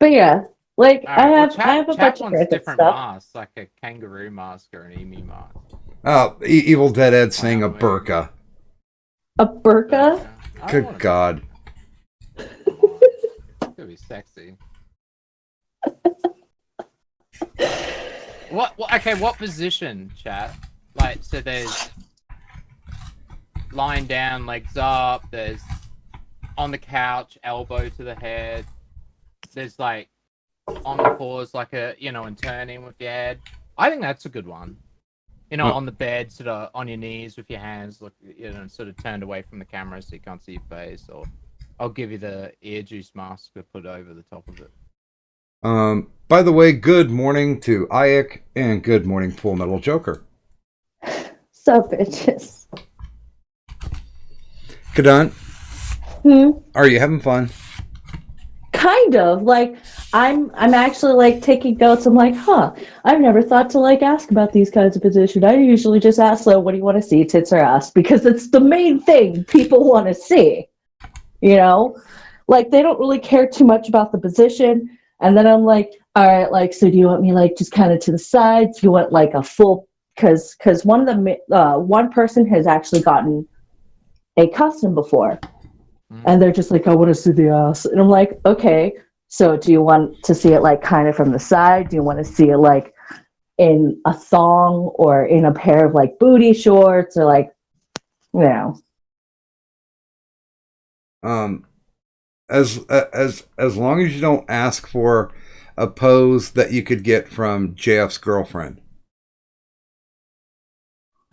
But yeah, like All right, well, I have a chat bunch of wants random different stuff. masks, like a kangaroo mask or an emu mask. Oh, Evil Dead Ed saying a Clown wig. burqa. A burqa? I don't Good want a God. burqa. Come on. It's gonna be sexy. What? Okay, what position, chat? Like, so there's lying down, legs up. There's on the couch, elbow to the head. There's like on the paws, like and turning with your head. I think that's a good one. On the bed, sort of on your knees with your hands, look, sort of turned away from the camera so you can't see your face. Or I'll give you the ear juice mask to put over the top of it. By the way, good morning to Ayek and good morning, Full Metal Joker. So bitches. Kadun, are you having fun? Kind of. Like I'm actually like taking notes. I'm like, I've never thought to like ask about these kinds of positions. I usually just ask, so what do you want to see, tits or ass? Because it's the main thing people want to see. Like they don't really care too much about the position. And then I'm like, all right, like, so do you want me like just kind of to the side? Do you want like a full? Because one person has actually gotten a custom before. And they're just like, I want to see the ass. And I'm like, okay, so do you want to see it like kind of from the side? Do you want to see it like in a thong or in a pair of like booty shorts or like, As long as you don't ask for a pose that you could get from JF's girlfriend.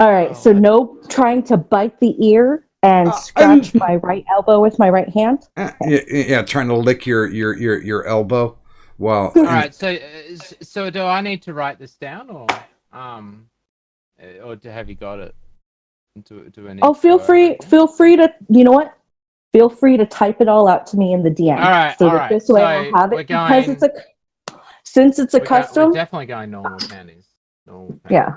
All right, so no trying to bite the ear and scratch my right elbow with my right hand. Yeah, trying to lick your elbow. Well, all right. So do I need to write this down or have you got it? Feel free to. You know what? Feel free to type it all out to me in the DM. All right, so that this way I'll have it because since it's a custom. We're definitely going normal panties. Yeah.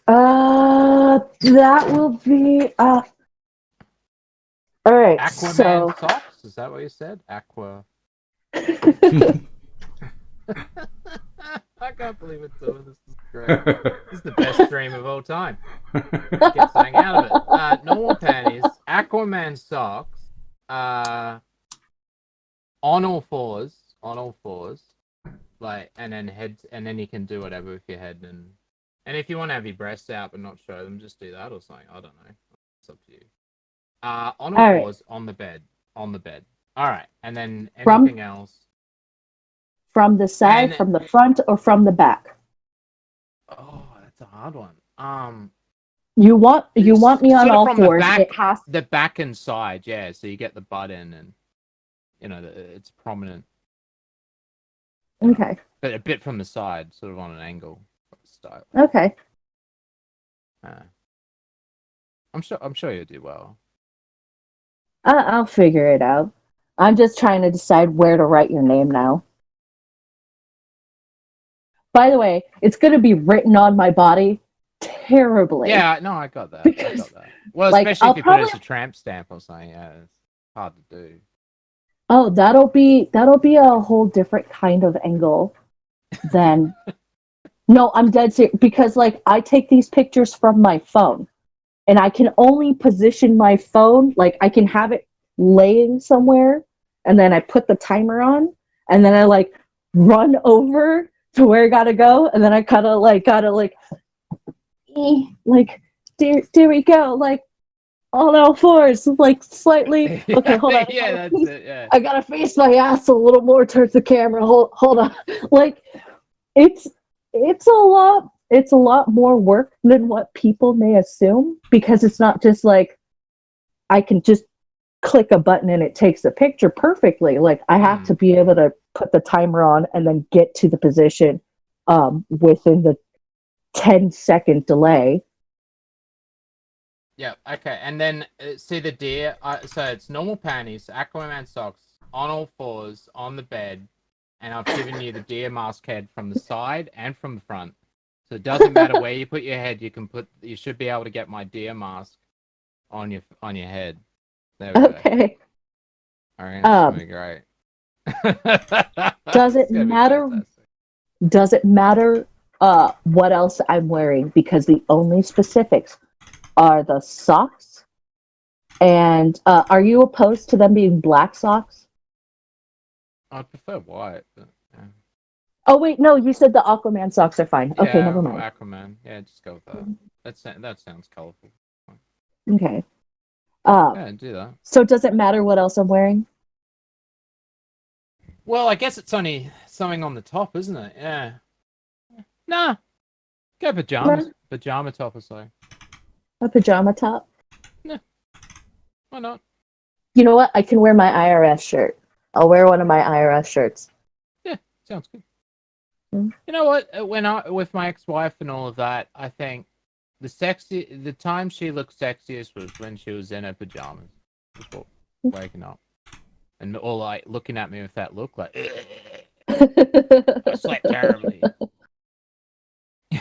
That will be all right. Aquaman socks? Is that what you said? Aqua. I can't believe it's over. This is great. This is the best dream of all time. Get something out of it. Normal panties, Aquaman socks, on all fours, like, and then head, and then you can do whatever with your head, and if you want to have your breasts out but not show them, just do that or something. I don't know. It's up to you. On all All right. fours, on the bed. All right, and then From- anything else. From the side, And- from the front, or from the back? Oh, that's a hard one. You want me Sort on of all from the fours. back. It has The back and side, yeah. So you get the butt in, and it's prominent, okay. but a bit from the side, sort of on an angle style. Okay. I'm sure you'll do well. I'll figure it out. I'm just trying to decide where to write your name now. By the way, it's going to be written on my body terribly. Yeah, no, I got that. Because, Well, like, especially I'll if you put it as probably- a tramp stamp or something. Yeah, it's hard to do. Oh, that'll be a whole different kind of angle than. No, I'm dead serious because like I take these pictures from my phone, and I can only position my phone like I can have it laying somewhere, and then I put the timer on, and then I like run over to where I gotta go, and then I gotta like there we go, like on all fours, like slightly. Okay, hold on. Yeah, that's it. Yeah. I gotta face my ass a little more towards the camera. Hold on. Like it's a lot more work than what people may assume, because it's not just like I can just click a button and it takes a picture perfectly. Like I have to be able to put the timer on and then get to the position within the 10-second delay. Yeah, okay. And then see the deer. So it's normal panties, Aquaman socks, on all fours, on the bed, and I've given you the deer mask head from the side and from the front. So it doesn't matter where you put your head. You should be able to get my deer mask on your head. There we go. Okay. All right, that's gonna be great. Does it It's gonna be matter? fantastic. Does it matter what else I'm wearing? Because the only specifics are the socks. And are you opposed to them being black socks? I'd prefer white. But, yeah. Oh wait, no, you said the Aquaman socks are fine. Okay, Yeah, never or mind. Aquaman. Yeah, just go with that. That sounds colorful. Okay. Yeah, do that. So does it matter what else I'm wearing? Well, I guess it's only something on the top, isn't it? Yeah. Nah. Go pajamas. Nah. Pajama top or so. A pajama top? Why not? You know what? I can wear my IRS shirt. I'll wear one of my IRS shirts. Sounds good. Hmm. You know what? With my ex-wife and all of that, I think the time she looked sexiest was when she was in her pajamas. Just waking up. And all like looking at me with that look like I slept terribly.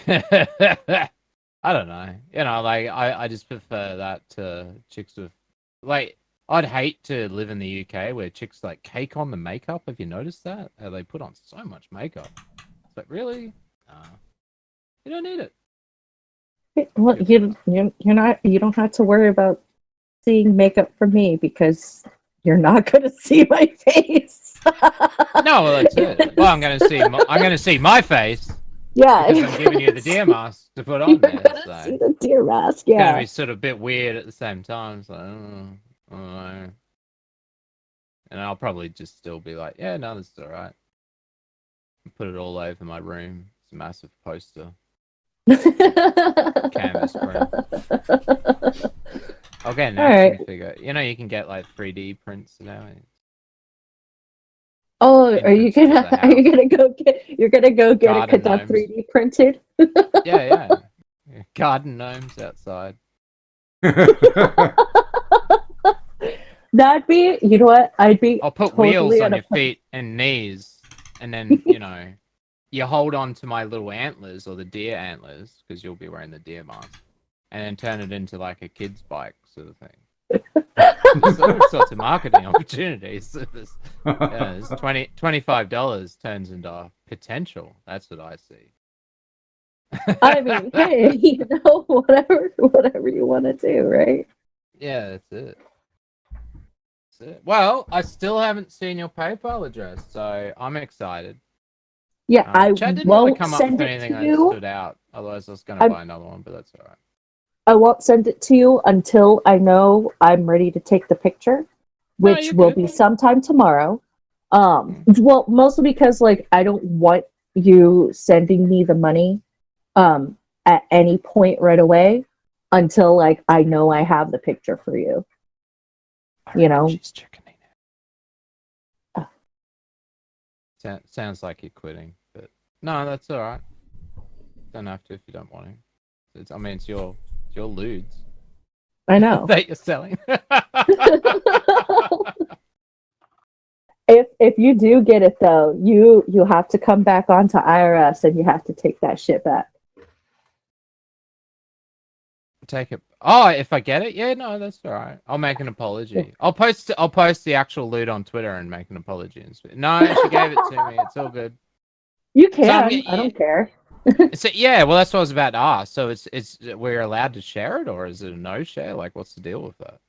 I don't know. You know, like I just prefer that to chicks with like I'd hate to live in the UK where chicks like cake on the makeup. Have you noticed that? How they put on so much makeup. It's like really? You don't need it. Well, you don't have to worry about seeing makeup from me because you're not going to see my face. No, well, that's it. Well, I'm gonna see my face Yeah, because I'm giving you the deer mask to put on You're there. gonna So. see the deer mask. It's gonna Yeah. be sort of a bit weird at the same time. So I don't know. And I'll probably just still be like, yeah, no, this is all right. Put it all over my room. It's a massive poster. Canvas print. I'll get an All action right. figure. You know, you can get like 3D prints now. Oh, are you Entrance to the gonna go get a Garden Caduck gnomes. 3D printed? Yeah. Garden gnomes outside. That'd be, you know what? I'd be. I'll put totally wheels on on a your feet and knees, and then you hold on to my little antlers or the deer antlers because you'll be wearing the deer mask, and then turn it into like a kid's bike sort of thing. There's all sorts of marketing opportunities. This $25 turns into potential. That's what I see. I mean, hey, whatever you want to do, right? Yeah, that's it. Well, I still haven't seen your PayPal address, so I'm excited. Yeah, I Chat didn't really won't come up send with it anything to that you. stood out. Otherwise, I was going to I'm- buy another one, but that's all right. I won't send it to you until I know I'm ready to take the picture, No, which you're will good. be sometime tomorrow. Well, mostly because like I don't want you sending me the money at any point right away until like I know I have the picture for you. I You reckon know? she's chickening out. Sounds like you're quitting, but no, that's all right. Don't have to if you don't want to. I mean, it's your lewds I know. that you're selling. If you do get it though, you have to come back onto IRS and you have to take that shit back. Take it. Oh, if I get it, yeah, no, that's all right. I'll make an apology. I'll post the actual loot on Twitter and make an apology. No, she gave it to me. It's all good. You So, can. I don't care. So yeah, well, that's what I was about to ask. So it's we're allowed to share it, or is it a no share? Like, what's the deal with that?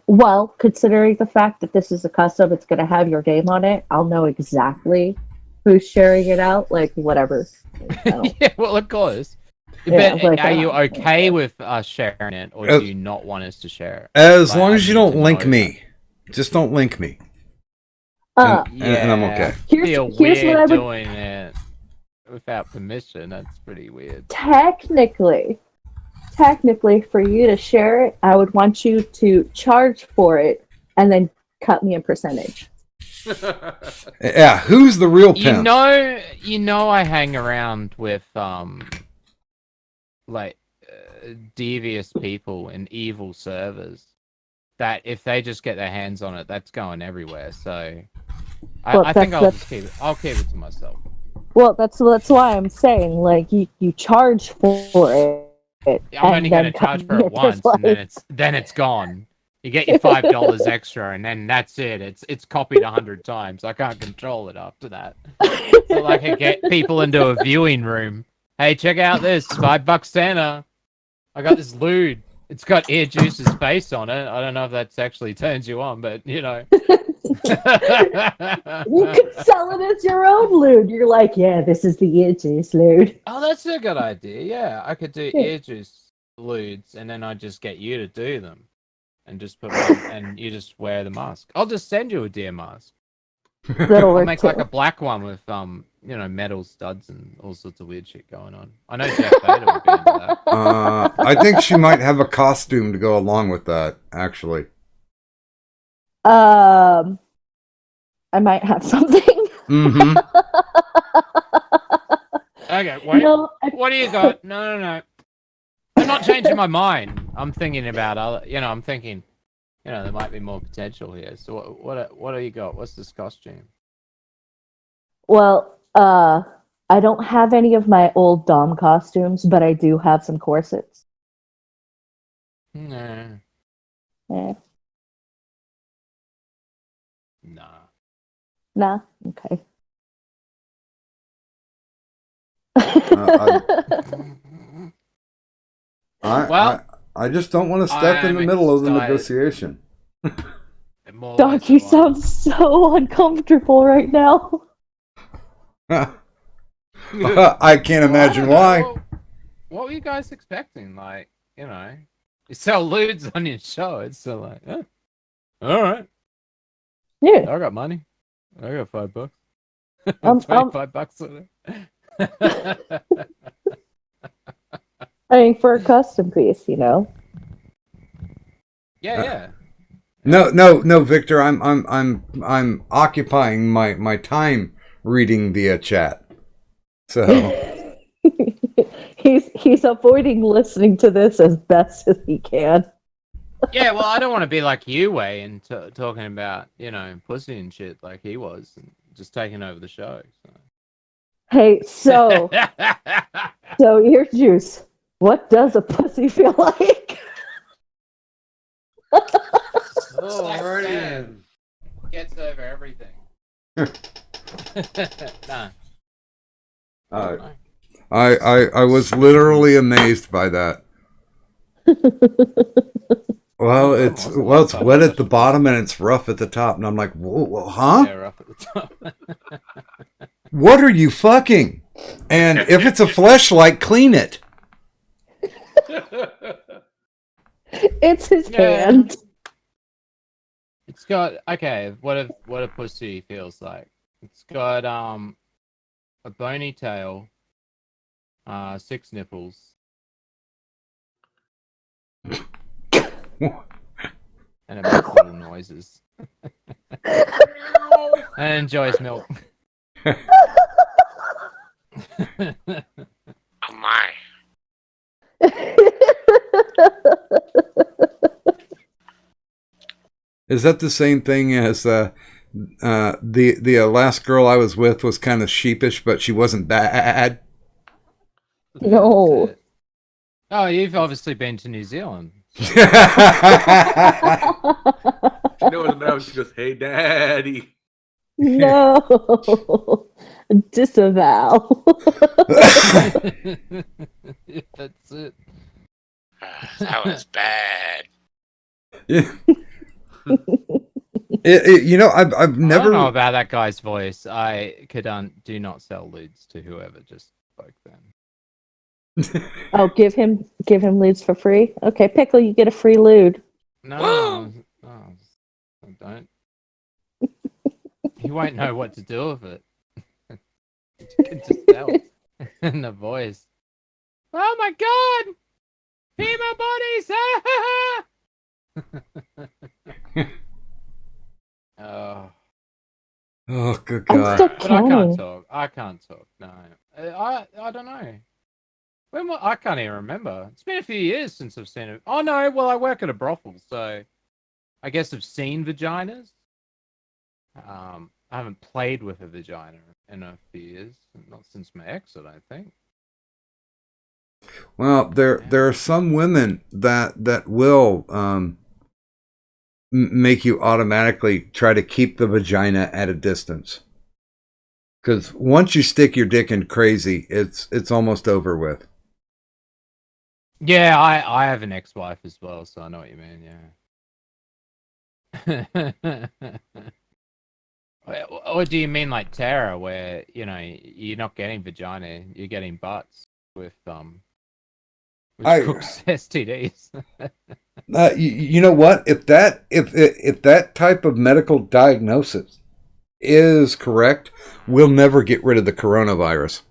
Well, considering the fact that this is a custom, it's gonna have your name on it. I'll know exactly who's sharing it out. Like whatever. I don't- Yeah, well, of course. Yeah, But like, are you I don't okay care. with us sharing it, or do you not want us to share it? As Like, long I as you need don't to link know me. Just don't link me. Uh, And I'm okay. Feel Here's what weird I would doing it without permission. That's pretty weird. technically, for you to share it, I would want you to charge for it and then cut me a percentage. Yeah, who's the real You pimp? know, I hang around with like devious people and evil servers. That if they just get their hands on it, that's going everywhere. So Well, I think I'll that's- just keep it. I'll keep it to myself. Well, that's why I'm saying like you charge for it. I'm and only then going to cut charge me for it just once, and like- then it's gone. You get your $5 extra, and then that's it. It's copied 100 times. I can't control it after that. So like I get people into a viewing room. Hey, check out this $5 Santa. I got this lewd. It's got Ear Juice's face on it. I don't know if that's actually turns you on, but you know. You could sell it as your own lewd. You're like, yeah, this is the Ear Juice lewd. Oh, that's a good idea. Yeah, I could do Yeah. Ear Juice lewds, and then I just get you to do them, and just put one, and you just wear the mask. I'll just send you a deer mask. That'll I'll work make too. like a black one with metal studs and all sorts of weird shit going on. I know Jeff Vader would be into that. I think she might have a costume to go along with that, actually. I might have something. Mm-hmm. Okay, wait. No, What do you got? No. I'm not changing my mind. I'm thinking about other. I'm thinking. There might be more potential here. So what do you got? What's this costume? well, I don't have any of my old Dom costumes, but I do have some corsets. Nah. Eh, Nah. nah, okay. I just don't want to step in the I'm middle of the excited. negotiation. More Doc, ways you than sound one. so uncomfortable right now. I can't imagine Well, I why. don't know. What were you guys expecting? Like, you sell lewds on your show. It's so like, all right. Yeah. I got money. I got $5. $25 on it. I mean, for a custom piece, Yeah. No, Victor. I'm occupying my time reading via chat. So he's avoiding listening to this as best as he can. Yeah, well, I don't want to be like you, Way, and talking about, pussy and shit like he was, and just taking over the show. Hey, so Ear Juice, what does a pussy feel like? Alrighty then. Gets over everything. Nah. I was literally amazed by that. Well, Oh, it's that's a well, lot it's tougher. wet at the bottom and it's rough at the top, and I'm like, whoa, huh? Yeah, rough at the top. What are you fucking? And if it's a fleshlight, clean it. It's his Yeah. hand. It's got what a pussy feels like. It's got a bony tail, 6 nipples, and it makes little noises. And it enjoys milk. Oh my. Is that the same thing as the last girl I was with was kind of sheepish, but she wasn't bad. No. Oh, you've obviously been to New Zealand. She knows now. She goes, "Hey, Daddy." No. Disavow. That's it. That was bad. Yeah. I've I don't know never. about that guy's voice. I could do not sell leads to whoever just spoke then. Oh, give him leads for free. Okay, Pickle, you get a free lewd. No, I don't. He won't know what to do with it. You can just tell in the voice. Oh my god! Female bodies! Oh, Oh, good I'm God. still but I can't counting. talk. I can't talk. No, I don't know. I can't even remember. It's been a few years since I've seen it. Oh no, well I work at a brothel, so I guess I've seen vaginas. I haven't played with a vagina in a few years, not since my ex, I don't think. Well, there are some women that will make you automatically try to keep the vagina at a distance. Because once you stick your dick in crazy, it's almost over with. Yeah, I have an ex-wife as well, so I know what you mean. Yeah. Or do you mean like Tara, where you're not getting vagina, you're getting butts with which causes STDs? You know what? If that type of medical diagnosis is correct, we'll never get rid of the coronavirus.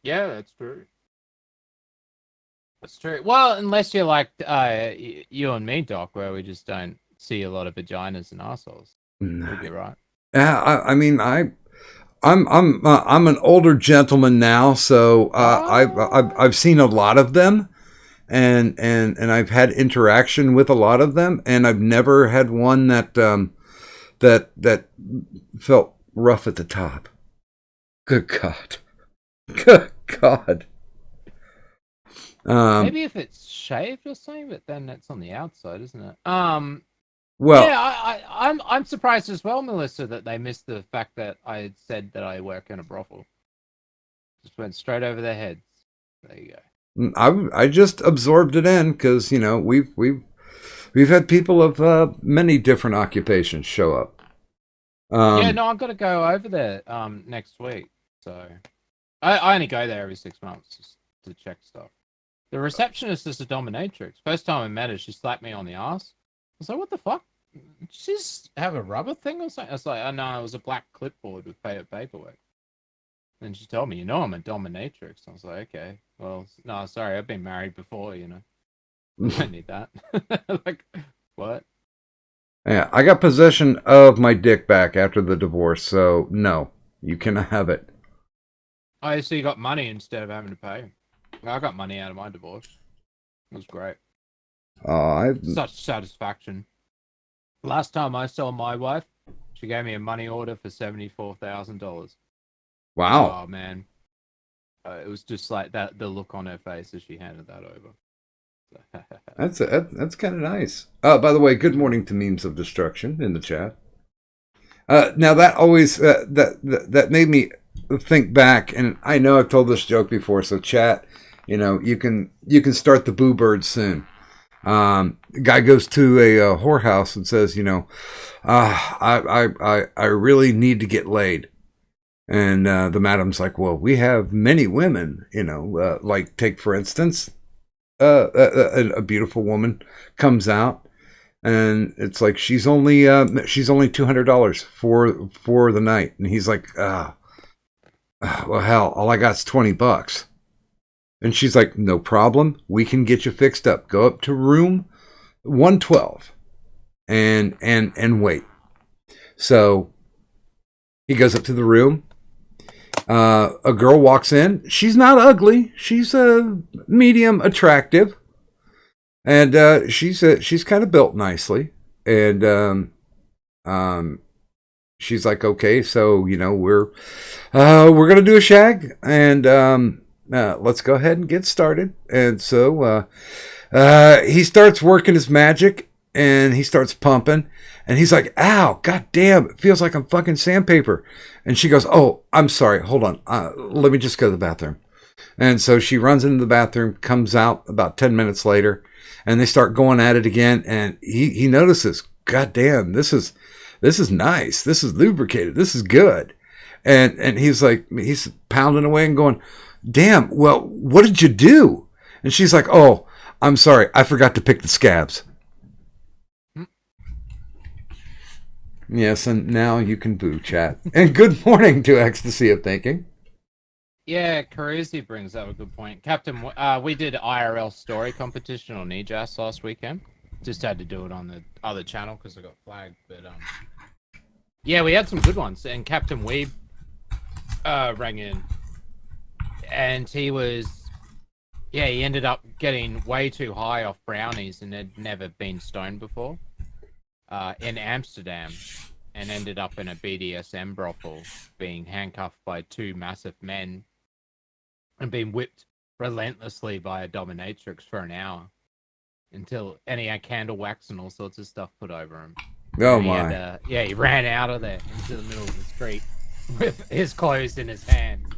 Yeah, that's true. That's true. Well, unless you're like you and me, Doc, where we just don't see a lot of vaginas and assholes. Would be right. Yeah, I mean, I'm an older gentleman now, so I've seen a lot of them, and I've had interaction with a lot of them, and I've never had one that felt rough at the top. Good God, good God. Maybe if it's shaved or something, but then that's on the outside, isn't it? Well, yeah, I'm surprised as well, Melissa, that they missed the fact that I had said that I work in a brothel. Just went straight over their heads. There you go. I just absorbed it in because we've had people of many different occupations show up. Yeah, no, I've got to go over there next week. So I only go there every 6 months just to check stuff. The receptionist is a dominatrix. First time I met her, she slapped me on the ass. I was like, what the fuck? Did she just have a rubber thing or something? I was like, oh no, it was a black clipboard with paperwork. And she told me, I'm a dominatrix. I was like, okay. Well, no, sorry, I've been married before, I don't need that. Like, what? Yeah, I got possession of my dick back after the divorce, so no, you cannot have it. Oh, so you got money instead of having to pay. I got money out of my divorce. It was great. Such satisfaction. Last time I saw my wife, she gave me a money order for $74,000. Wow. Oh man, it was just like that. The look on her face as she handed that over. That's kind of nice. By the way, good morning to Memes of Destruction in the chat. Now that always that made me think back, and I know I've told this joke before, so chat, you can start the boo bird soon. Guy goes to a whorehouse and says, I really need to get laid. And the madam's like, well, we have many women, like take for instance, a beautiful woman comes out, and it's like she's only $200 for the night, and he's like, well, hell, all I got's $20. And she's like, no problem, we can get you fixed up. Go up to room 112 and wait. So he goes up to the room. A girl walks in. She's not ugly. She's medium attractive, and she's kind of built nicely. And she's like, okay, so we're gonna do a shag, and let's go ahead and get started. And so he starts working his magic, and he starts pumping, and he's like, ow, god damn, it feels like I'm fucking sandpaper. And she goes, oh, I'm sorry, hold on, let me just go to the bathroom. And so she runs into the bathroom, comes out about 10 minutes later, and they start going at it again. And he notices, god damn, this is nice, this is lubricated, this is good. And he's like, he's pounding away and going, damn, well, what did you do? And she's like, oh, I'm sorry, I forgot to pick the scabs. Yes, and now you can boo, chat. And good morning to Ecstasy of Thinking. Yeah, Carusi brings up a good point. Captain, we did IRL story competition on EJAS last weekend. Just had to do it on the other channel because I got flagged. But yeah, we had some good ones. And Captain Weeb rang in, and he ended up getting way too high off brownies and had never been stoned before. In Amsterdam, and ended up in a BDSM brothel, being handcuffed by two massive men and being whipped relentlessly by a dominatrix for an hour and he had candle wax and all sorts of stuff put over him. Oh and my! he ran out of there into the middle of the street with his clothes in his hand.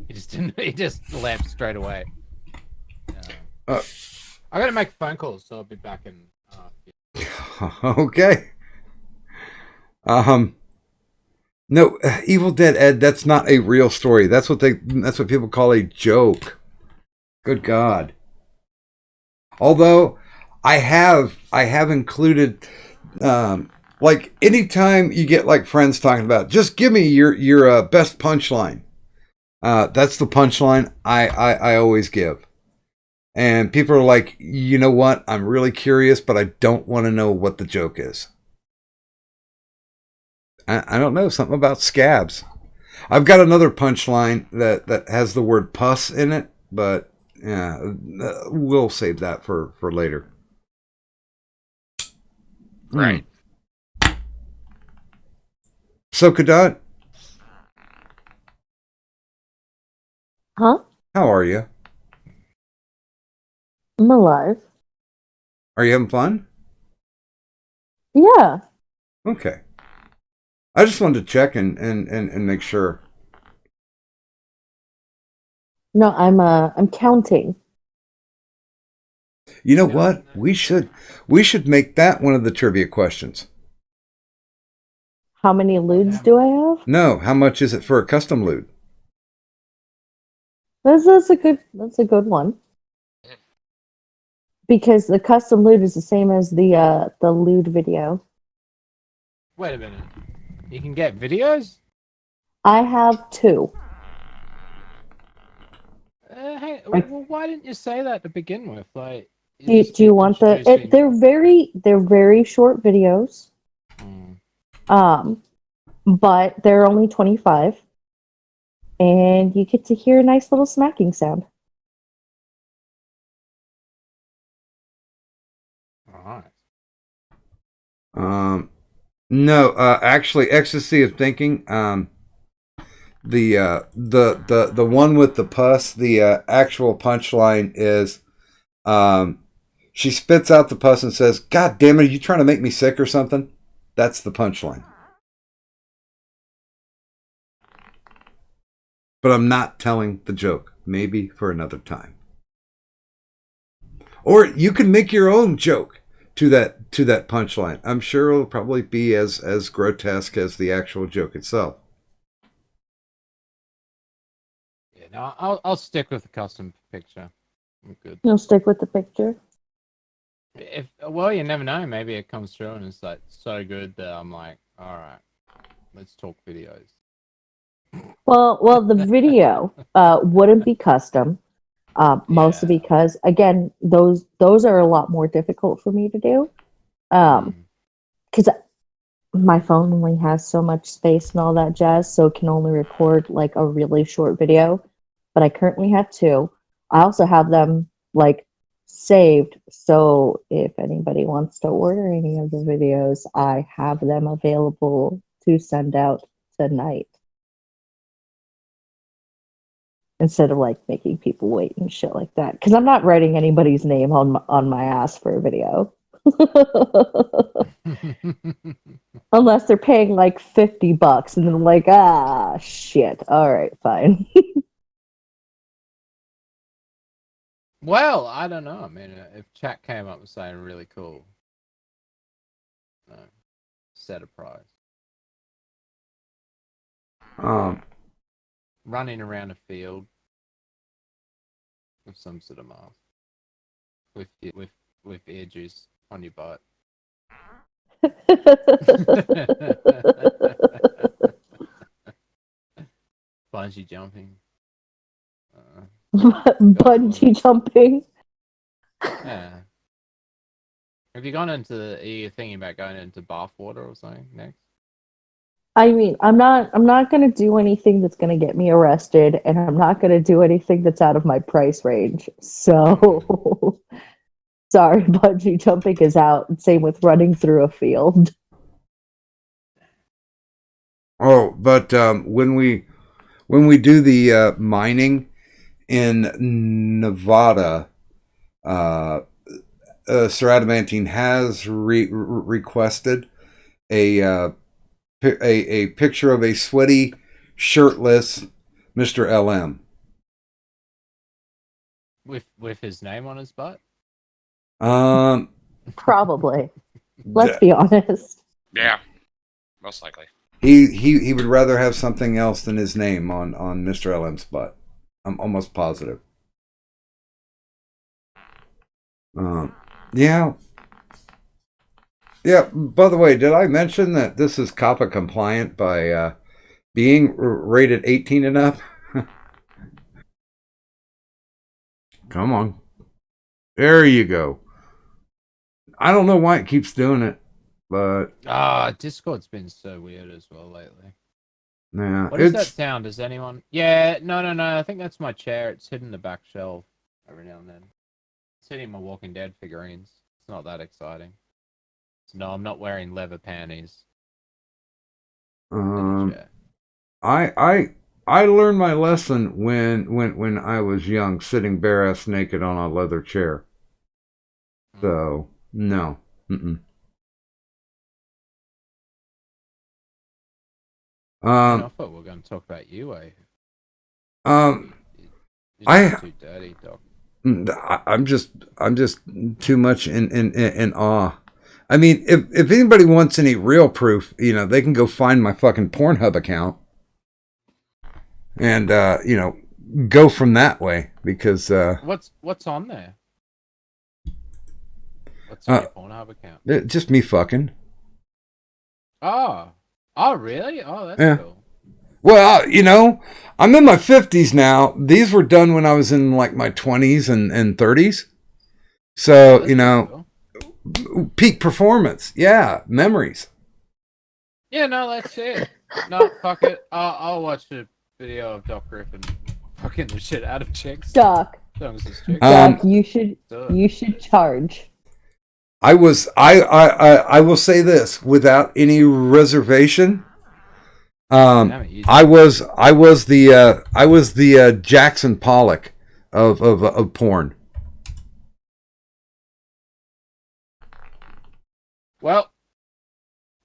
He just left straight away. I gotta make phone calls, so I'll be back in. Okay. No, Evil Dead Ed, that's not a real story. That's what people call a joke. Good God. Although I have included like anytime you get like friends talking about, just give me your best punchline. That's the punchline I always give. And people are like, you know what? I'm really curious, but I don't want to know what the joke is. I don't know. Something about scabs. I've got another punchline that has the word pus in it, but yeah, we'll save that for later. Right. So, Kadot. Huh? How are you? I'm alive. Are you having fun? Yeah. Okay. I just wanted to check and make sure. No, I'm counting. You know what? We should make that one of the trivia questions. How many lewds do I have? No, how much is it for a custom lewd? That's a good one. Because the custom lewd is the same as the lewd video. Wait a minute. You can get videos? I have 2. Hey, well, why didn't you say that to begin with? Like, Do you want they're very short videos. But they're only 25. And you get to hear a nice little smacking sound. Alright. No, actually, Ecstasy of Thinking. The one with the pus. The actual punchline is, she spits out the pus and says, "God damn it, are you trying to make me sick or something?" That's the punchline. But I'm not telling the joke. Maybe for another time. Or you can make your own joke to that punchline. I'm sure it'll probably be as grotesque as the actual joke itself. Yeah, no, I'll stick with the custom picture. I'm good. You'll stick with the picture. Well, you never know. Maybe it comes through and it's like so good that I'm like, all right, let's talk videos. Well, the video wouldn't be custom, mostly Yeah. because again, those are a lot more difficult for me to do, because my phone only has so much space and all that jazz, so it can only record like a really short video. But I currently have two. I also have them like saved, so if anybody wants to order any of the videos, I have them available to send out tonight. Instead of like making people wait and shit like that, because I'm not writing anybody's name on my ass for a video, unless they're paying like $50, and then I'm like, ah, shit. All right, fine. Well, I don't know. I mean, if chat came up with saying really cool, set a price. Running around a field with some sort of mask with ear juice on your butt. Bungee jumping. Bungee jumping. Yeah. Have you gone into? Are you thinking about going into bath water or something next? I mean, I'm not gonna do anything that's gonna get me arrested, and I'm not gonna do anything that's out of my price range. So, sorry, bungee jumping is out. Same with running through a field. Oh, but when we do the mining in Nevada, Sir Adamantine has requested a picture of a sweaty, shirtless Mr. LM with his name on his butt. Probably. Let's be honest. Yeah, most likely. He would rather have something else than his name on Mr. LM's butt. I'm almost positive. Yeah. Yeah, by the way, did I mention that this is COPPA compliant by being rated 18 and up? Come on. There you go. I don't know why it keeps doing it, but... Discord's been so weird as well lately. Yeah, What is that sound? Does anyone... Yeah, no. I think that's my chair. It's hitting the back shelf every now and then. It's hitting my Walking Dead figurines. It's not that exciting. So no, I'm not wearing leather panties. I learned my lesson when I was young, sitting bare ass naked on a leather chair. So no. I thought we were going to talk about you, eh? You're too dirty, Doc. I'm just too much in awe. I mean, if anybody wants any real proof, they can go find my fucking Pornhub account and go from that way, because what's on there? What's on your Pornhub account? Just me fucking. Oh, really? Oh, that's cool. Well, I'm in my 50s now. These were done when I was in like my 20s and 30s. So, cool. Peak performance. Yeah, memories. Yeah, no, that's it. No, fuck it. I'll watch the video of Doc Griffin fucking the shit out of chicks. Doc, you should charge. I will say this without any reservation. I was the Jackson Pollock of porn. Well,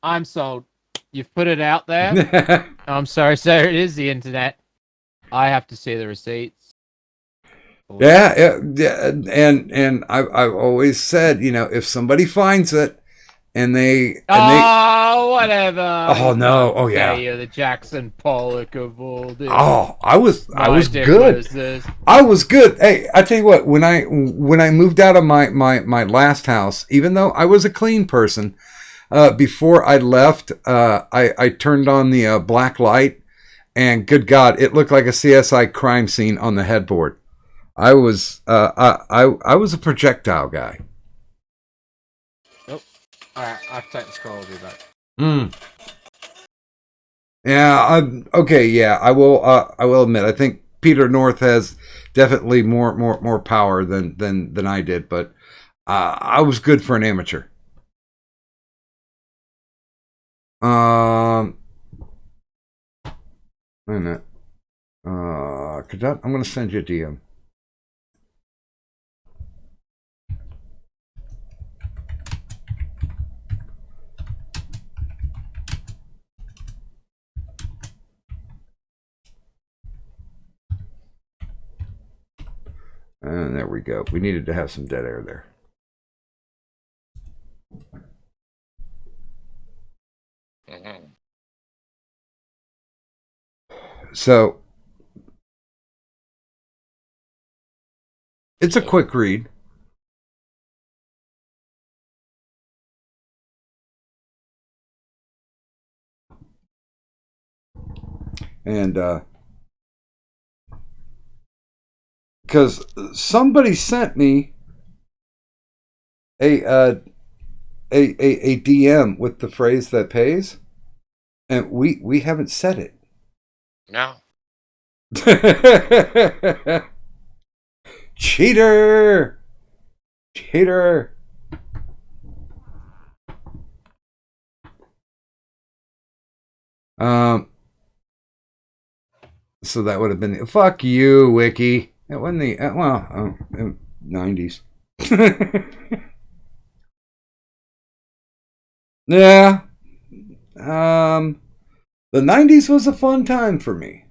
I'm sold. You've put it out there. I'm sorry, sir. It is the internet. I have to see the receipts. Hopefully. Yeah, and I've always said, if somebody finds it and they Oh, whatever. Oh, no. Oh, yeah. You're the Jackson Pollock of all this. I was My dick good. was this. I was good. Hey, I tell you what, when I moved out of my last house, even though I was a clean person, before I left, I turned on the black light, and good God, it looked like a CSI crime scene on the headboard. I was I was a projectile guy. Oh, alright, I have to take this call. I'll be back. Yeah, okay, yeah, I will admit, I think Peter North has definitely more power than I did, but I was good for an amateur. Wait a minute. Cadet, I'm gonna send you a DM. And there we go. We needed to have some dead air there. So it's a quick read. And because somebody sent me a DM with the phrase that pays, and we haven't said it. No. Cheater. So that would have been fuck you, Wiki. It wasn't the 90s. Yeah. The 90s was a fun time for me.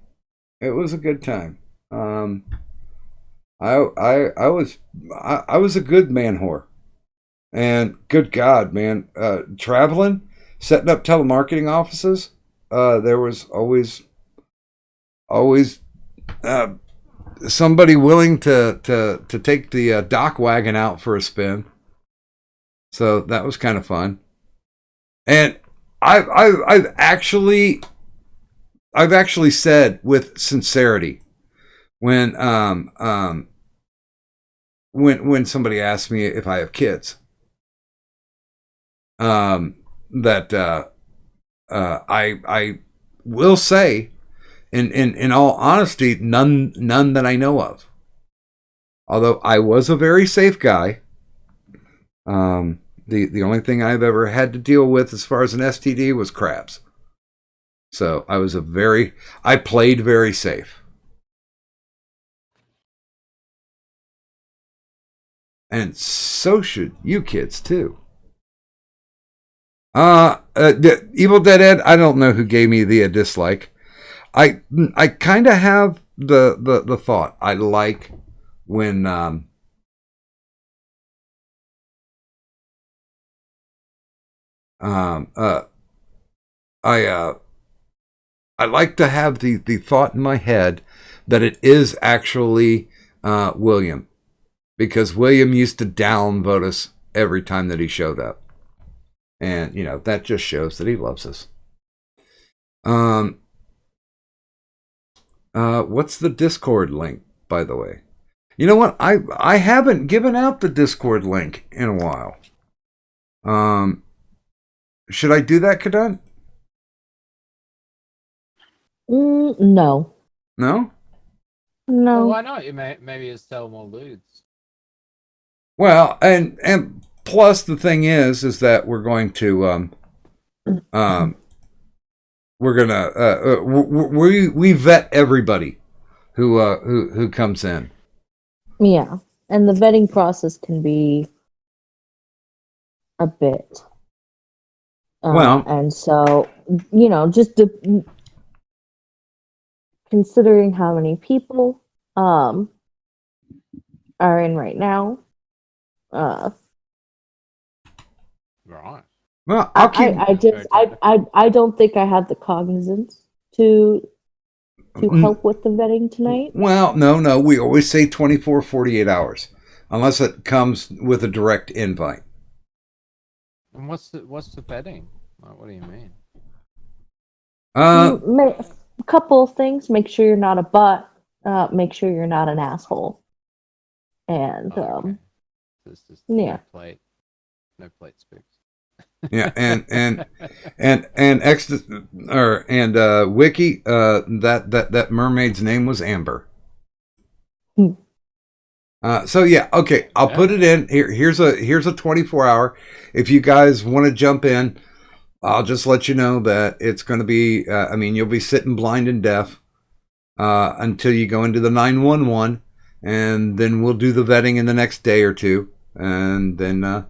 It was a good time. I was a good man whore. And good God, man, traveling, setting up telemarketing offices, there was always somebody willing to take the dock wagon out for a spin. So that was kind of fun. And I've actually said with sincerity when somebody asks me if I have kids, that I will say, in all honesty, none that I know of. Although I was a very safe guy. The only thing I've ever had to deal with as far as an STD was crabs. So I played very safe. And so should you kids too. Evil Dead Ed, I don't know who gave me the dislike. I kind of have the thought. I like when I like to have the thought in my head that it is actually William, because William used to downvote us every time that he showed up, and that just shows that he loves us. What's the Discord link, by the way? You know what? I haven't given out the Discord link in a while. Should I do that, Kadun? No. No? No. Well, why not? You maybe it's sell more lewds. Well, and plus the thing is that we're going to we're gonna we vet everybody who comes in. Yeah, and the vetting process can be a bit. Well, and so just considering how many people, are in right now. Right. Well, I'll keep. I don't think I have the cognizance to help with the vetting tonight. Well, no. We always say 24, 48 hours, unless it comes with a direct invite. And what's the vetting? Like, what do you mean? A couple of things. Make sure you're not a butt. Make sure you're not an asshole. And Okay. This is yeah. no plate speaks. Yeah, and Wiki, that mermaid's name was Amber. Hmm. So yeah, okay, I'll put it in here. Here's a 24-hour. If you guys want to jump in, I'll just let you know that it's going to be. You'll be sitting blind and deaf until you go into the 911, and then we'll do the vetting in the next day or two, and then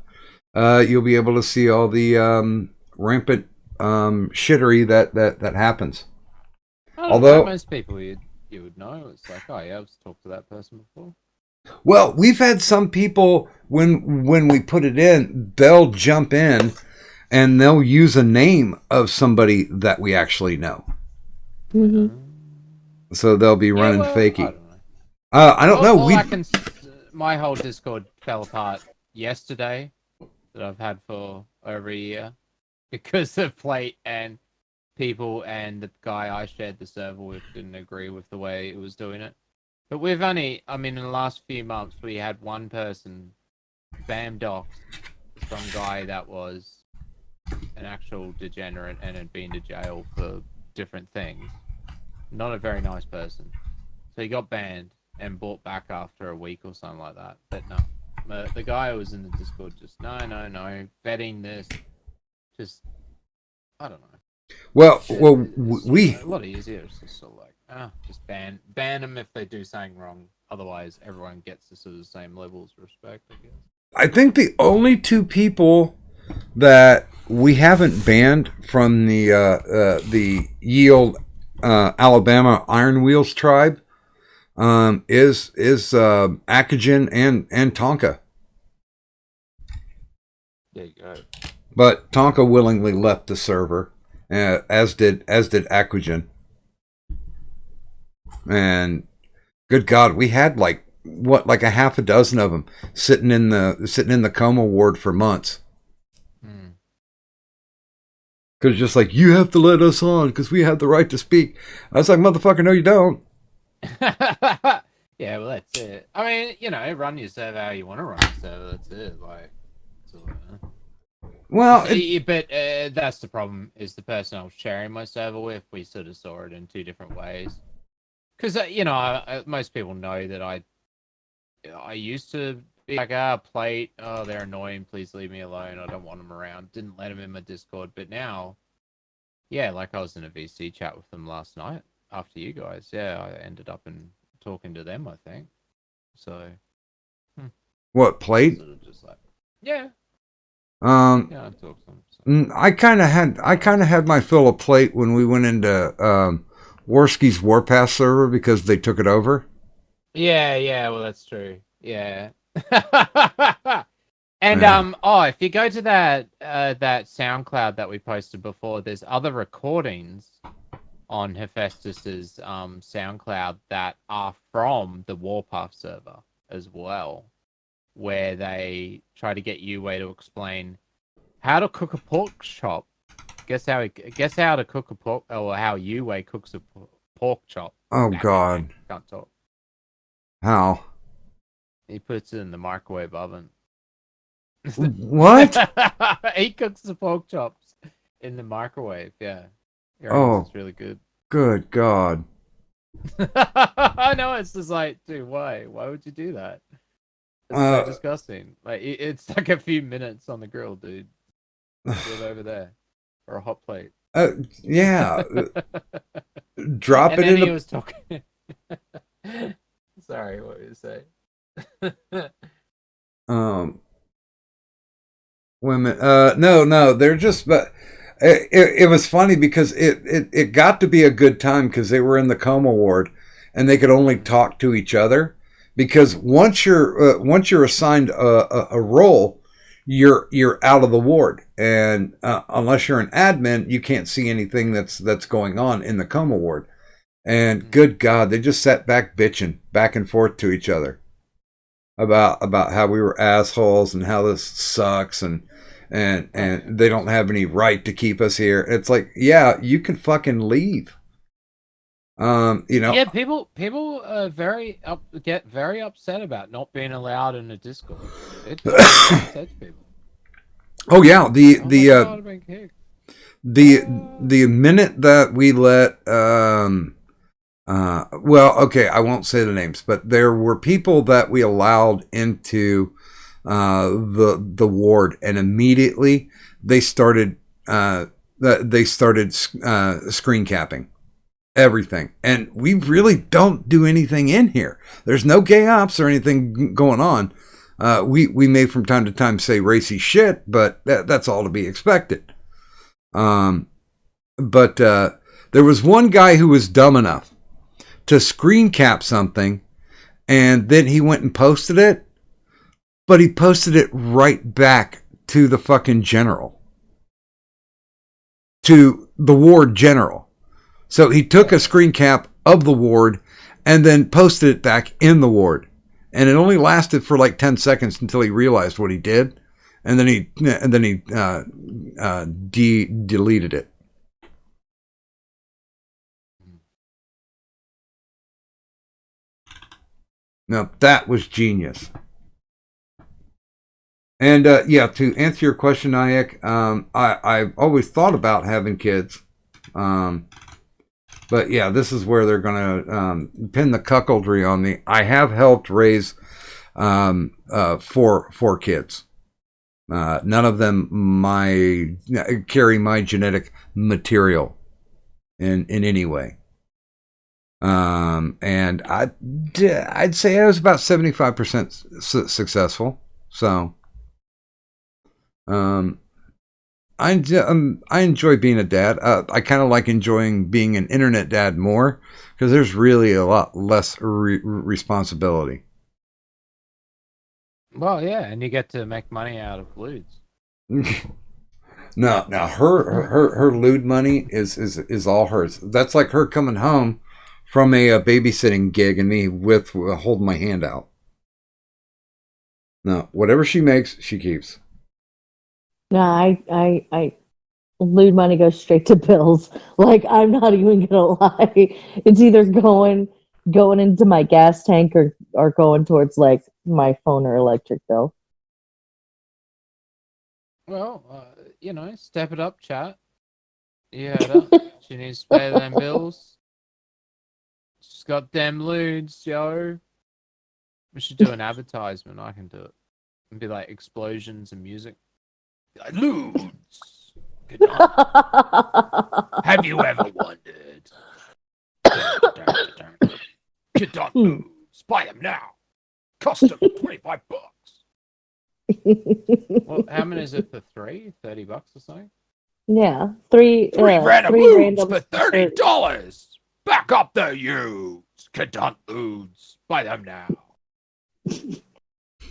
you'll be able to see all the rampant shittery that happens. Although most people you would know, it's like, oh yeah, I've talked to that person before. Well, we've had some people when we put it in, they'll jump in and they'll use a name of somebody that we actually know. Mm-hmm. So they'll be running fakey. I don't know. We my whole Discord fell apart yesterday that I've had for over a year because of Plate and people and the guy I shared the server with didn't agree with the way it was doing it. But we've only, in the last few months, we had one person spam doxed some guy that was an actual degenerate and had been to jail for different things. Not a very nice person. So he got banned and brought back after a week or something like that. But no, the guy who was in the Discord just, no, vetting this, just, I don't know. Well, we a lot easier. It's just sort of like, just ban them if they do something wrong. Otherwise, everyone gets to sort of the same levels of respect, I guess. I think the only two people that we haven't banned from the Yield, Alabama Iron Wheels tribe is Akagen and Tonka. There you go. But Tonka willingly left the server, as did Akagen. And good God, we had like a half a dozen of them sitting in the coma ward for months. Because just like, you have to let us on because we have the right to speak. I was like, motherfucker, no, you don't. Yeah, well, that's it. I mean, run your server how you want to run your server. That's it. Like, well, but that's the problem. Is the person I was sharing my server with? We sort of saw it in two different ways. Because most people know that I used to be like, Plate, they're annoying, please leave me alone, I don't want them around. Didn't let them in my Discord, but now, yeah, like I was in a VC chat with them last night after you guys. Yeah, I ended up talking to them, I think. So, what, Plate? Sort of just like, yeah. I talked to them. I kind of had my fill of Plate when we went into Warski's Warpath server because they took it over. Yeah, well, that's true. Yeah. And if you go to that SoundCloud that we posted before, there's other recordings on Hephaestus's SoundCloud that are from the Warpath server as well, where they try to get Yue to explain how to cook a pork chop. Guess how to cook a pork, or how Yue cooks a pork chop. Oh God! Can't talk. How? He puts it in the microwave oven. What? He cooks the pork chops in the microwave. Yeah. It's really good. Good God. I know, it's just like, dude, why? Why would you do that? It's so disgusting. Like, it's like a few minutes on the grill, dude. Get over there. Or a hot plate. Yeah. Drop it in he was talking. Sorry, what were you say? Women. No. They're just. But it was funny because it got to be a good time because they were in the coma ward and they could only talk to each other because once you're assigned a role, you're out of the ward, and unless you're an admin, you can't see anything that's going on in the coma ward. And good God, they just sat back bitching back and forth to each other about how we were assholes and how this sucks, and they don't have any right to keep us here. It's like, yeah, you can fucking leave. Yeah, people get very upset about not being allowed in a Discord. It upsets people. Oh yeah, Oh my God, I've been kicked. the minute that we let well, okay, I won't say the names, but there were people that we allowed into the ward, and immediately they started screen capping everything, and we really don't do anything in here. There's no gay ops or anything going on. We may from time to time say racy shit, but that's all to be expected. But there was one guy who was dumb enough to screen cap something, and then he went and posted it, but he posted it right back to the fucking general, to the ward general. So he took a screen cap of the ward and then posted it back in the ward, and it only lasted for like 10 seconds until he realized what he did, and then he deleted it. Now that was genius. And yeah, to answer your question, Nayek, I've always thought about having kids. But yeah, this is where they're going to pin the cuckoldry on me. I have helped raise four kids. None of them carry my genetic material in any way. And I'd say I was about 75% successful. So, I enjoy being a dad. I kind of like enjoying being an internet dad more, because there's really a lot less responsibility. Well, yeah, and you get to make money out of lewds. No, now her lewd money is all hers. That's like her coming home from a babysitting gig and me with holding my hand out. No, whatever she makes, she keeps. No, I lewd money goes straight to bills. Like, I'm not even gonna lie. It's either going into my gas tank or going towards like my phone or electric bill. Well, step it up, chat. You heard her. She needs to pay them bills. She's got them lewds, yo. We should do an advertisement. I can do it. It'd be like explosions and music. Like, lewds. Good night. Have you ever wondered? Get on lewds. Buy them now. Cost them $25. Well, how many is it for three? $30 or something? Yeah, three random three lewds randoms for $30. Back up the lewds. Cadunt lewds. Buy them now. It's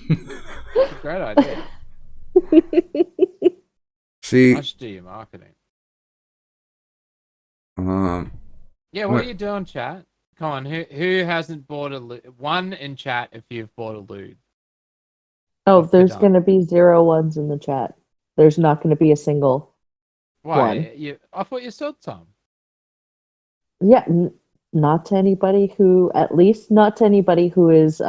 a great idea. See, I should do your marketing. Yeah, what what- are you doing, chat? Come on, who hasn't bought a lewd? One in chat if you've bought a lewd. Oh, Off the there's dome. gonna be 0 ones in the chat. There's not gonna be a single. Why? I thought you sold some. Yeah, not to anybody who, at least not to anybody who is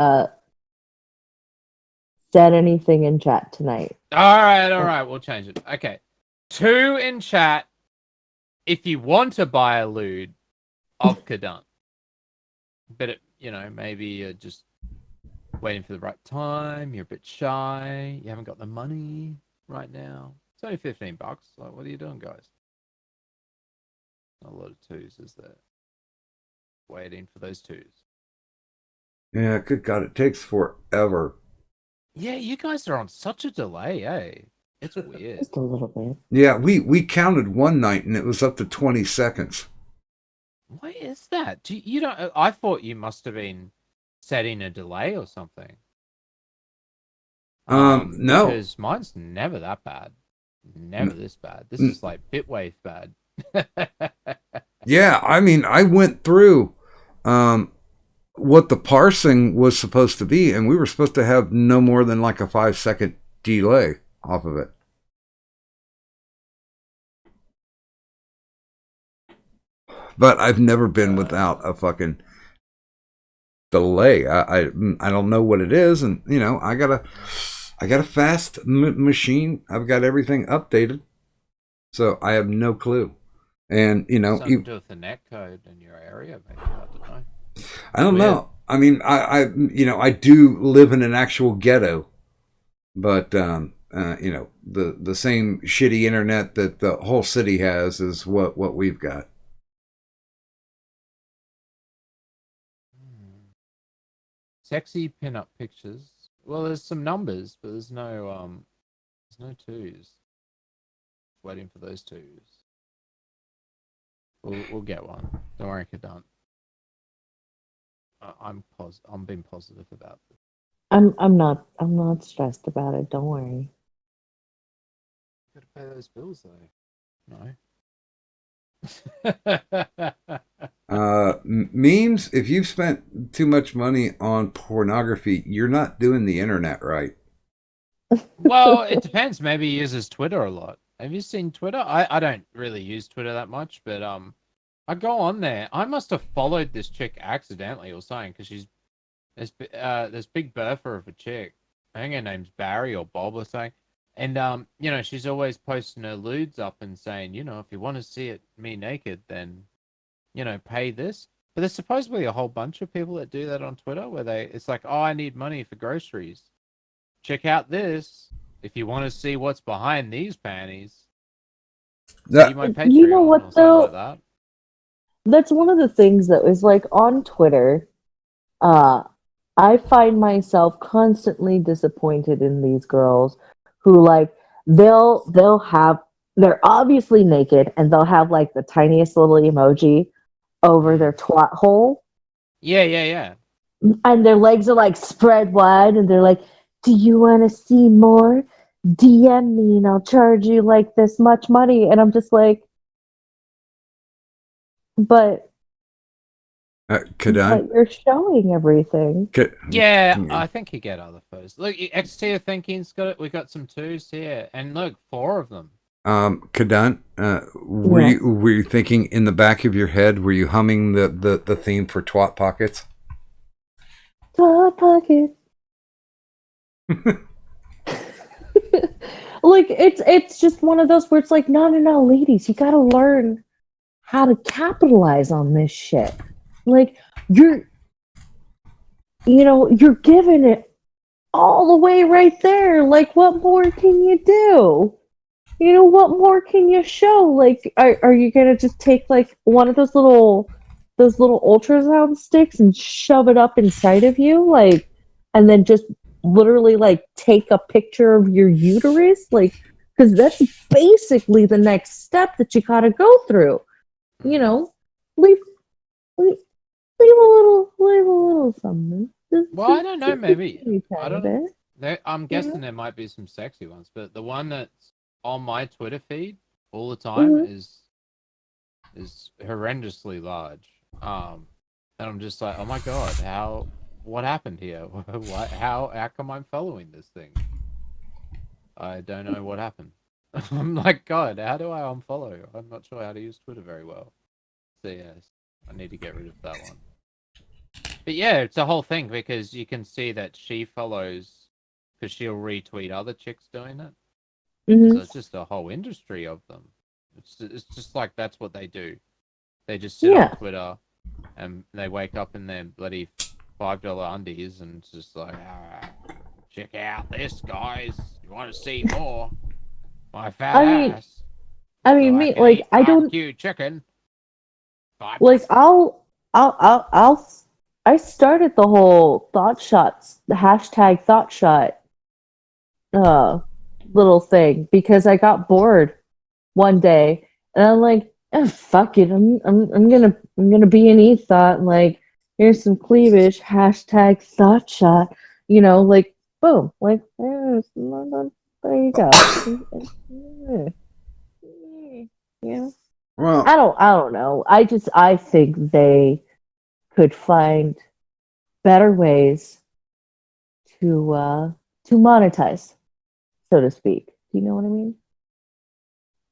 said anything in chat tonight. All right, we'll change it. Okay, 2 in chat if you want to buy a lewd of Cadunt. But maybe you're just waiting for the right time. You're a bit shy. You haven't got the money right now. It's only $15. Like, what are you doing, guys? Not a lot of 2s, is there? Waiting for those 2s. yeah, good God, it takes forever. Yeah, you guys are on such a delay, eh? It's weird. Just a little bit. Yeah, we counted one night and it was up to 20 seconds. What is that? You don't? I thought you must have been setting a delay or something. No. Because mine's never that bad. Never this bad. This is like Bitwave bad. Yeah, I mean, I went through what the parsing was supposed to be, and we were supposed to have no more than like a 5-second delay off of it. But I've never been without a fucking delay. I don't know what it is, and you know, I got a fast machine. I've got everything updated, so I have no clue. And you know, Something to do with the net code in your area, maybe. I don't know. I mean, I you know, I do live in an actual ghetto, but you know, the same shitty internet that the whole city has is what we've got. Sexy pin-up pictures. Well, there's some numbers, but there's no twos. Waiting for those twos. We'll get one. Don't worry, Kadant. I'm being positive about this. I'm not stressed about it. Don't worry. Gotta pay those bills though. No. Memes. If you've spent too much money on pornography, you're not doing the internet right. Well, it depends. Maybe he uses Twitter a lot. Have you seen Twitter? I don't really use Twitter that much, but I go on there. I must have followed this chick accidentally or something because she's this big bertha of a chick. I think her name's Barry or Bob or something. And you know, she's always posting her lewds up and saying, you know, if you want to see me naked, then you know, pay this. But there's supposedly a whole bunch of people that do that on Twitter where it's like, oh, I need money for groceries. Check out this. If you want to see what's behind these panties, see my Patreon. You know what, or something though? like that. That's one of the things that is like on Twitter. I find myself constantly disappointed in these girls who like they're obviously naked and they'll have like the tiniest little emoji over their twat hole. Yeah. And their legs are like spread wide and they're like, do you want to see more? DM me and I'll charge you like this much money. And I'm just like, but you're showing everything. I think you get other photos. Look, XT Thinking's got it. We got some twos here, and look, 4 of them. Kadant, were you thinking in the back of your head? Were you humming the theme for Twat Pockets? Twat Pockets. Like it's just one of those where it's like, no, ladies, you gotta learn how to capitalize on this shit. Like you're giving it all the way right there. Like, what more can you do? You know, what more can you show? Like, are you gonna just take like one of those little ultrasound sticks and shove it up inside of you, like, and then just literally like take a picture of your uterus, like, because that's basically the next step that you gotta go through. You know, leave a little something. Well, I don't know. Maybe I don't know. I'm guessing there might be some sexy ones, but the one that's on my Twitter feed all the time is horrendously large. And I'm just like, oh my god, what happened here? How come I'm following this thing? I don't know what happened. I'm like, God, how do I unfollow? I'm not sure how to use Twitter very well. So yes, I need to get rid of that one. But yeah, it's a whole thing because you can see that she follows because she'll retweet other chicks doing it. Mm-hmm. So it's just a whole industry of them. It's just like that's what they do. They just sit on Twitter and they wake up in their bloody $5 undies and it's just like, check out this, guys. You want to see more? My fat ass. I mean, like I don't. Chicken. Like I started the whole the hashtag thought shot little thing because I got bored one day and I'm like, oh, fuck it, I'm gonna be an e-thought, like, here's some cleavage, hashtag thought shot, like boom, like there you go. Yeah. Well, I don't know. I think they could find better ways to monetize, so to speak. Do you know what I mean?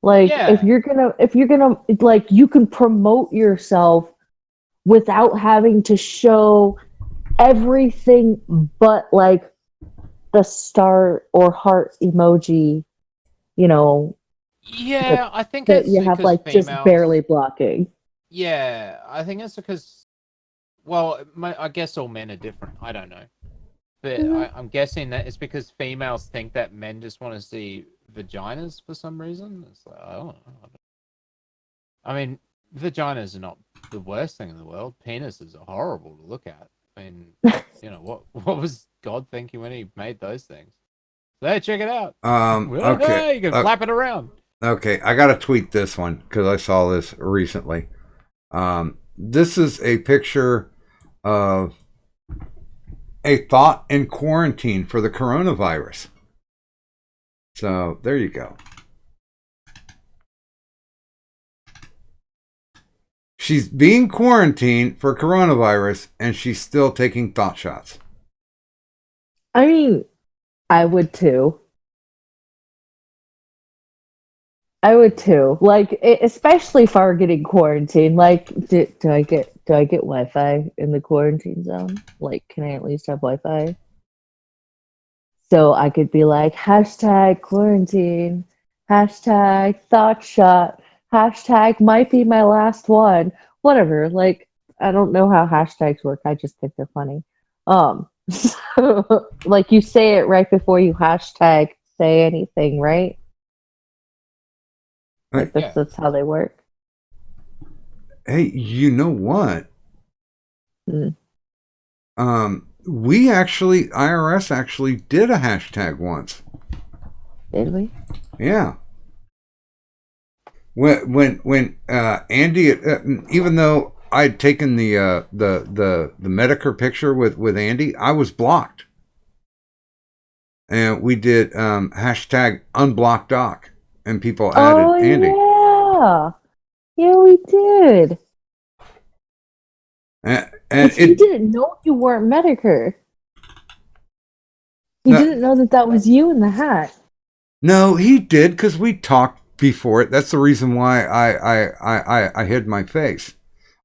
Like Yeah. if you're gonna like you can promote yourself without having to show everything but like the star or heart emoji, you know, Yeah, I think that it's you have because like just females. barely blocking. Yeah, I think it's because. Well, I guess all men are different. I don't know, but Mhm. I'm guessing that it's because females think that men just want to see vaginas for some reason. It's like I don't know. I mean, vaginas are not the worst thing in the world. Penises are horrible to look at. I mean, what was God thinking when he made those things? There, check it out. okay. You can flap it around. Okay, I gotta tweet this one because I saw this recently. This is a picture of a thought in quarantine for the coronavirus. So there you go. She's being quarantined for coronavirus and she's still taking thought shots. I mean, I would too. I would too. Like, especially if I were getting quarantined. Like, do I get Wi-Fi in the quarantine zone? Like, can I at least have Wi-Fi? So I could be like, hashtag quarantine, hashtag thought shot, hashtag might be my last one. Whatever. Like, I don't know how hashtags work. I just think they're funny. So, like you say it right before you hashtag say anything, right? Like Yeah. that's how they work. Hey, you know what? Mm. We actually, IRS actually did a hashtag once. Did we? Yeah. When Andy, even though I'd taken the Medicare picture with Andy, I was blocked, and we did hashtag unblock doc, and people added Oh Andy, yeah, we did. and He it didn't know you weren't Medicare. He no, didn't know that was you in the hat. no he did because we talked before it. That's the reason why I hid my face.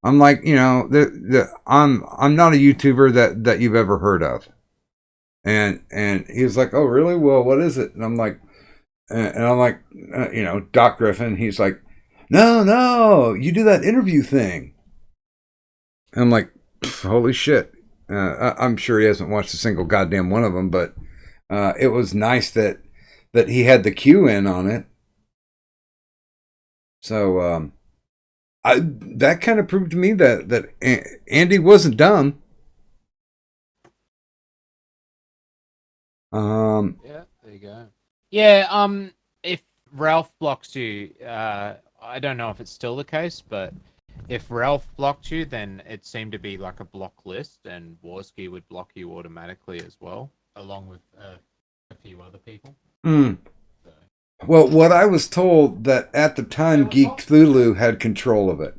I'm like, I'm not a YouTuber that you've ever heard of. And he was like, "Oh, really? Well, what is it?" And I'm like, Doc Griffin. He's like, "No, you do that interview thing." And I'm like, "Holy shit!" I'm sure he hasn't watched a single goddamn one of them, but it was nice that he had the Q in on it. So that kind of proved to me that Andy wasn't dumb. Yeah, there you go. Yeah, if Ralph blocks you, I don't know if it's still the case, but if Ralph blocked you, then it seemed to be like a block list, and Warski would block you automatically as well, along with a few other people. Mm. So. Well, what I was told that at the time Geek Cthulhu had control of it.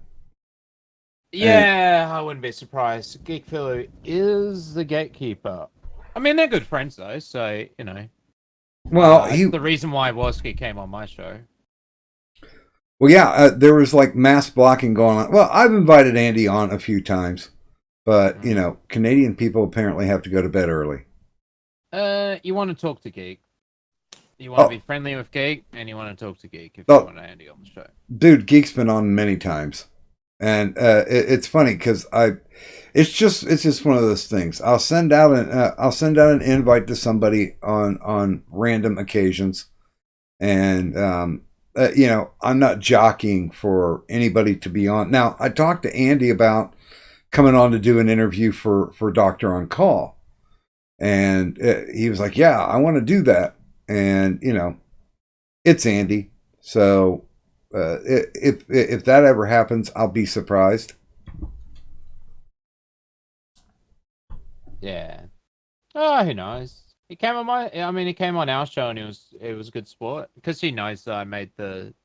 Yeah, I wouldn't be surprised. Geek Philly is the gatekeeper. I mean, they're good friends though, so you know. Well, that's the reason why Warski came on my show. Well, yeah, there was like mass blocking going on. Well, I've invited Andy on a few times, but Canadian people apparently have to go to bed early. You want to talk to Geek? You want to be friendly with Geek, and you want to talk to Geek if you want Andy on the show. Dude, Geek's been on many times, and it's funny because it's just one of those things. I'll send out an invite to somebody on random occasions, and I'm not jockeying for anybody to be on. Now, I talked to Andy about coming on to do an interview for Doctor on Call, and he was like, "Yeah, I want to do that." And it's Andy, so if that ever happens, I'll be surprised. Yeah. Oh, who knows? He came on my. I mean, he came on our show, and it was a good sport because he knows that I made some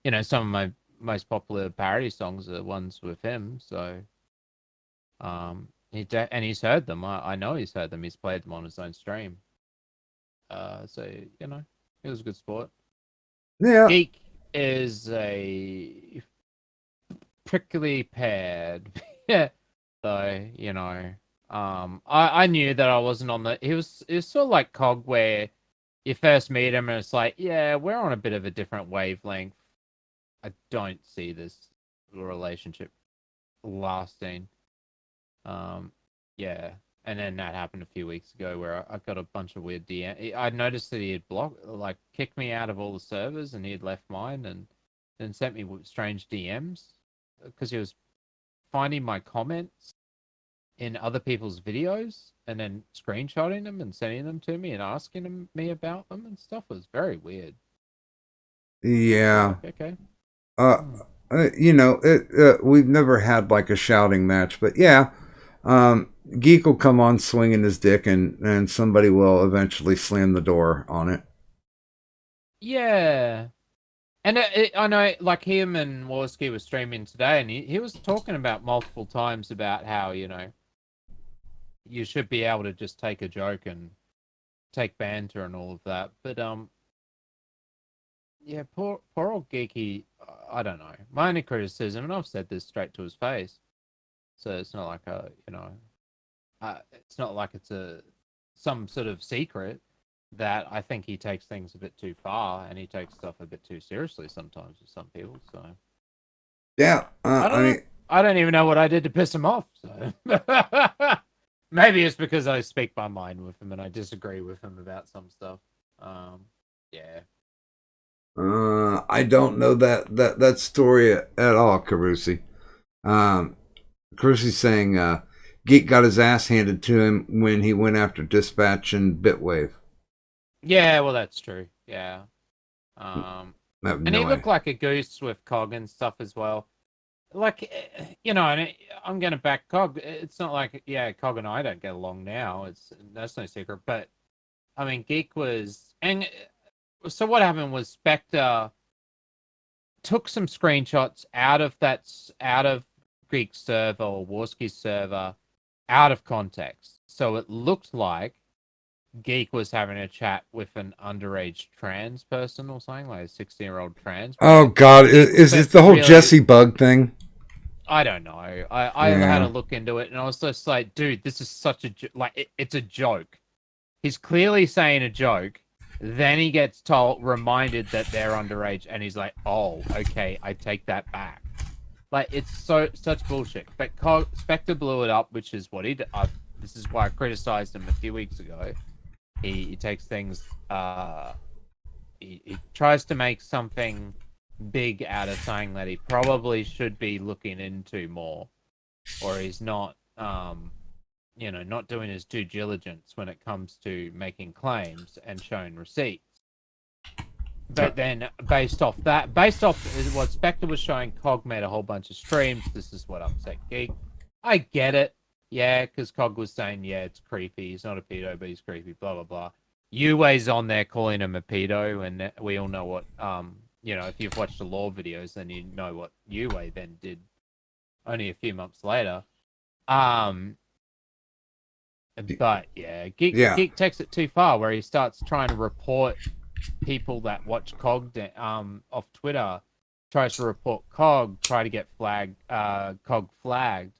of my most popular parody songs are ones with him. So, and he's heard them. I know he's heard them. He's played them on his own stream. So it was a good sport. Yeah. Geek is a prickly paired. Yeah. So, I knew that I wasn't on it was sort of like Cog where you first meet him and it's like, yeah, we're on a bit of a different wavelength. I don't see this relationship lasting. Yeah. And then that happened a few weeks ago where I got a bunch of weird DM. I noticed that he had kicked me out of all the servers and he had left mine and then sent me strange DMs because he was finding my comments in other people's videos and then screenshotting them and sending them to me and asking me about them and stuff. It was very weird. Yeah. Okay. We've never had like a shouting match, but yeah. Geek will come on swinging his dick and somebody will eventually slam the door on it. Yeah. And I know, like, him and Warski were streaming today, and he was talking about multiple times about how, you should be able to just take a joke and take banter and all of that. But, yeah, poor old Geeky, I don't know. My only criticism, and I've said this straight to his face, so it's not like it's not like it's some sort of secret that I think he takes things a bit too far and he takes stuff a bit too seriously sometimes with some people. So yeah, I don't even know what I did to piss him off. So maybe it's because I speak my mind with him and I disagree with him about some stuff. Yeah. I don't know that story at all, Carusi. Carusi's saying Geek got his ass handed to him when he went after Dispatch and Bitwave. Yeah, well, that's true. Yeah. And he looked like a goose with Cog and stuff as well. Like, and I'm going to back Cog. It's not like, Cog and I don't get along now. That's no secret. But, I mean, Geek was... And so what happened was Spectre took some screenshots out of Geek's server or Warski's server out of context. So it looked like Geek was having a chat with an underage trans person or something, like a 16-year-old trans person. Oh, God. Is it the whole really, Jesse Bug thing? I don't know. I had a look into it, and I was just like, dude, this is such a... it's a joke. He's clearly saying a joke. Then he gets reminded that they're underage, and he's like, oh, okay, I take that back. Like, it's such bullshit. But Spectre blew it up, which is what he did. This is why I criticized him a few weeks ago. He takes things... He tries to make something big out of something that he probably should be looking into more. Or he's not, not doing his due diligence when it comes to making claims and showing receipts. But then, based off what Spectre was showing, Cog made a whole bunch of streams. This is what upset Geek. I get it. Yeah, because Cog was saying, it's creepy. He's not a pedo, but he's creepy, blah, blah, blah. Uway's on there calling him a pedo, and we all know what, if you've watched the lore videos, then you know what Uway then did only a few months later. But, Geek takes it too far, where he starts trying to report people that watch Cog off Twitter, tries to report Cog, try to get Cog flagged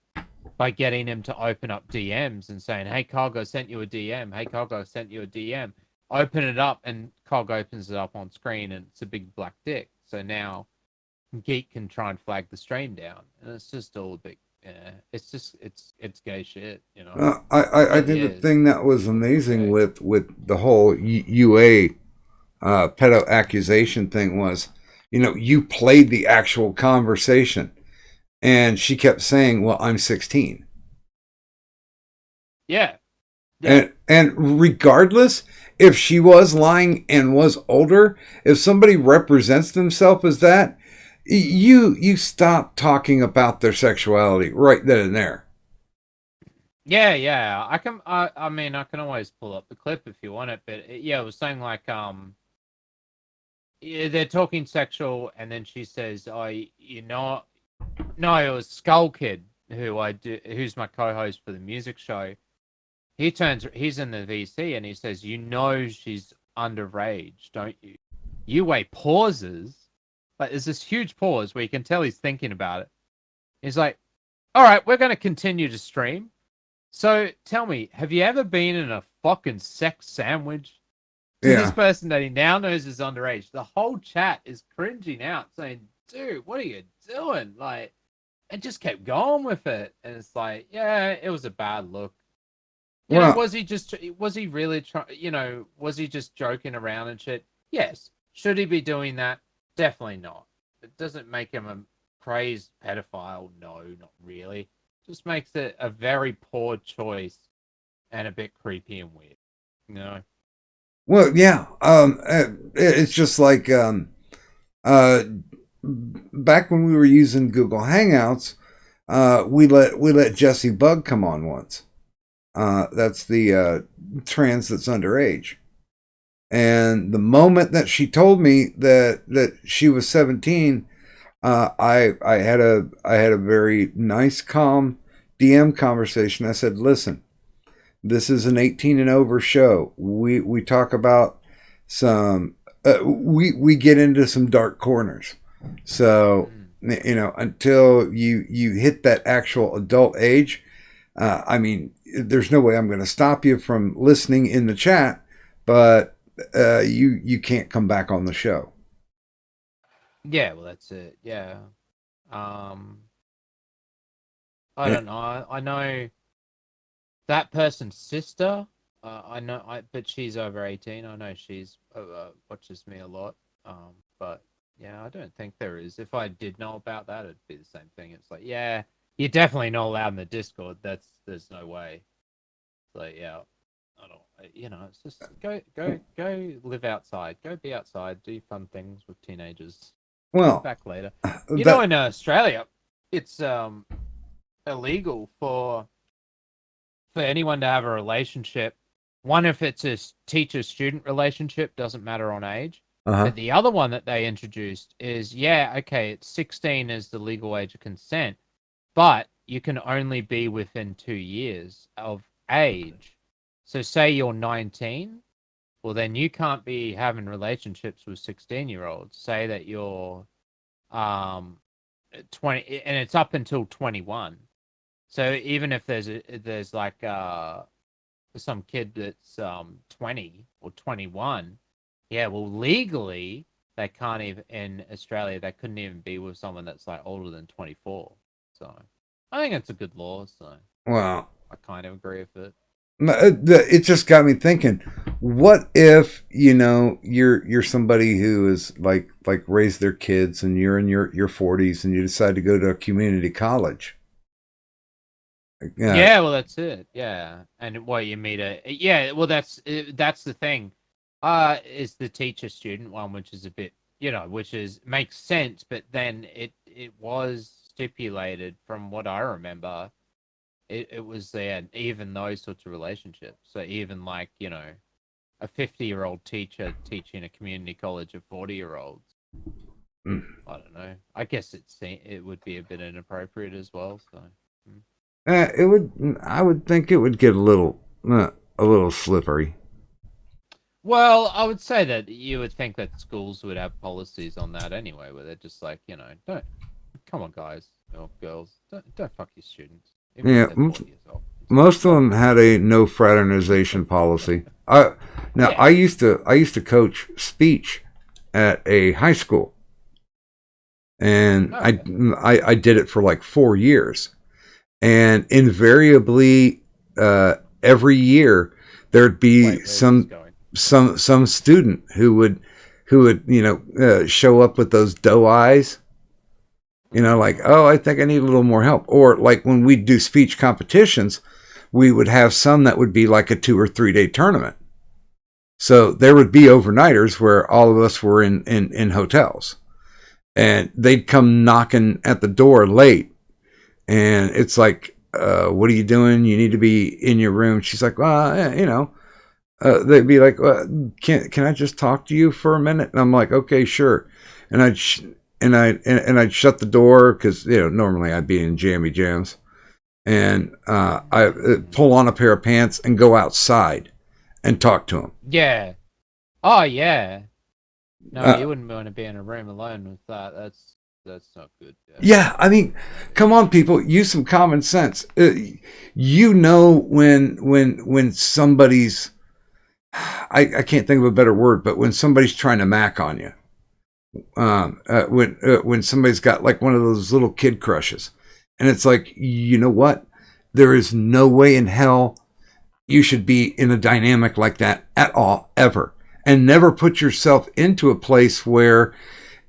by getting him to open up DMs and saying, hey, Cog, I sent you a DM. Hey, Cog, I sent you a DM. Open it up, and Cog opens it up on screen, and it's a big black dick. So now Geek can try and flag the stream down. And it's just all a bit... it's gay shit, I think the thing that was amazing with the whole UA pedo accusation thing was, you played the actual conversation, and she kept saying, "Well, I'm 16." Yeah. And regardless if she was lying and was older, if somebody represents themselves as that, you stop talking about their sexuality right then and there. Yeah. I can. I mean, I can always pull up the clip if you want it. But yeah, it was saying like, yeah, they're talking sexual, and then she says, "Oh, you know, no, it was Skull Kid who's my co-host for the music show. He's in the VC, and he says, you know, she's underage, don't you? Yue pauses, but there's this huge pause where you can tell he's thinking about it. He's like, all right, we're going to continue to stream. So tell me, have you ever been in a fucking sex sandwich? To Yeah. this person that he now knows is underage. The whole chat is cringing out, saying, dude, what are you doing? Like, and just kept going with it. And it's like, yeah, it was a bad look. You know, Well- was he really was he just joking around and shit? Yes. Should he be doing that? Definitely not. It doesn't make him a crazed pedophile. No, not really. Just makes it a very poor choice and a bit creepy and weird. You know? Well, yeah. It's just like back when we were using Google Hangouts, we let Jesse Bug come on once. That's the trans that's underage. And the moment that she told me that she was 17, I had a very nice, calm DM conversation. I said, "Listen, this is an 18 and over show. We talk about some. We get into some dark corners. So you know, until you hit that actual adult age, I mean, there's no way I'm going to stop you from listening in the chat, but you can't come back on the show." Yeah, well, that's it. Yeah. I don't know. I know that person's sister. But she's over 18. I know she's watches me a lot. But yeah, I don't think there is. If I did know about that, it'd be the same thing. It's like, yeah, you're definitely not allowed in the Discord. There's no way. Like, yeah, I don't. You know, it's just go live outside. Go be outside. Do fun things with teenagers. Well, Back later. You know, in Australia, it's illegal for anyone to have a relationship. One, if it's a teacher-student relationship, doesn't matter on age. But the other one that they introduced is, yeah, okay, it's 16 is the legal age of consent, but you can only be within 2 years of age. So say you're 19, well, then you can't be having relationships with 16-year-olds. Say that you're 20, and it's up until 21. So even if there's like some kid that's 20 or 21, yeah, well, legally they can't even, in Australia they couldn't even be with someone that's like older than 24. So I think it's a good law. So well, I kind of agree with it. it just got me thinking, what if, you know, you're somebody who is like raised their kids, and you're in your 40s, and you decide to go to a community college. Yeah, well, that's it. Yeah, and what you meet yeah, well, that's the thing. Is the teacher student one, which is a bit, you know, makes sense, but then it was stipulated, from what I remember, it was there, even those sorts of relationships. So even like, you know, a 50-year-old teacher teaching a community college of 40-year-olds. I don't know. I guess it would be a bit inappropriate as well. So it would. I would think it would get a little slippery. well, I would say that you would think that schools would have policies on that anyway, where they're just like, you know, come on, guys or girls, don't fuck your students. Even Yeah, if they're 40 years old. Most of them had a no fraternization policy. I used to coach speech at a high school, and I did it for like 4 years, and invariably every year there'd be some student who would show up with those doe eyes. You know, like, oh, I think I need a little more help. Or like when we'd do speech competitions, we would have some that would be like a 2 or 3 day tournament. So there would be overnighters where all of us were in hotels, and they'd come knocking at the door late. And it's like, what are you doing? You need to be in your room. She's like, well, you know, they'd be like, can I just talk to you for a minute? And I'm like, okay, sure. And I'd shut the door because, you know, normally I'd be in jammy jams, and I pull on a pair of pants and go outside and talk to him. Yeah. Oh yeah. No, you wouldn't want to be in a room alone with that. That's not good. Yeah, I mean, come on, people, use some common sense. You know when somebody's, I can't think of a better word, but when somebody's trying to mac on you, when somebody's got like one of those little kid crushes, and it's like, you know what? There is no way in hell you should be in a dynamic like that at all, ever, and never put yourself into a place where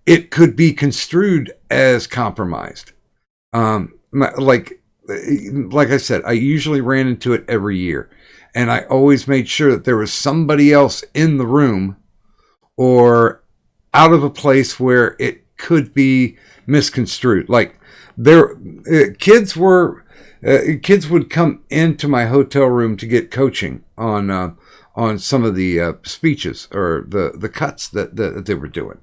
it could be construed as compromised. Like I said, I usually ran into it every year, and I always made sure that there was somebody else in the room or out of a place where it could be misconstrued. Like kids would come into my hotel room to get coaching on some of the speeches or the cuts that they were doing.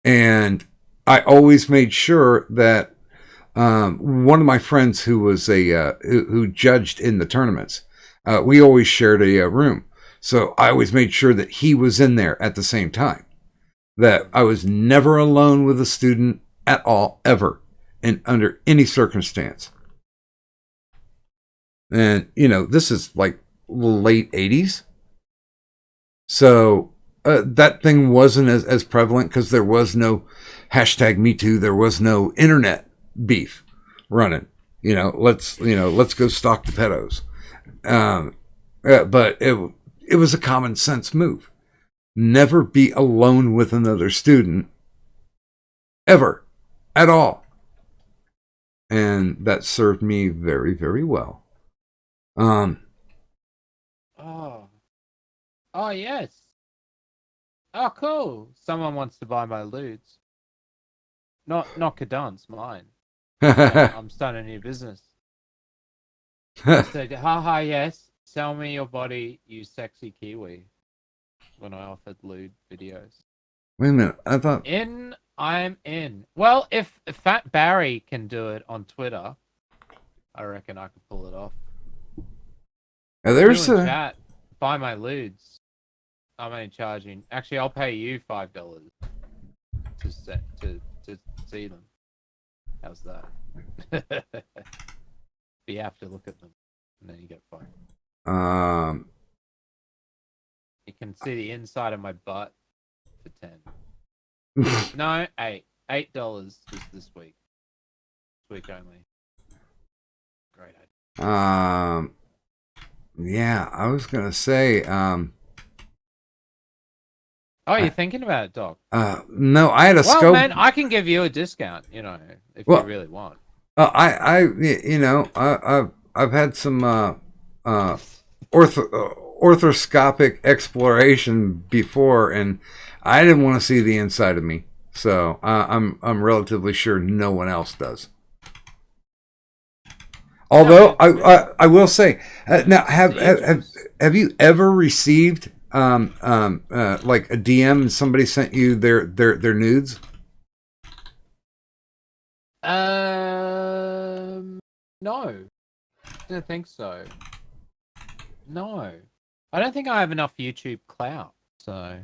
And I always made sure that one of my friends who was who judged in the tournaments, we always shared a room. So I always made sure that he was in there at the same time. That I was never alone with a student at all, ever, and under any circumstance. And, you know, this is like late 80s. So that thing wasn't as prevalent because there was no #MeToo. There was no internet beef running. You know, let's go stalk the pedos. But it was a common sense move. Never be alone with another student ever, at all. And that served me very, very well. Oh yes. Oh cool. Someone wants to buy my lewds. Not Kadance, mine. I'm starting a new business. So, haha, yes. Sell me your body, you sexy Kiwi. When I offered lewd videos. Wait a minute. I thought I'm in. Well, if Fat Barry can do it on Twitter, I reckon I could pull it off. there's You in a chat, buy my lewds. I'm only charging. Actually, I'll pay you $5 to see them. How's that? But you have to look at them, and then you get fined. You can see the inside of my butt for 10. No, $8 just this week. This week only. Great idea. Yeah, I was gonna say, Oh, you're thinking about it, Doc? no, I had a Well, scope. man, I can give you a discount, you know, if Well, you really want. I've had some orthoscopic exploration before, and I didn't want to see the inside of me, so I'm relatively sure no one else does. Although I will say, now have you ever received like a DM and somebody sent you their nudes? No, don't think so. No, I don't think I have enough YouTube clout. So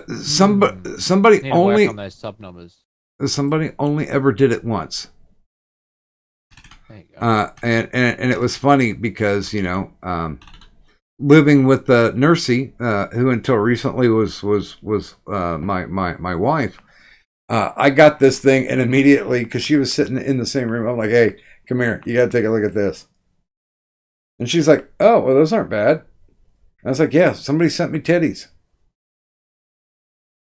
somebody need to only work on those sub numbers. somebody only ever did it once. There you go. And it was funny because, you know, living with Nursey, who until recently was my wife, I got this thing, and immediately, because she was sitting in the same room, I'm like, hey, come here, you got to take a look at this. And she's like, oh, well, those aren't bad. I was like, yeah, somebody sent me titties.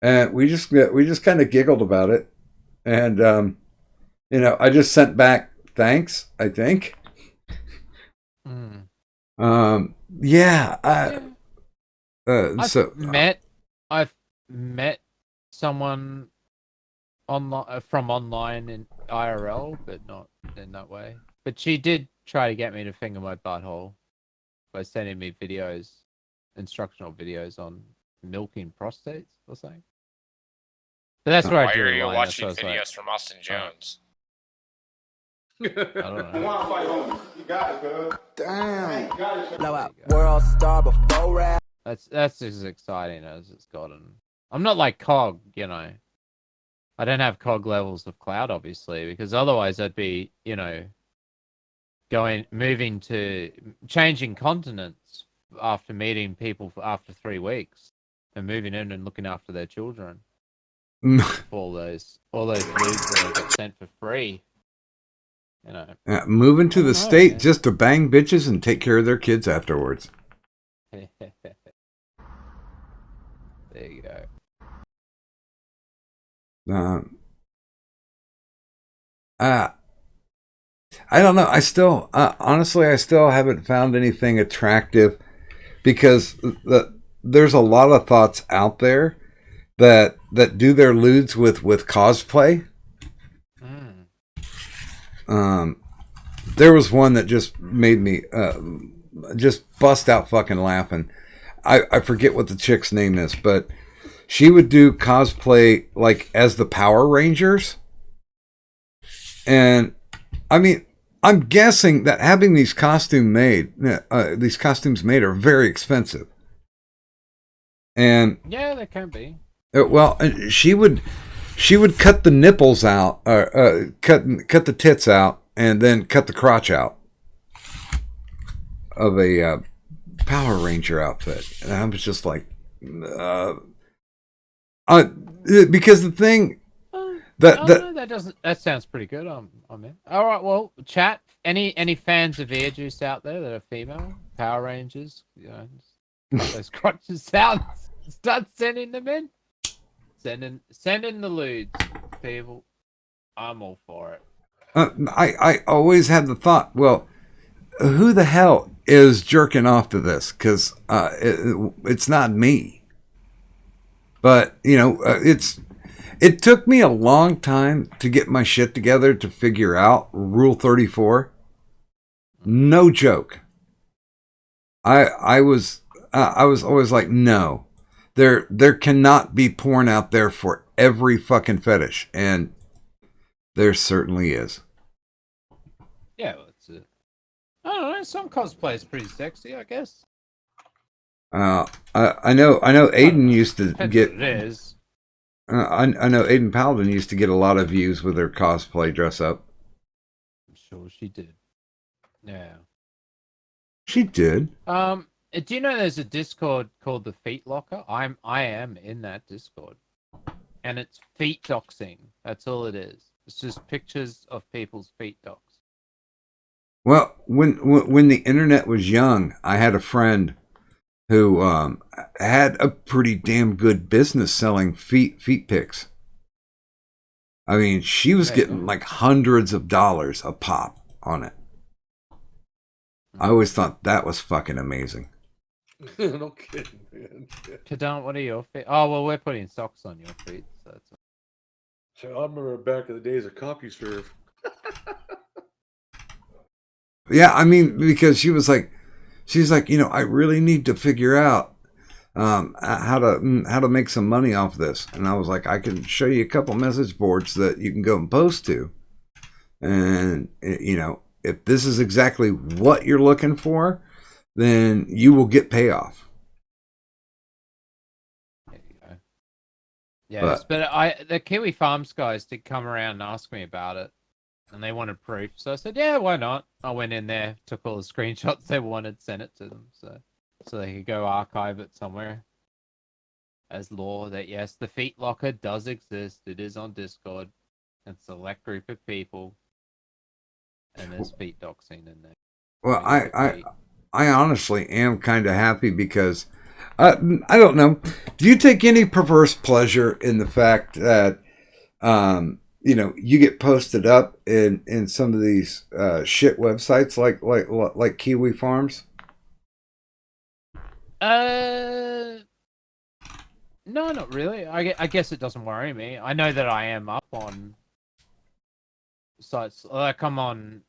And we just kind of giggled about it. And, you know, I just sent back thanks, I think. Yeah. I've met someone online from online in IRL, but not in that way. But she did try to get me to finger my butthole by sending me videos, instructional videos on milking prostates or something. But that's where I Why drew are the you line. watching That's why I was videos from Austin Jones? like, I don't know. Blowout. World star before rap. That's as exciting as it's gotten. I'm not like Cog, you know. I don't have Cog levels of Cloud, obviously, because otherwise I'd be, you know, changing continents after meeting people after 3 weeks and moving in and looking after their children. all those lewds that I got sent for free. You know. Moving to I the don't know, state man. just to bang bitches and take care of their kids afterwards. There you go. I don't know. I still, honestly, I still haven't found anything attractive because there's a lot of thoughts out there that do their lewds with cosplay. There was one that just made me just bust out fucking laughing. I forget what the chick's name is, but she would do cosplay like as the Power Rangers. And I mean, I'm guessing that having these costumes made are very expensive. And Yeah, they can be. well, she would cut the nipples out, cut the tits out, and then cut the crotch out of a Power Ranger outfit. And I was just like, because the thing that sounds pretty good. I'm in. All right, well, chat. Any fans of Air Juice out there that are female Power Rangers? You know, cut those crotches out. Start sending them in. Send in the lewds, people. I'm all for it. I always had the thought, well, who the hell is jerking off to this? Because it's not me. But you know, it took me a long time to get my shit together to figure out Rule 34. No joke. I was always like, no, there cannot be porn out there for every fucking fetish, and there certainly is. Yeah, well, I don't know. Some cosplay is pretty sexy, I guess. I know Aiden used to Depends get. what it is. I know Aiden Paladin used to get a lot of views with her cosplay dress up. I'm sure she did. Yeah. She did. Do you know there's a Discord called the Feet Locker? I am in that Discord, and it's feet doxing. That's all it is. It's just pictures of people's feet docs. Well, when the internet was young, I had a friend who had a pretty damn good business selling feet pics. I mean, she was getting like hundreds of dollars a pop on it. I always thought that was fucking amazing. No kidding, man. Kadant, what are your feet? Oh, well, we're putting socks on your feet. So that's... So I remember back in the days of CompuServe. Yeah, I mean, because she's like, you know, I really need to figure out how to make some money off this. And I was like, I can show you a couple message boards that you can go and post to. And, you know, if this is exactly what you're looking for, then you will get payoff. There you go. Yes, but the Kiwi Farms guys did come around and ask me about it. And they wanted proof. So I said, yeah, why not? I went in there, took all the screenshots they wanted, sent it to them. So they could go archive it somewhere as law that, yes, the Feet Locker does exist. It is on Discord. It's a select group of people. And there's feet doxing in there. Well, I honestly am kind of happy because, I don't know. Do you take any perverse pleasure in the fact that, you know, you get posted up in some of these shit websites like Kiwi Farms? No, not really. I guess it doesn't worry me. I know that I am up on sites. Like I'm on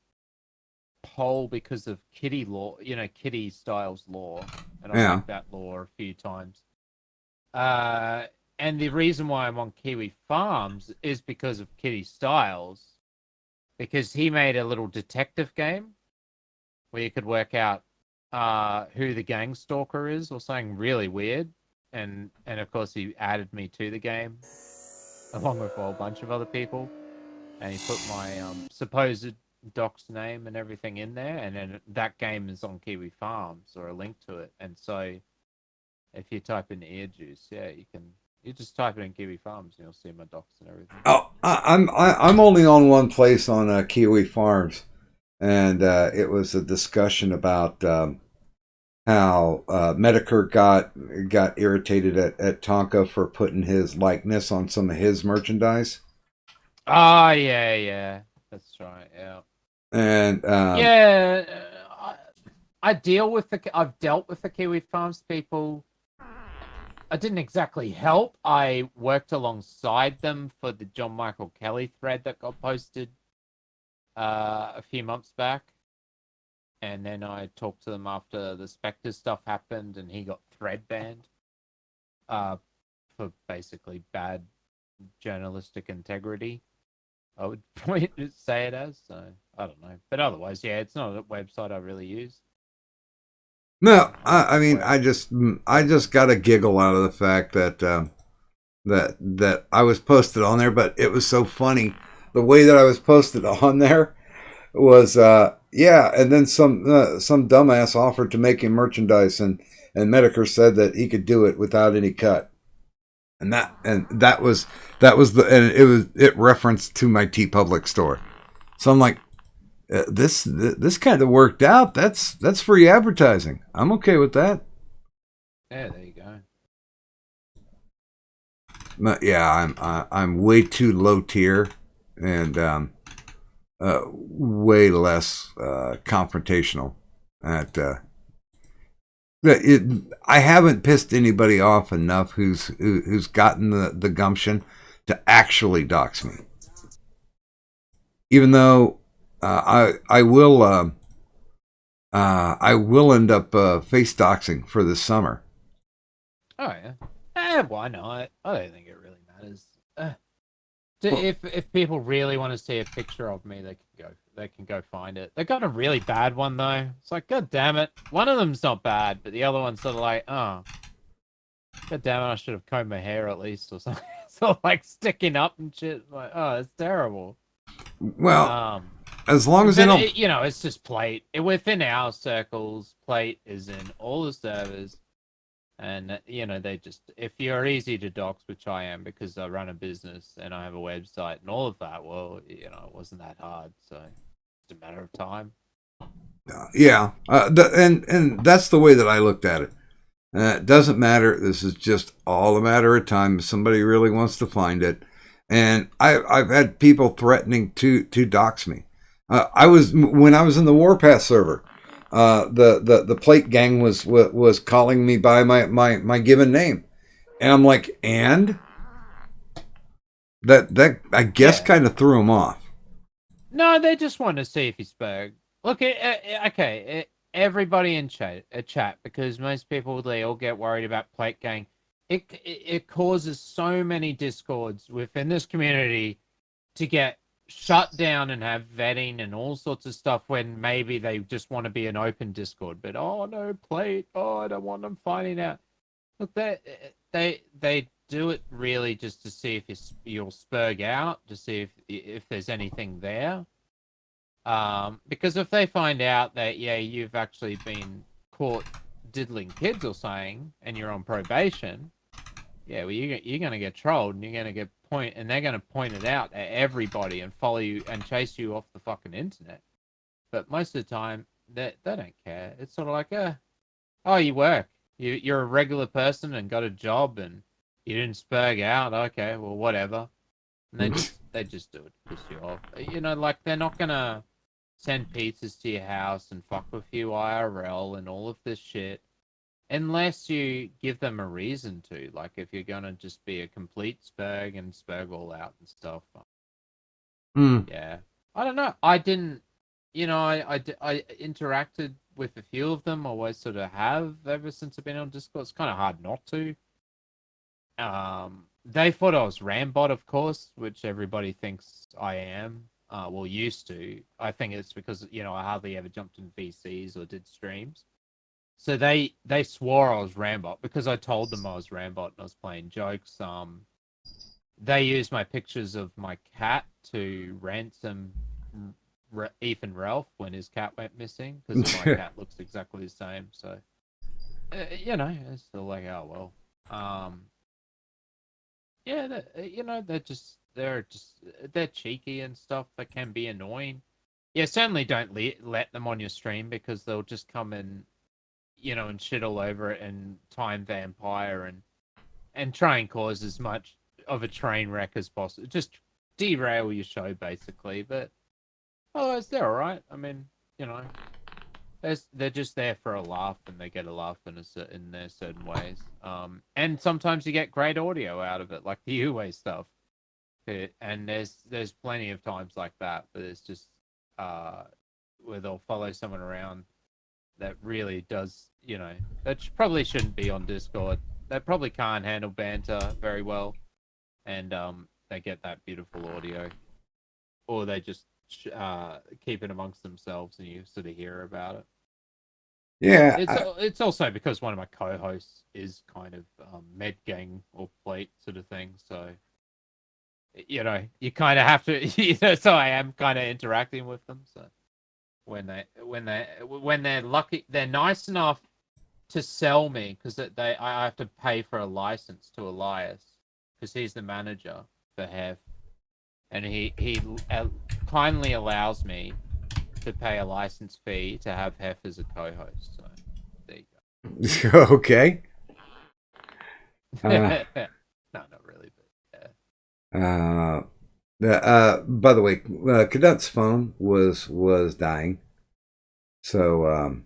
poll because of kitty law, kitty styles law, and I Yeah. like that law a few times. And the reason why I'm on Kiwi Farms is because of Kitty Styles, because he made a little detective game where you could work out who the gang stalker is or something really weird, and of course he added me to the game along with a whole bunch of other people, and he put my supposed doc's name and everything in there, and then that game is on Kiwi Farms or a link to it, and so if you type in ear juice, yeah, you just type it in Kiwi Farms and you'll see my docs and everything. Oh, I'm only on one place on Kiwi Farms, and it was a discussion about how Medicare got irritated at Tonka for putting his likeness on some of his merchandise. Oh yeah, that's right, yeah. And I've dealt with the Kiwi Farms people. I didn't exactly help. I worked alongside them for the John Michael Kelly thread that got posted a few months back. And then I talked to them after the Spectre stuff happened and he got thread banned for basically bad journalistic integrity. I would say it as, so I don't know. But otherwise, yeah, it's not a website I really use. no, I mean, I just got a giggle out of the fact that that I was posted on there, but it was so funny the way that I was posted on there was yeah, and then some dumbass offered to make him merchandise, and Medicare said that he could do it without any cut, and that was it referenced to my TeePublic store, so I'm like, this kind of worked out. That's free advertising. I'm okay with that. Yeah, there you go. But yeah, I'm way too low tier and way less confrontational. I haven't pissed anybody off enough who's gotten the gumption to actually dox me. Even though I will end up face doxing for this summer. Oh yeah, why not? I don't think it really matters. If people really want to see a picture of me, they can go find it. They got a really bad one though. It's like, god damn it, one of them's not bad, but the other one's sort of like, oh, god damn it, I should have combed my hair at least or something. So like sticking up and shit. Like, oh, it's terrible. Well, as long as they don't, it's just plate. Within our circles, plate is in all the servers. And, they just, if you're easy to dox, which I am because I run a business and I have a website and all of that, well, it wasn't that hard. So it's a matter of time. Yeah. And that's the way that I looked at it. It doesn't matter. This is just all a matter of time if somebody really wants to find it. And I've had people threatening to dox me. When I was in the Warpath server, the plate gang was calling me by my given name, and I'm like, and that I guess kind of threw them off. No, they just want to see if you spoke. Look, okay, everybody in chat, because most people, they all get worried about plate gang. It causes so many discords within this community to get shut down and have vetting and all sorts of stuff when maybe they just want to be an open Discord, but oh no, plate, oh I don't want them finding out. Look, they do it really just to see if you'll spurg out, to see if there's anything there. Because if they find out that you've actually been caught diddling kids or something and you're on probation, well you're gonna get trolled and you're gonna get and they're going to point it out at everybody and follow you and chase you off the fucking internet. But most of the time, they don't care. It's sort of like, oh, you work. You're a regular person and got a job and you didn't spurg out. Okay, well, whatever. And they just do it to piss you off. Like they're not going to send pizzas to your house and fuck with you IRL and all of this shit. Unless you give them a reason to, like if you're gonna just be a complete spurg and spurg all out and stuff. Yeah, I don't know. I didn't I interacted with a few of them. I always sort of have ever since I've been on Discord. It's kind of hard not to. They thought I was Rambot, of course, which everybody thinks I am. Well, used to. I think it's because I hardly ever jumped in VCs or did streams. So they swore I was Rambot because I told them I was Rambot and I was playing jokes. They used my pictures of my cat to ransom Ethan Ralph when his cat went missing because my cat looks exactly the same. So, it's still like, oh well. Yeah, they're cheeky and stuff. They can be annoying. Yeah, certainly don't let them on your stream because they'll just come and and shit all over it and time vampire and try and cause as much of a train wreck as possible. Just derail your show basically. But otherwise, they're all right. I mean, they're just there for a laugh and they get a laugh in their certain ways. And sometimes you get great audio out of it, like the Uwe stuff. And there's plenty of times like that, but it's just where they'll follow someone around that really does, that probably shouldn't be on Discord. They probably can't handle banter very well, and they get that beautiful audio, or they just keep it amongst themselves, and you sort of hear about it. Yeah, it's also because one of my co-hosts is kind of med gang or plate sort of thing, so you kind of have to. So I am kind of interacting with them. So when they're lucky, they're nice enough to sell me because I have to pay for a license to Elias because he's the manager for Hef, and he kindly allows me to pay a license fee to have Hef as a co-host. So there you go. Okay. No, not really, but yeah. By the way, Cadet's phone was dying, so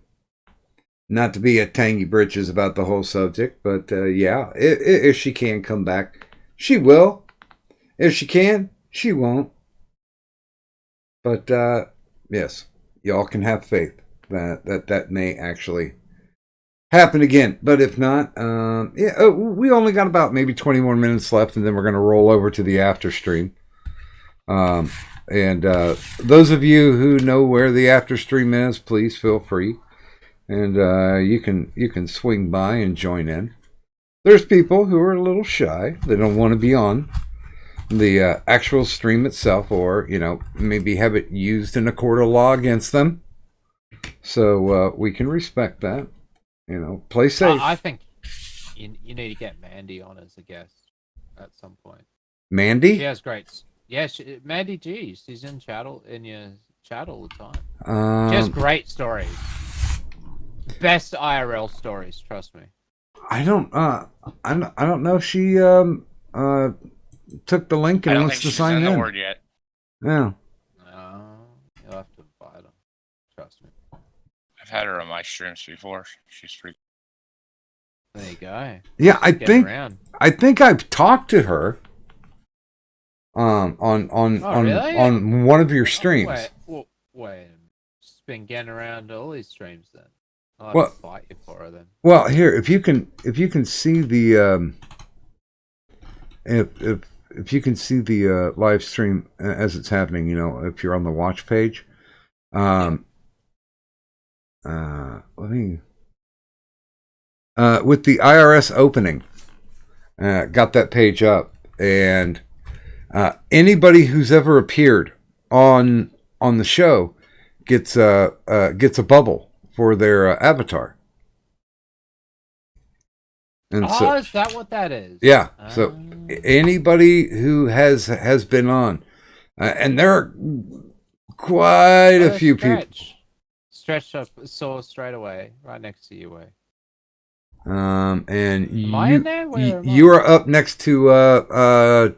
not to be a tangy britches about the whole subject, but yeah, if she can come back, she will. If she can, she won't. But yes, y'all can have faith that may actually happen again. But if not, we only got about maybe 20 more minutes left, and then we're going to roll over to the after stream. And those of you who know where the after stream is, please feel free, and you can swing by and join in. There's people who are a little shy; they don't want to be on the actual stream itself, or maybe have it used in a court of law against them. So we can respect that. Play safe. I think you need to get Mandy on as a guest at some point. Mandy? She has great. Yeah, Mandy G. She's in your chat all the time. She has great stories. Best IRL stories, trust me. I don't know if she took the link and wants to sign in. I don't think she's in the word yet. Yeah. You'll have to invite her. Trust me. I've had her on my streams before. She's pretty. There you go. Yeah, I Around. think I've talked to her. On really? on one of your streams. Wait. She's been getting around all these streams then. I'll have to fight you for her then. Well, here, if you can see the if you can see the live stream as it's happening, if you're on the watch page, let me with the IRS opening, got that page up, and anybody who's ever appeared on the show gets a bubble for their avatar. And so, is that what that is? Yeah. So anybody who has been on, and there are quite a few people. Stretch up, saw straight away, right next to you. And am I in there? You are up next to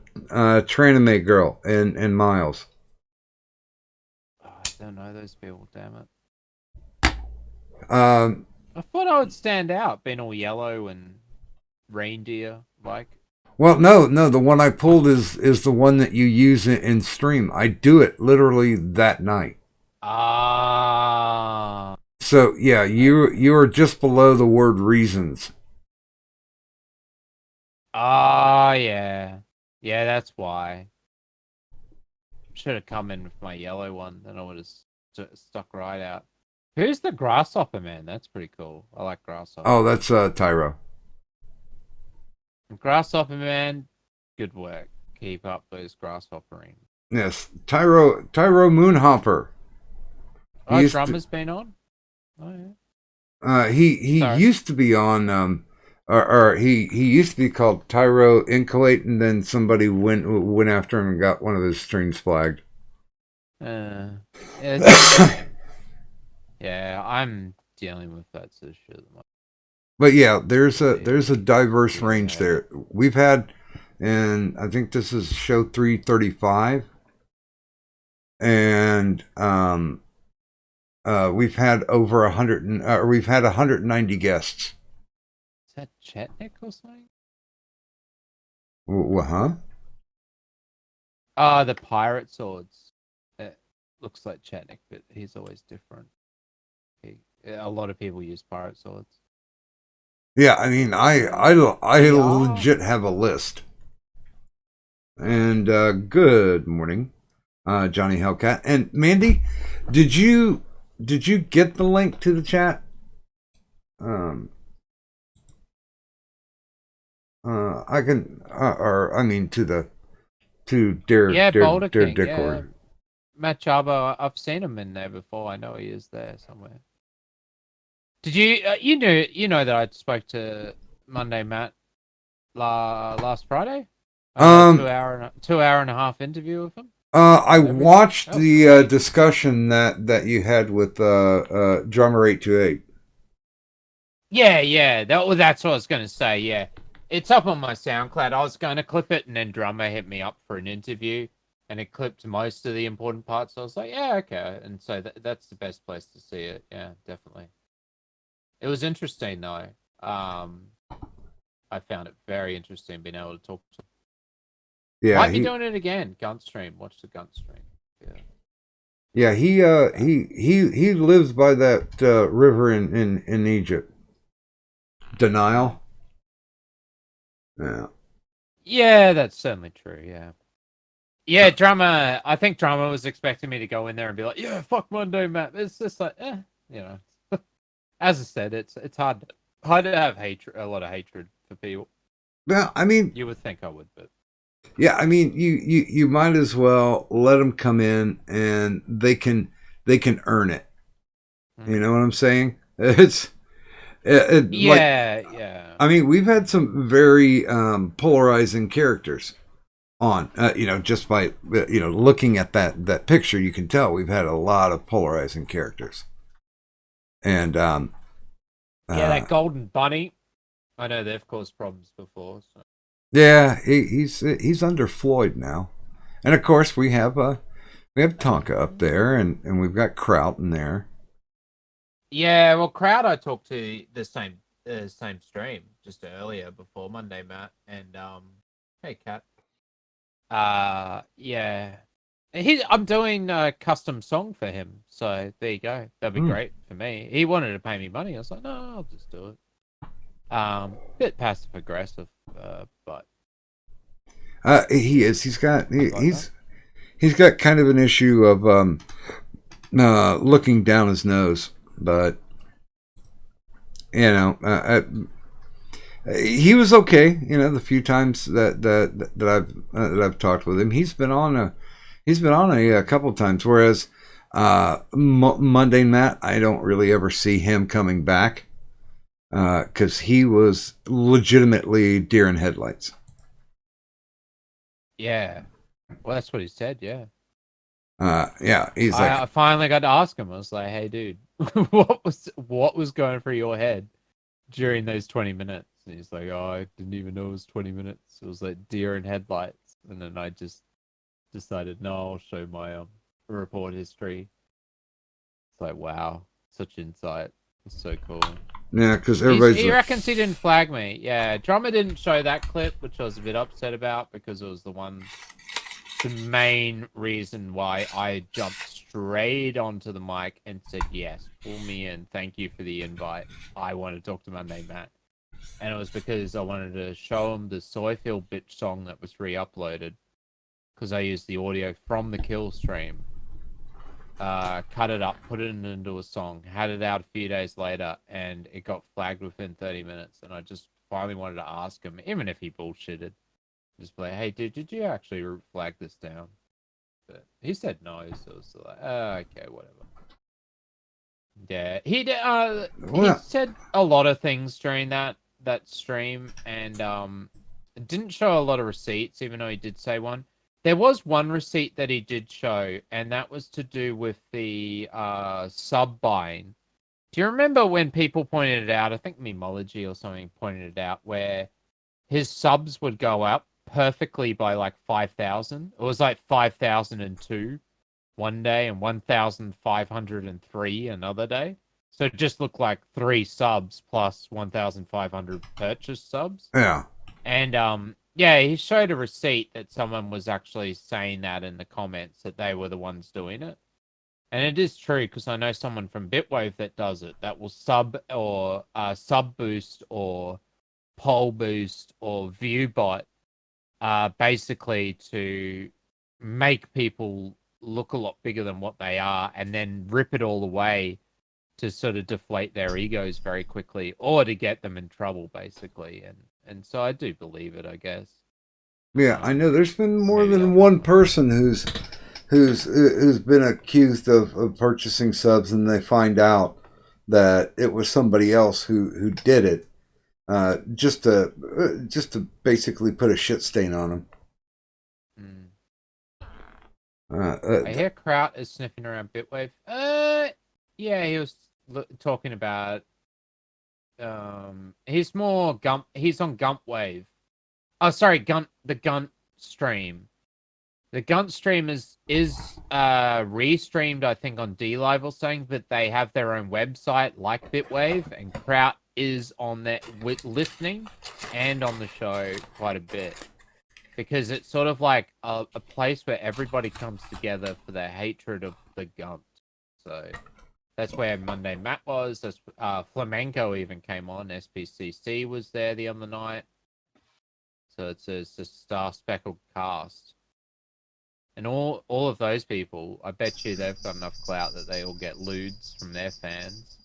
Tranime Girl and Miles. Oh, I don't know those people. Damn it. I thought I would stand out, being all yellow and reindeer like. Well, no, the one I pulled is the one that you use in stream. I do it literally that night. So yeah, you are just below the word reasons. Oh, yeah. Yeah, that's why. Should have come in with my yellow one, then I would have stuck right out. Who's the Grasshopper Man? That's pretty cool. I like Grasshopper. Oh, that's Tyro. Grasshopper Man, good work. Keep up those grasshopperings. Yes, Tyro Moonhopper. Oh, used Drummer's been on? Oh, yeah. He Sorry. used to be on or he used to be called Tyro Incolate, and then somebody went after him and got one of his streams flagged. Yeah, I'm dealing with that sort of shit at the moment. But yeah, there's a diverse range Yeah. there. We've had, and I think this is show 335, and we've had over 100, we've had 190 guests. Is that Chetnik or something? Huh? The pirate swords. It looks like Chetnik, but he's always different. A lot of people use pirate swords. Yeah, I mean, I Yeah. legit have a list. And good morning, Johnny Hellcat and Mandy. Did you get the link to the chat? I can, or I mean, to Boulder King. Discord. Yeah. Matt Chaba, I've seen him in there before. I know he is there somewhere. Did you you know that I spoke to Monday Matt last Friday? I had a 2 hour and a half interview with him. I watched the great. discussion that you had with Drummer 828. Yeah. That's what I was going to say. Yeah, it's up on my SoundCloud. I was going to clip it, and then Drummer hit me up for an interview, and it clipped most of the important parts. So I was like, yeah, okay. And so that's the best place to see it. Yeah, definitely. It was interesting though. I found it very interesting being able to talk to him. Yeah, Might be doing it again. Gun stream. Watch the gun stream. Yeah. Yeah, he lives by that river in Egypt. Denial. Yeah. Yeah, that's certainly true. Yeah. Yeah, Drummer. I think Drummer was expecting me to go in there and be like, "Yeah, fuck Monday, Matt." It's just like, you know. As I said, it's hard to have a lot of hatred for people. Yeah, I mean, You would think I would, but yeah, I mean, you might as well let them come in and they can earn it. You know what I'm saying? It's yeah. I mean, we've had some very polarizing characters on. Just by looking at that picture, you can tell we've had a lot of polarizing characters. And that golden bunny. I know they've caused problems before. So. Yeah, he's under Floyd now, and of course we have Tonka up there, and we've got Kraut in there. Yeah, well, Kraut I talked to the same stream just earlier before Monday, Matt, and hey, Cat. Yeah. I'm doing a custom song for him, so there you go. That'd be great for me. He wanted to pay me money. I was like, no, I'll just do it. Bit passive aggressive, but He is. He's got kind of an issue of looking down his nose, but he was okay. The few times that I've talked with him, he's been on a couple of times. Whereas Monday Matt, I don't really ever see him coming back because he was legitimately deer in headlights. yeah. Well, that's what he said. Yeah. Yeah. He's like, I finally got to ask him. I was like, "Hey, dude, what was going through your head during those 20 minutes?" And he's like, "Oh, I didn't even know it was 20 minutes. It was like deer in headlights." And then I just decided, no, I'll show my report history. It's like, wow, such insight. It's so cool. yeah, because everybody's He reckons he didn't flag me. Yeah, Drummer didn't show that clip, which I was a bit upset about because it was the main reason why I jumped straight onto the mic and said, "Yes, pull me in. Thank you for the invite. I want to talk to Monday Matt." And it was because I wanted to show him the Soyfield bitch song that was re-uploaded, because I used the audio from the kill stream, cut it up, put it into a song, had it out a few days later, and it got flagged within 30 minutes. And I just finally wanted to ask him, even if he bullshitted, just be like, "Hey, dude, did you actually flag this down?" But he said no, so it was like, okay, whatever. Yeah, he Well- said a lot of things during that stream, and didn't show a lot of receipts, even though he did say one. There was one receipt that he did show, and that was to do with the sub buying. Do you remember when people pointed it out? I think Memology or something pointed it out, where his subs would go up perfectly by like 5,000. It was like 5,002 one day and 1,503 another day. So it just looked like 3 subs plus 1,500 purchased subs. Yeah. And yeah, he showed a receipt that someone was actually saying that in the comments, that they were the ones doing it. And it is true, because I know someone from Bitwave that does it, that will sub or sub boost or poll boost or view bot, basically to make people look a lot bigger than what they are, and then rip it all away to sort of deflate their egos very quickly, or to get them in trouble, basically. And so I do believe it, I guess. Yeah, I know there's been more Maybe than I'll- one person who's been accused of purchasing subs, and they find out that it was somebody else who did it, just to basically put a shit stain on them. I hear Kraut is sniffing around Bitwave. Yeah, he was talking about. He's more Gump. He's on Gumpwave. Oh, sorry, the Gunt stream. The Gunt stream is restreamed, I think, on DLive or something, but they have their own website like Bitwave, and Kraut is on there with listening and on the show quite a bit, because it's sort of like a place where everybody comes together for their hatred of the Gunt. So that's where Monday Matt was. That's Flamenco even came on. SPCC was there the other night. So it's a star speckled cast. And all of those people, I bet you they've got enough clout that they all get lewds from their fans.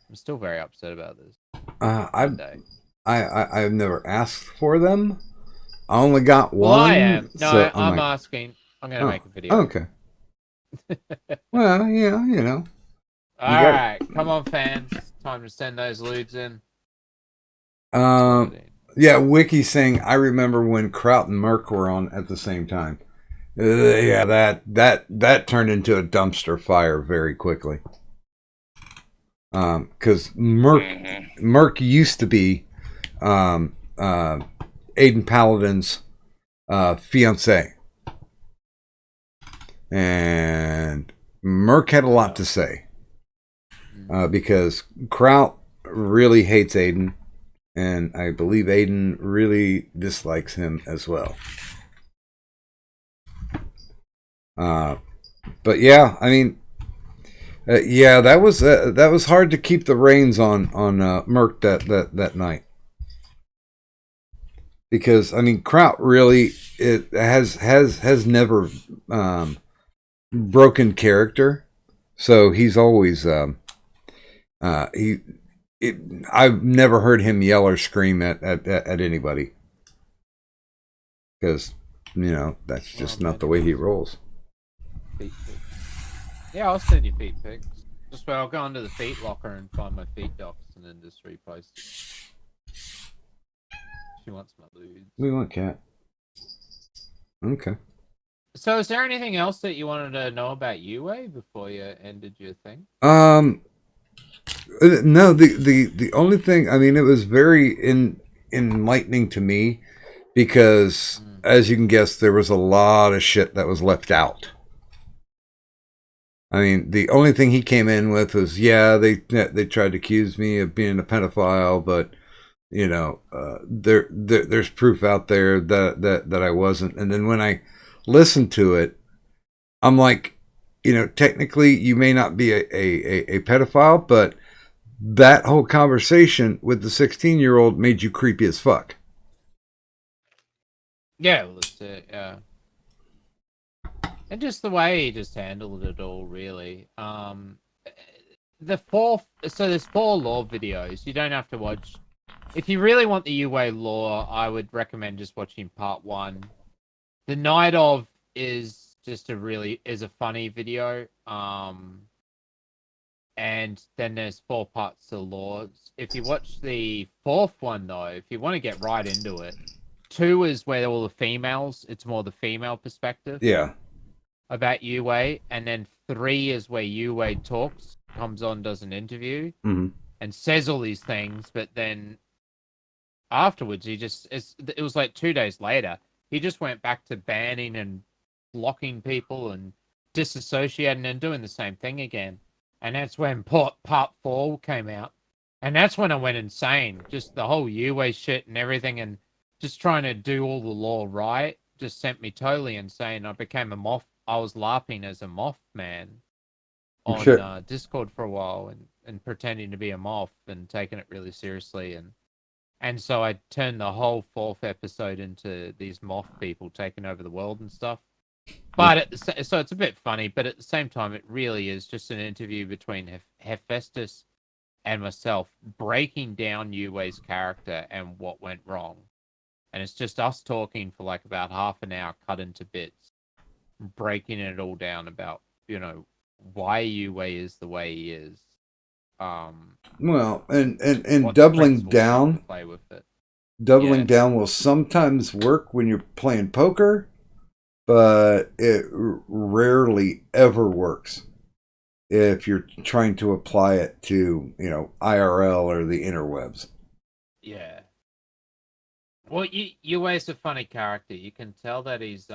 I'm still very upset about this. I've never asked for them. I only got one. Well, I am. No, so I'm like, asking. I'm going to make a video. Okay. Well, yeah, you know. All right, come on, fans. Time to send those lewds in. Yeah, Wiki saying, I remember when Kraut and Merc were on at the same time. Yeah, that turned into a dumpster fire very quickly. Because Merc used to be Aiden Paladin's fiance. And Merc had a lot to say. Because Kraut really hates Aiden. And I believe Aiden really dislikes him as well. But yeah, I mean, yeah, that was hard to keep the reins on Merc that night, because I mean, Kraut really has never broken character, so he's always I've never heard him yell or scream at anybody, because, you know, that's just not the way he rolls. Feet pics. Yeah, I'll send you feet pics. Just where I'll go into the feet locker and find my feet docs and then just repost. She wants my lewds. We want cat. Okay. So is there anything else that you wanted to know about UA before you ended your thing? No, the only thing, I mean, it was very enlightening to me, because as you can guess, there was a lot of shit that was left out. I mean, the only thing he came in with was, yeah, they tried to accuse me of being a pedophile, but, you know, there's proof out there that I wasn't. And then when I listened to it, I'm like, technically you may not be a pedophile, but that whole conversation with the 16-year-old made you creepy as fuck. Yeah, well, that's it. Yeah, and just the way he just handled it all, really. So there's 4 lore videos. You don't have to watch. If you really want the UA lore, I would recommend just watching part 1. The Night of is just a funny video. And then there's 4 parts to lore. If you watch the 4th one though, if you want to get right into it, 2 is where all the females. It's more the female perspective. Yeah. About UA, and then 3 is where UA comes on, does an interview, Mhm. and says all these things, but then afterwards it was like 2 days later, he just went back to banning and blocking people and disassociating and doing the same thing again. And that's when part 4 came out, and that's when I went insane. Just the whole UA shit and everything, and just trying to do all the lore right just sent me totally insane. I became a moth. I was LARPing as a moth man on Discord for a while, and pretending to be a moth and taking it really seriously, and so I turned the whole 4th episode into these moth people taking over the world and stuff. But so it's a bit funny, but at the same time, it really is just an interview between Hephaestus and myself, breaking down UA's character and what went wrong. And it's just us talking for like about half an hour, cut into bits, breaking it all down about, why UA is the way he is. Well, and what doubling principles down, to play with it. doubling down will sometimes work when you're playing poker, but it rarely ever works if you're trying to apply it to, IRL or the interwebs. Yeah. Well, UA is a funny character. You can tell that he's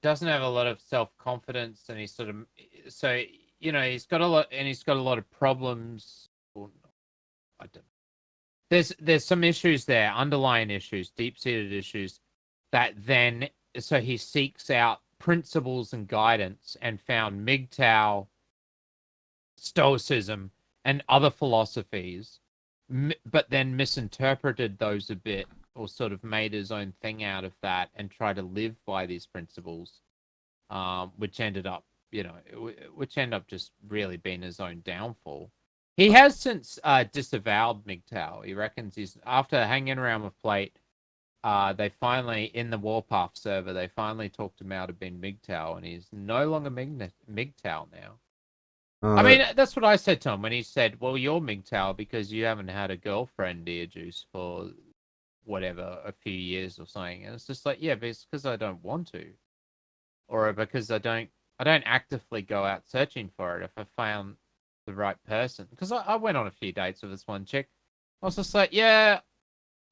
doesn't have a lot of self-confidence, and he's sort of he's got a lot of problems. Well, I don't. There's some issues there, underlying issues, deep-seated issues, that then so he seeks out principles and guidance, and found MGTOW, Stoicism, and other philosophies, but then misinterpreted those a bit, or sort of made his own thing out of that and tried to live by these principles, which ended up just really being his own downfall. He has since disavowed MGTOW. He reckons he's, after hanging around with Plate, they finally, in the Warpath server, they finally talked him out of being MGTOW, and he's no longer MGTOW now. I mean, that's what I said to him when he said, well, you're MGTOW because you haven't had a girlfriend, dear Juice, for whatever, a few years or something. And it's just like, yeah, but it's because I don't want to. Or because I don't actively go out searching for it if I found the right person. Because I went on a few dates with this one chick. I was just like, yeah,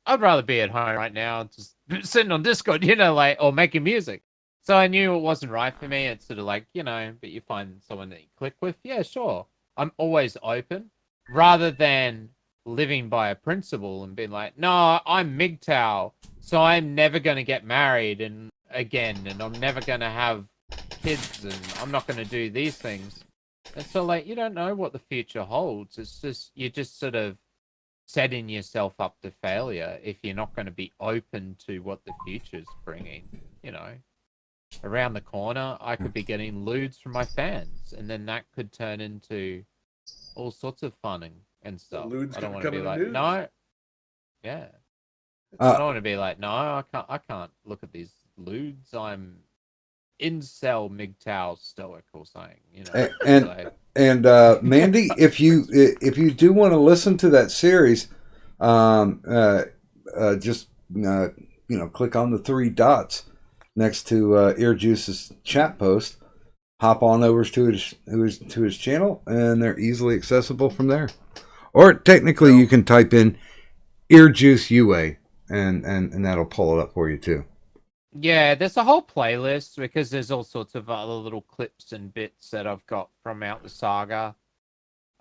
I'd rather be at home right now, just sitting on Discord, or making music. So I knew it wasn't right for me. It's sort of like, but you find someone that you click with. Yeah, sure. I'm always open, rather than living by a principle and being like, no, I'm MGTOW, so I'm never going to get married and I'm never going to have kids, and I'm not going to do these things. And so, you don't know what the future holds. It's just, you're just sort of setting yourself up to failure if you're not going to be open to what the future's bringing, Around the corner, I could be getting lewds from my fans, and then that could turn into all sorts of funning and stuff. Lewds I don't could want to become be the like, news. no, yeah. I don't want to be like, no, I can't look at these lewds. I'm incel MGTOW stoic or something, And Mandy, if you do want to listen to that series, just click on the 3 dots next to Ear Juice's chat post. Hop on over to his channel, and they're easily accessible from there. Or technically, you can type in Ear Juice UA, and that'll pull it up for you too. Yeah, there's a whole playlist because there's all sorts of other little clips and bits that I've got from Out the Saga.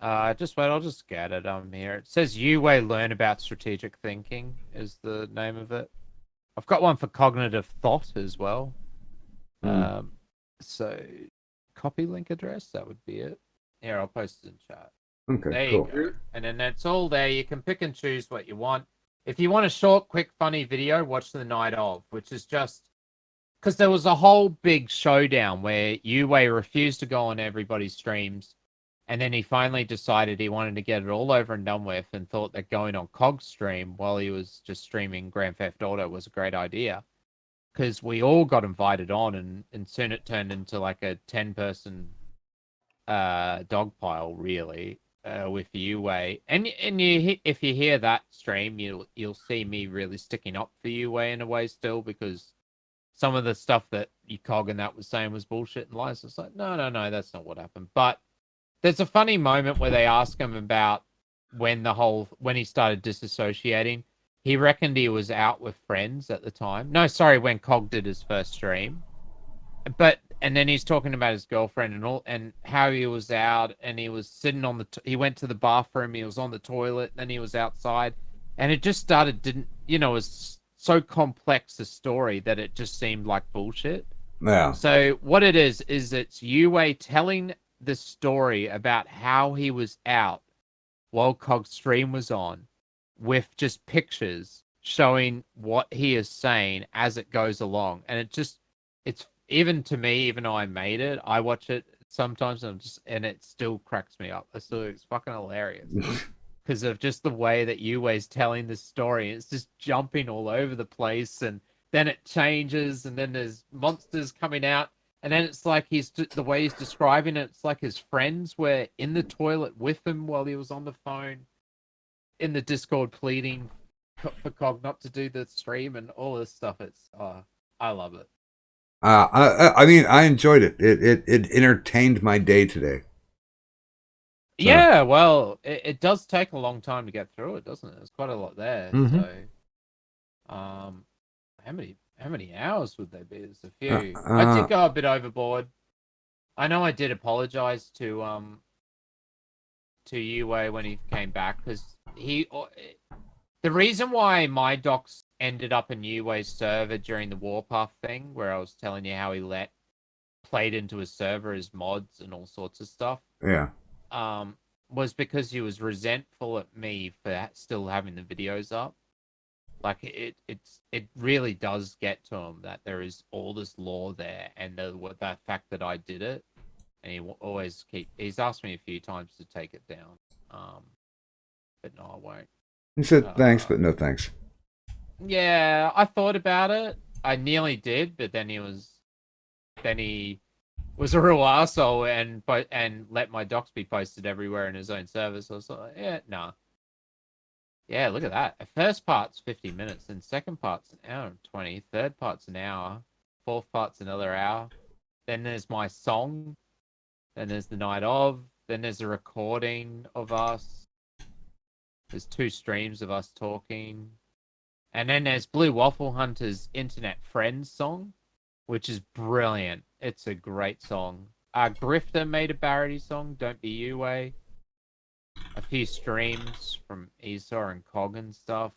I'll just get it here. It says UA Learn About Strategic Thinking is the name of it. I've got one for cognitive thought as well. So, copy link address. That would be it. Here, I'll post it in chat. Okay, There cool. you go. And then it's all there. You can pick and choose what you want. If you want a short, quick, funny video, watch the night of, which is just because there was a whole big showdown where Uwei refused to go on everybody's streams, and then he finally decided he wanted to get it all over and done with, and thought that going on Cog's stream while he was just streaming Grand Theft Auto was a great idea. Because we all got invited on, and soon it turned into like a 10-person dog pile, really. With Uwei, and if you hear that stream, you'll see me really sticking up for Uwei in a way still, because some of the stuff that Cog and that was saying was bullshit and lies. It's like, no, that's not what happened. But there's a funny moment where they ask him about when he started disassociating. He reckoned he was out with friends at the time. No, sorry, when Cog did his first stream. And then he's talking about his girlfriend and all, and how he was out, and he was sitting on he went to the bathroom, he was on the toilet, then he was outside, and it just it was so complex a story that it just seemed like bullshit. Yeah. So what it is it's Uwei telling the story about how he was out while Cog's stream was on, with just pictures showing what he is saying as it goes along, and it's even to me, even though I made it, I watch it sometimes and it still cracks me up. It's fucking hilarious because of just the way that Uwei's telling the story. It's just jumping all over the place, and then it changes, and then there's monsters coming out, and then it's like the way he's describing it. It's like his friends were in the toilet with him while he was on the phone in the Discord, pleading for Cog not to do the stream and all this stuff. I love it. I mean, I enjoyed it. It entertained my day today. So. Yeah, well, it does take a long time to get through it, doesn't it? There's quite a lot there. Mm-hmm. So, how many hours would there be? There's a few. I did go a bit overboard. I know I did apologize to Uwei when he came back, because the reason why my docs ended up in Uwei's server during the Warpath thing, where I was telling you how he played into his server as mods and all sorts of stuff. Yeah. Was because he was resentful at me for still having the videos up. Like it really does get to him that there is all this lore there, and the fact that I did it, and he's asked me a few times to take it down. But no, I won't. He said thanks, but no thanks. Yeah, I thought about it. I nearly did, but then he was a real arsehole and let my docs be posted everywhere in his own server. So I was like, yeah, nah. Yeah, look at that. The first part's 50 minutes, and second part's an hour and 20. Third part's an hour. Fourth part's another hour. Then there's my song. Then there's the night of. Then there's a recording of us. There's 2 streams of us talking. And then there's Blue Waffle Hunter's Internet Friends song, which is brilliant. It's a great song. Grifter made a parody song, Don't Be Uwei. A few streams from Esau and Cog and stuff.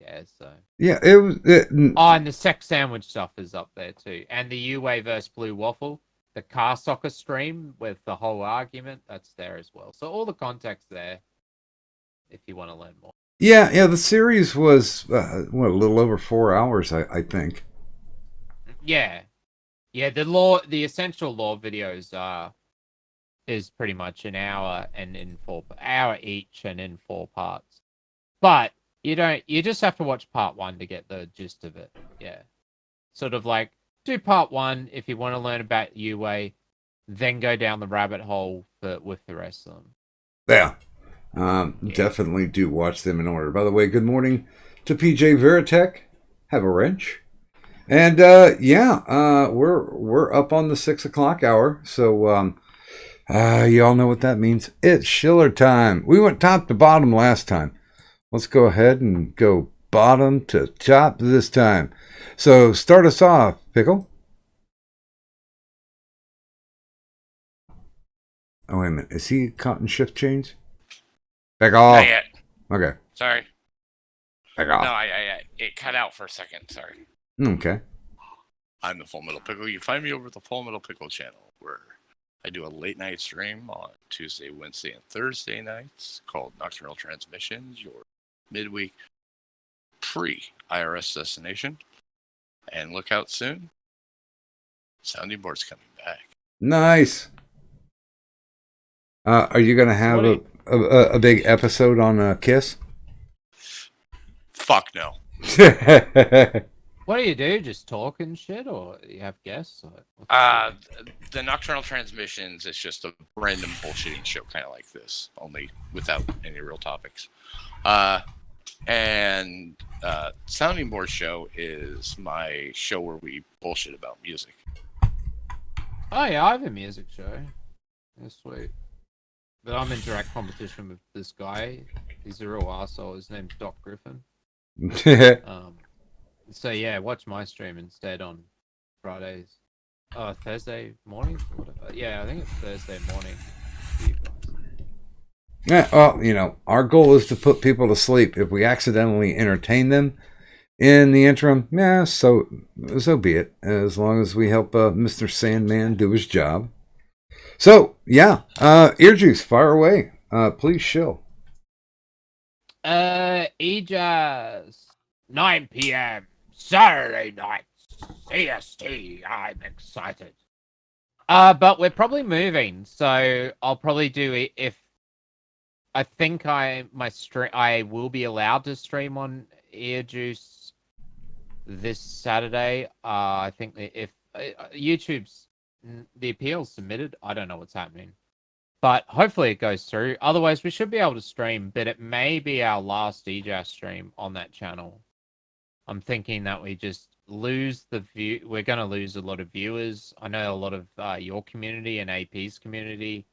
Yeah, so. Yeah, it was. And the Sex Sandwich stuff is up there too. And the Uwei vs. Blue Waffle, the Car Soccer stream with the whole argument, that's there as well. So all the context there, if you want to learn more. Yeah. The series was a little over 4 hours, I think. Yeah. The essential lore videos is pretty much an hour and in 4 hour each and in 4 parts. But you just have to watch part 1 to get the gist of it. Yeah. Sort of like do part 1 if you want to learn about Uwei, then go down the rabbit hole with the rest of them. Yeah. Definitely do watch them in order. By the way, good morning to PJ Veritech. Have a wrench. And we're up on the 6 o'clock hour. So y'all know what that means. It's Schiller time. We went top to bottom last time. Let's go ahead and go bottom to top this time. So start us off, Pickle. Oh, wait a minute. Is he caught in shift change? Back off. Not yet. Okay. Sorry. Back off. No, it cut out for a second. Sorry. Okay. I'm the Full Metal Pickle. You find me over at the Full Metal Pickle channel, where I do a late night stream on Tuesday, Wednesday, and Thursday nights called Nocturnal Transmissions, your midweek pre-IRS destination. And look out soon. Sounding board's coming back. Nice. Are you going to have a big episode on Kiss? Fuck no. What do you do? Just talk and shit, or you have guests? Or The Nocturnal Transmissions is just a random bullshitting show, kind of like this, only without any real topics. And Sounding Board Show is my show where we bullshit about music. Oh yeah, I have a music show. That's sweet. But I'm in direct competition with this guy. He's a real arsehole. His name's Doc Griffin. So yeah, watch my stream instead on Fridays. Thursday mornings? Whatever. Yeah, I think it's Thursday morning for you guys. Yeah, well, our goal is to put people to sleep. If we accidentally entertain them in the interim, yeah, so be it. As long as we help Mr. Sandman do his job. So, yeah, Ear Juice, fire away. Please show. EJazz, 9 p.m. Saturday night, CST. I'm excited. But we're probably moving, so I'll probably do it if I think I will be allowed to stream on Ear Juice this Saturday. I think if YouTube's the appeal's submitted, I don't know what's happening, but hopefully it goes through. Otherwise, we should be able to stream, but it may be our last EJazz stream on that channel. I'm thinking that we just lose the view. We're going to lose a lot of viewers. I know a lot of your community and AP's community.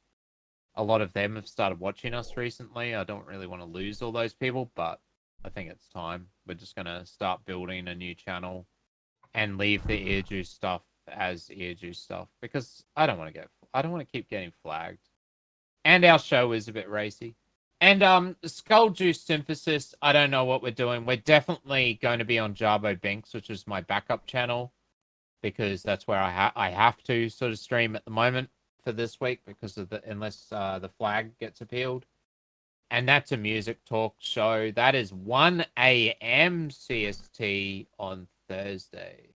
A lot of them have started watching us recently. I don't really want to lose all those people, but I think it's time. We're just going to start building a new channel and leave the Ear Juice stuff as Ear Juice stuff, because I don't want to keep getting flagged. And our show is a bit racy. And Skull Juice Synthesis, I don't know what we're doing. We're definitely going to be on Jarbo Binks, which is my backup channel, because that's where I have to sort of stream at the moment for this week, because of unless the flag gets appealed. And that's a music talk show. That is 1 a.m. CST on Thursday.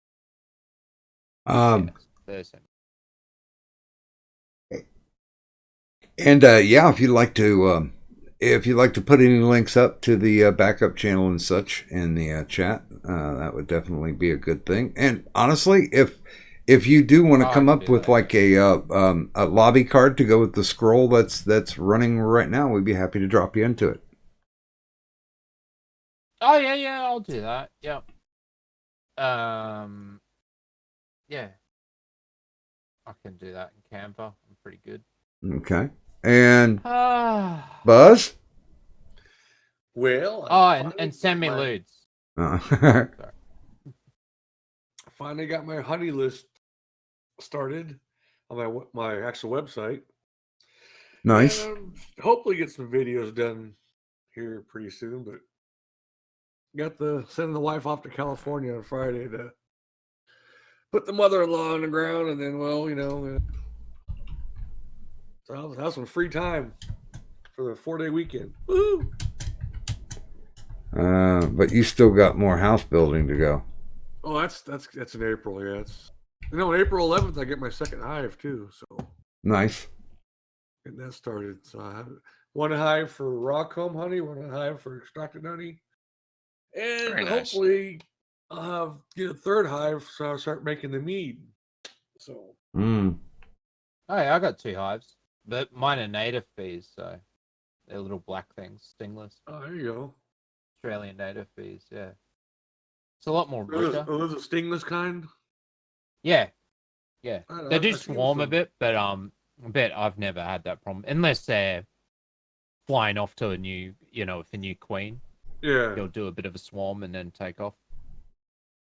Thursday. And if you'd like to put any links up to the backup channel and such in the chat, that would definitely be a good thing. And honestly, if you do want to come up with like a lobby card to go with the scroll that's running right now, we'd be happy to drop you into it. Oh yeah, I'll do that. Yep. Yeah, I can do that in Canva. I'm pretty good. Okay. And Buzz? Well, and send me lewds. I finally got my honey list started on my actual website. Nice. And hopefully get some videos done here pretty soon, but got sending the wife off to California on Friday to put the mother-in-law on the ground, and then, so I'll have some free time for the 4-day weekend. Woo! But you still got more house building to go. Oh, that's in April. Yeah, on April 11th I get my second hive too. So nice. Getting that started. So I have one hive for raw comb honey, one hive for extracted honey, and hopefully I'll get a third hive so I'll start making the mead. So. Oh yeah, I got 2 hives, but mine are native bees, so they're little black things, stingless. Oh, there you go. Australian native bees, yeah. It's a lot more richer. Those are stingless kind? Yeah. They do swarm a bit, but I've never had that problem. Unless they're flying off to a new, with a new queen. Yeah. They'll do a bit of a swarm and then take off.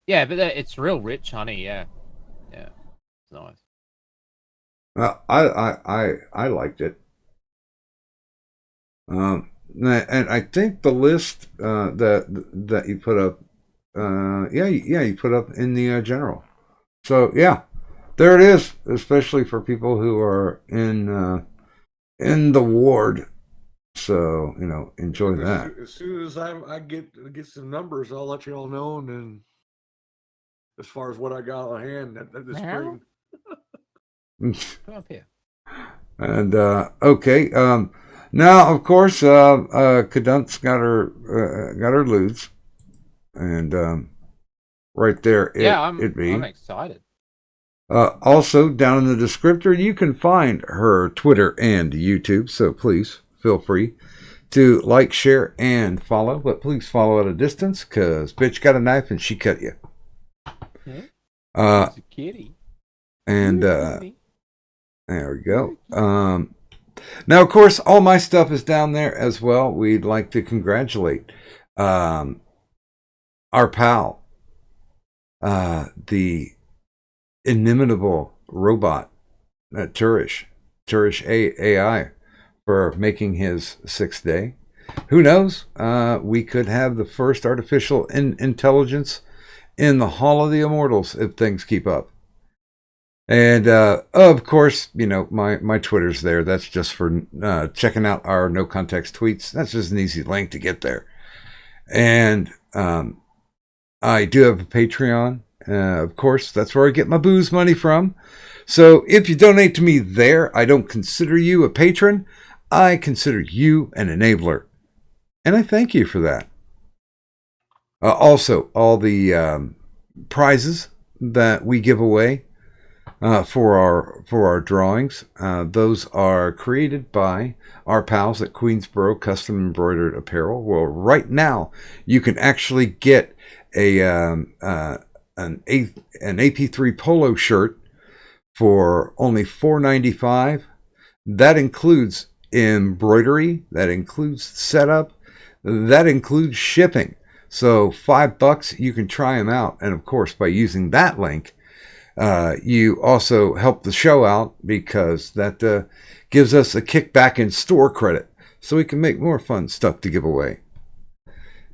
Yeah, but it's real rich honey, yeah. Yeah. It's nice. I liked it. And I think the list that you put up, you put up in the general. So yeah, there it is. Especially for people who are in the ward. So enjoy that. As soon as I get some numbers, I'll let you all know. And then, as far as what I got on hand this spring. Come up here. And okay, now of course, Cadunt's got her ludes, and right there, I'm excited. Also, down in the descriptor, you can find her Twitter and YouTube. So please feel free to like, share, and follow. But please follow at a distance, cause bitch got a knife and she cut you. It's Uh, a kitty. and there we go. Now, of course, all my stuff is down there as well. We'd like to congratulate our pal, the inimitable robot, Turish AI, for making his 6th day. Who knows? We could have the first artificial intelligence in the Hall of the Immortals if things keep up. And of course, my Twitter's there. That's just for checking out our no context tweets. That's just an easy link to get there. And I do have a Patreon. Of course, that's where I get my booze money from. So if you donate to me there, I don't consider you a patron. I consider you an enabler. And I thank you for that. Also, all the prizes that we give away for our drawings, those are created by our pals at Queensboro Custom Embroidered Apparel. Well, right now you can actually get an AP3 polo shirt for only $4.95. That includes embroidery, that includes setup, that includes shipping. So $5, you can try them out. And of course, by using that link, you also help the show out, because that gives us a kickback in store credit, so we can make more fun stuff to give away.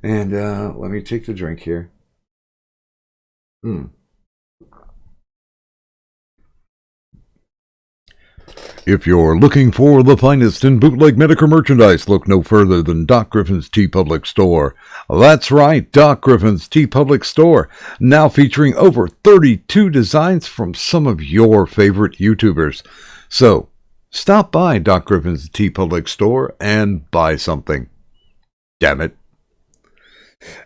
And let me take the drink here. If you're looking for the finest in bootleg Medicare merchandise, look no further than Doc Griffin's TeePublic Store. That's right, Doc Griffin's TeePublic Store, now featuring over 32 designs from some of your favorite YouTubers. So, stop by Doc Griffin's TeePublic Store and buy something. Damn it.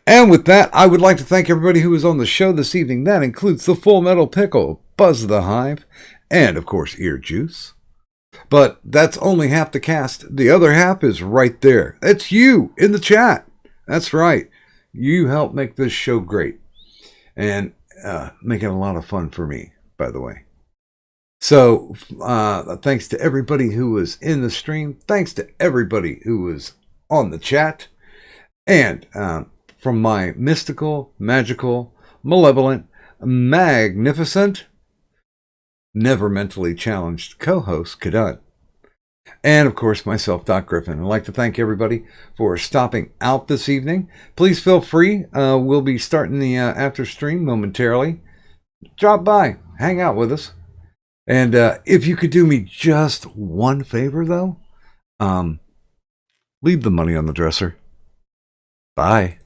And with that, I would like to thank everybody who was on the show this evening. That includes the Full Metal Pickle, Buzz the Hive, and of course, Ear Juice. But that's only half the cast. The other half is right there. It's you in the chat. That's right. You help make this show great. And making a lot of fun for me, by the way. So, thanks to everybody who was in the stream. Thanks to everybody who was on the chat. And from my mystical, magical, malevolent, magnificent, never mentally challenged co-host, Cadunt. And of course, myself, Doc Griffin. I'd like to thank everybody for stopping out this evening. Please feel free. We'll be starting the after stream momentarily. Drop by, hang out with us. And if you could do me just one favor, though, leave the money on the dresser. Bye.